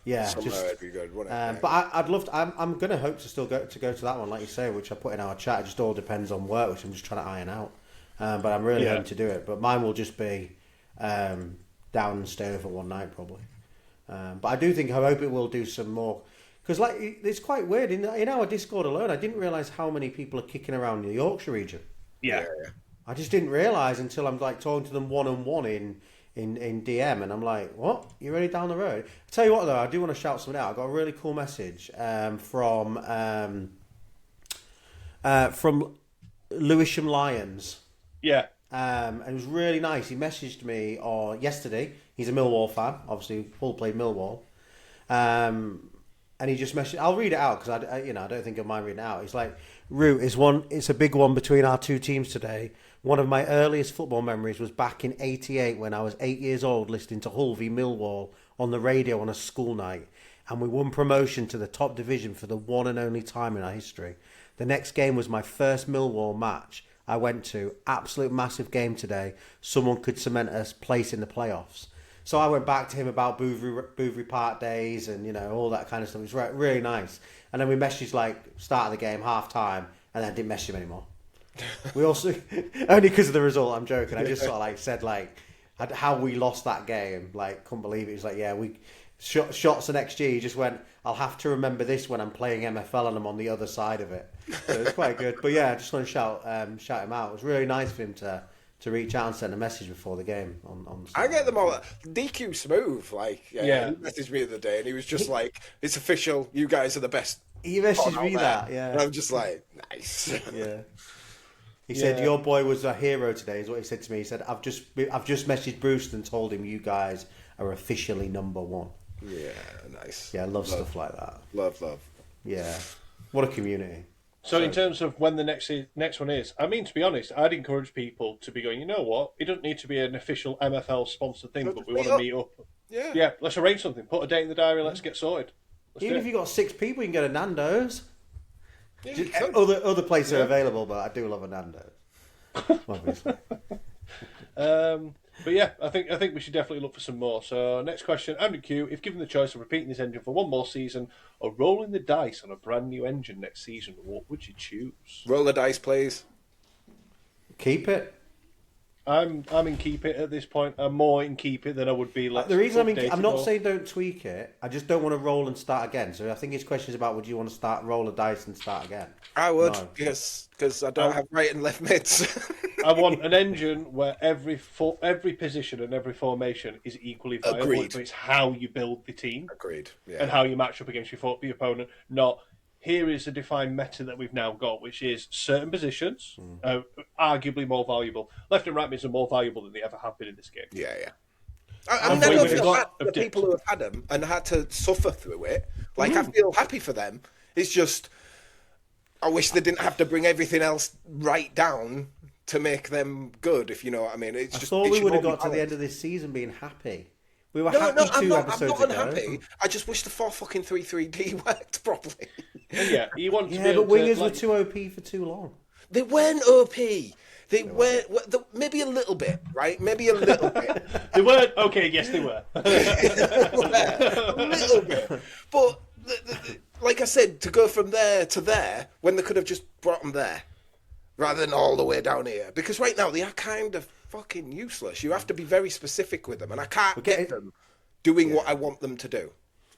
Yeah, summer would be good, wouldn't it? But I'd love to. I'm going to hope to still go to that one, like you say, which I put in our chat. It just all depends on work, which I'm just trying to iron out. But I'm really hoping to do it. But mine will just be down and stay over one night probably. But I do think I hope it will do some more, because like it's quite weird in our Discord alone. I didn't realise how many people are kicking around in the Yorkshire region. Yeah. I just didn't realise until I'm like talking to them one-on-one in DM, and I'm like, what? You're really down the road? I tell you what though, I do want to shout something out. I got a really cool message from Lewisham Lions. Yeah. And it was really nice. He messaged me yesterday. He's a Millwall fan, obviously. Paul played Millwall. And he just messaged. I'll read it out because I don't think I mind reading it out. He's like, Root, it's a big one between our two teams today. One of my earliest football memories was back in '88 when I was 8 years old, listening to Hull v Millwall on the radio on a school night, and we won promotion to the top division for the one and only time in our history. The next game was my first Millwall match I went to. Absolute massive game today. Someone could cement us place in the playoffs. So I went back to him about Bouverie Park days and all that kind of stuff. It was really nice. And then we messaged like start of the game, half time, and then didn't message him anymore. We also only because of the result. I'm joking. I just sort of like said like how we lost that game. Like couldn't believe it. He was like, yeah, we shots the next year. He just went, I'll have to remember this when I'm playing MFL and I'm on the other side of it. So it's quite good. But yeah, I just want to shout him out. It was really nice for him to reach out and send a message before the game. On I get them all. DQ Smooth, like he messaged me the other day and he was just like, it's official. You guys are the best. He messaged me that, yeah. And I'm just like, nice. Yeah. He said, your boy was a hero today, is what he said to me. He said, I've just messaged Bruce and told him you guys are officially number one. Yeah, nice. Yeah, I love stuff like that. Love. Yeah. What a community. So in terms of when the next one is, I mean, to be honest, I'd encourage people to be going, you know what? It doesn't need to be an official MFL sponsored thing, but we want to meet up. Yeah, let's arrange something. Put a date in the diary, let's get sorted. Even if you've got 6 people, you can get a Nando's. Yeah, other places are available, but I do love a Nando's. Obviously. But yeah, I think we should definitely look for some more. So next question, Andrew Q, if given the choice of repeating this engine for one more season or rolling the dice on a brand new engine next season, what would you choose? Roll the dice, please. Keep it. I'm in keep it at this point. I'm more in keep it than I would be. The reason I'm not saying don't tweak it. I just don't want to roll and start again. So I think his question is about would you want to roll the dice and start again? I would, yes, because I don't have right and left mids. I want an engine where every position and every formation is equally viable. Agreed. But it's how you build the team. Agreed. Yeah. And how you match up against your opponent. Not here is a defined meta that we've now got, which is certain positions, arguably more valuable. Left and right mids are more valuable than they ever have been in this game. Yeah. I never feel bad for the people who have had them and had to suffer through it. Like, I feel happy for them. It's just, I wish they didn't have to bring everything else right down to make them good, if you know what I mean. I thought we would have got to the end of this season being happy We were happy I'm not episodes unhappy. ago. I just wish the 4-3-3D worked properly. Yeah, you want to be Yeah, able but wingers to, were too OP for too long. They weren't OP. They were maybe a little bit, right? Maybe a little bit. They weren't. Okay, yes, they were. A little bit. But like I said, to go from there to there when they could have just brought them there, rather than all the way down here. Because right now they are kind of fucking useless. You have to be very specific with them, and I can't get them doing what I want them to do.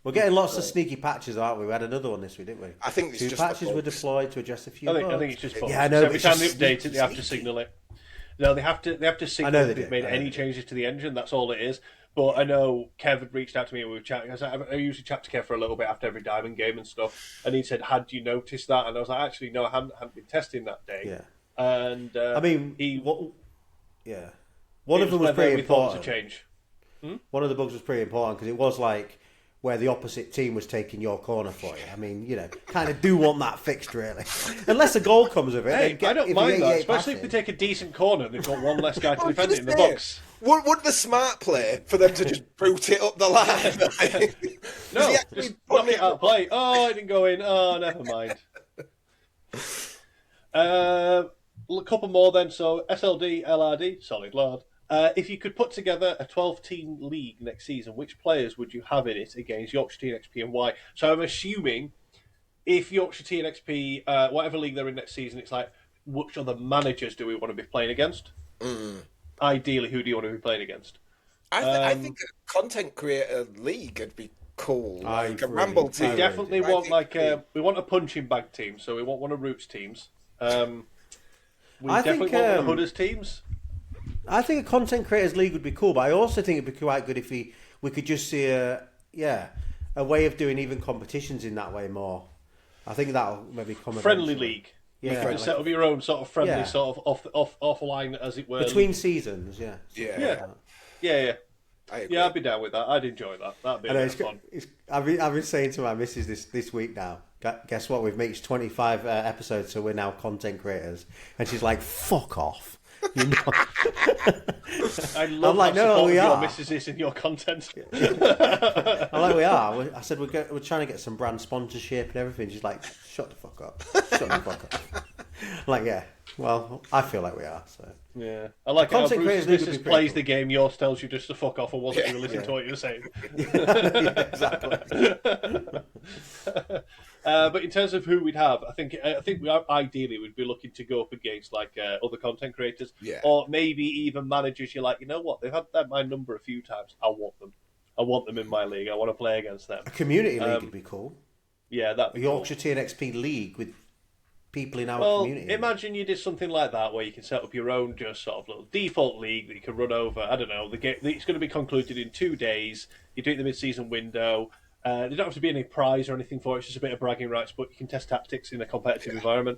We're getting lots of sneaky patches, aren't we? We had another one this week, didn't we? I think it's two just patches were deployed to address a few bugs. I think it's just bugs. Yeah, I know. So every time they update it, they have to signal it. No, they have to signal if they've made any changes to the engine. That's all it is. But I know Kev had reached out to me and we were chatting. I usually chat to Kev for a little bit after every diamond game and stuff. And he said, "Had you noticed that?" And I was like, "Actually, no, I hadn't been testing that day." Yeah. And I mean, one of them was pretty important. To change. One of the bugs was pretty important because it was like where the opposite team was taking your corner for you. I mean, kind of do want that fixed, really. Unless a goal comes of it. Hey, I don't mind that, especially if they take a decent corner and they've got one less guy to defend it in the box. Would the smart play for them to just boot it up the line? No, just knock it out of play. Oh, it didn't go in. Oh, never mind. A couple more then. So SLD, LRD, solid lad. If you could put together a 12-team league next season, which players would you have in it against Yorkshire Tea XP and why? So I'm assuming if Yorkshire Tea XP, whatever league they're in next season, it's like, which other managers do we want to be playing against? Ideally, who do you want to be playing against? I think a content creator league would be cool. Like a ramble team. We definitely want we want a punching bag team, so we want one of Roots teams. We definitely want one of Hudders teams. I think a content creators league would be cool, but I also think it'd be quite good if we could just see a way of doing even competitions in that way more. I think that'll maybe come friendly league. Yeah, you can set up your own sort of friendly sort of offline, as it were. Between seasons, yeah. I'd be down with that. I'd enjoy that. That'd be a bit of fun. I've been saying to my missus this week now. Guess what? We've reached 25 episodes, so we're now content creators, and she's like, "Fuck off." I love your missus in your content. I'm like, we are. I said we're trying to get some brand sponsorship and everything. She's like, shut the fuck up. Shut the fuck up. I'm like, yeah. Well, I feel like we are. So yeah, I like how Bruce's missus plays the game. Yours tells you just to fuck off and wasn't even listening to what you were saying. Exactly. But in terms of who we'd have, I think we ideally would be looking to go up against like other content creators, or maybe even managers. You're like, you know what? They've had my number a few times. I want them. I want them in my league. I want to play against them. A community league would be cool. Yeah, that. A Yorkshire Tea XP league with people in our community. Imagine you did something like that where you can set up your own just sort of little default league that you can run over. I don't know. The game it's going to be concluded in 2 days. You do it in the mid-season window. There don't have to be any prize or anything for it. It's just a bit of bragging rights, but you can test tactics in a competitive environment.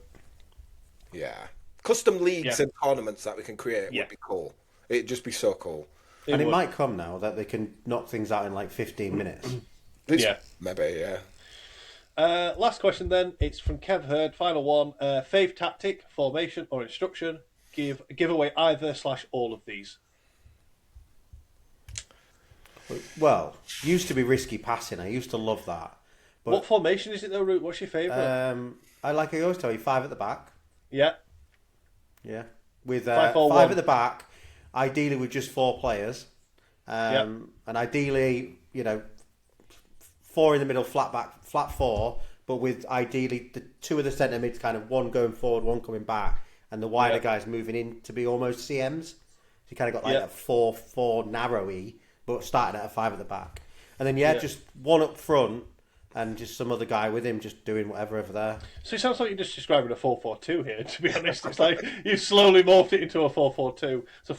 Yeah. Custom leagues and tournaments that we can create would be cool. It'd just be so cool. It might come now that they can knock things out in like 15 minutes. Maybe, yeah. Last question then. It's from Kev Hurd. Final one. Fave tactic, formation, or instruction. Give away either / all of these. Well, used to be risky passing. I used to love that. But, what formation is it though, Root? What's your favourite? I always tell you, 5 at the back. Yeah. Yeah. With 5-4-1. at the back, ideally with just 4 players. And ideally, 4 in the middle, flat back, flat 4, but with ideally the 2 of the centre mids, kind of 1 going forward, 1 coming back, and the wider guys moving in to be almost CMs. So you kind of got like a 4-4 narrow-y, but starting at a 5 at the back. And then, just 1 up front and just some other guy with him just doing whatever over there. So it sounds like you're just describing a 4-4-2 here, to be honest. It's like you've slowly morphed it into a 4-4-2. So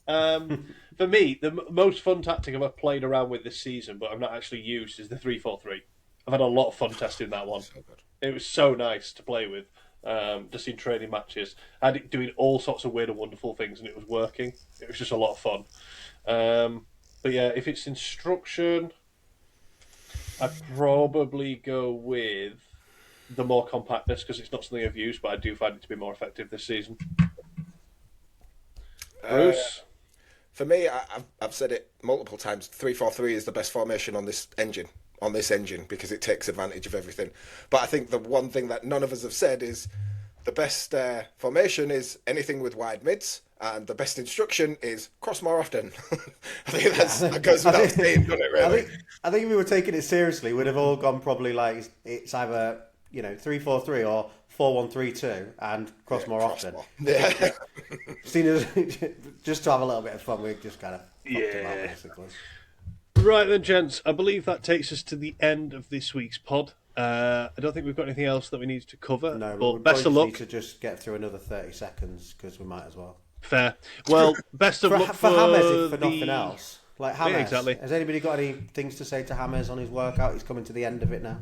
4-4-2. For me, the most fun tactic I've played around with this season, but I've not actually used, is the 3-4-3. I've had a lot of fun testing that one. So good. It was so nice to play with, just in training matches. I had it doing all sorts of weird and wonderful things, and it was working. It was just a lot of fun. But yeah, if it's instruction, I'd probably go with the more compactness, because it's not something I've used, but I do find it to be more effective this season. Bruce? for me, I've said it multiple times. 3-4-3 is the best formation on this engine. Because it takes advantage of everything. But I think the one thing that none of us have said is the best formation is anything with wide mids, and the best instruction is cross more often. I think that goes without saying, doesn't it? Really. I think if we were taking it seriously, we'd have all gone probably like it's either 3-4-3 or 4-1-3-2 and cross more often. More. Yeah. Seen as just to have a little bit of fun, we just kind of fucked him out, basically. Right then, gents, I believe that takes us to the end of this week's pod. I don't think we've got anything else that we need to cover. No, but best of luck. Need to just get through another 30 seconds because we might as well. Fair. Well, best of luck for Hammers, if for nothing else. Like Hammers, exactly. Has anybody got any things to say to Hammers on his workout? He's coming to the end of it now.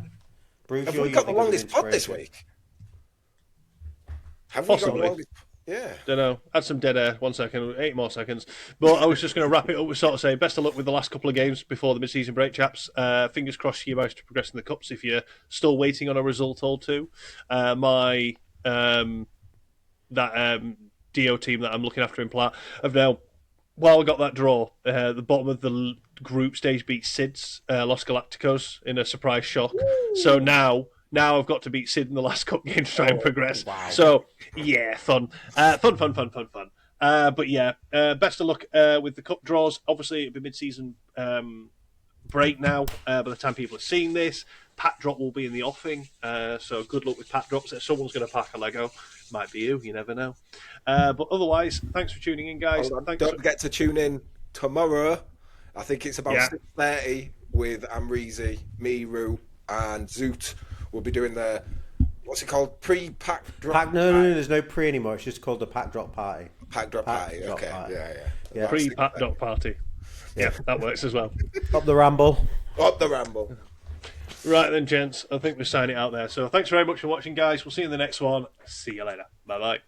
Bruce, have we got the longest pod this week? Have we got the longest? Yeah. Don't know. Add some dead air. 1 second. 8 more seconds. But I was just going to wrap it up with sort of saying best of luck with the last couple of games before the mid-season break, chaps. Fingers crossed you managed to progress in the cups if you're still waiting on a result or two. My DO team that I'm looking after in Platt have now, while we got that draw, the bottom of the group stage beat Sid's Los Galacticos in a surprise shock. Woo! So now I've got to beat Sid in the last cup game to try and progress. Wow. So, yeah, fun. Fun. But yeah, best of luck with the cup draws. Obviously, it'll be mid-season break now. By the time people are seeing this, pack drop will be in the offing. So good luck with pack drops. If someone's going to pack a Lego, might be you never know. But otherwise, thanks for tuning in, guys. Don't forget to tune in tomorrow. I think it's about 6:30 with Amreezy, me, Root, and Zoot. We'll be doing the, what's it called? Pre-pack drop? No, there's no pre anymore. It's just called the pack drop party. Pack drop party, okay. Party. Yeah. Pre-pack drop party. Yeah, that works as well. Up the ramble. Right then, gents. I think we're signing it out there. So thanks very much for watching, guys. We'll see you in the next one. See you later. Bye-bye.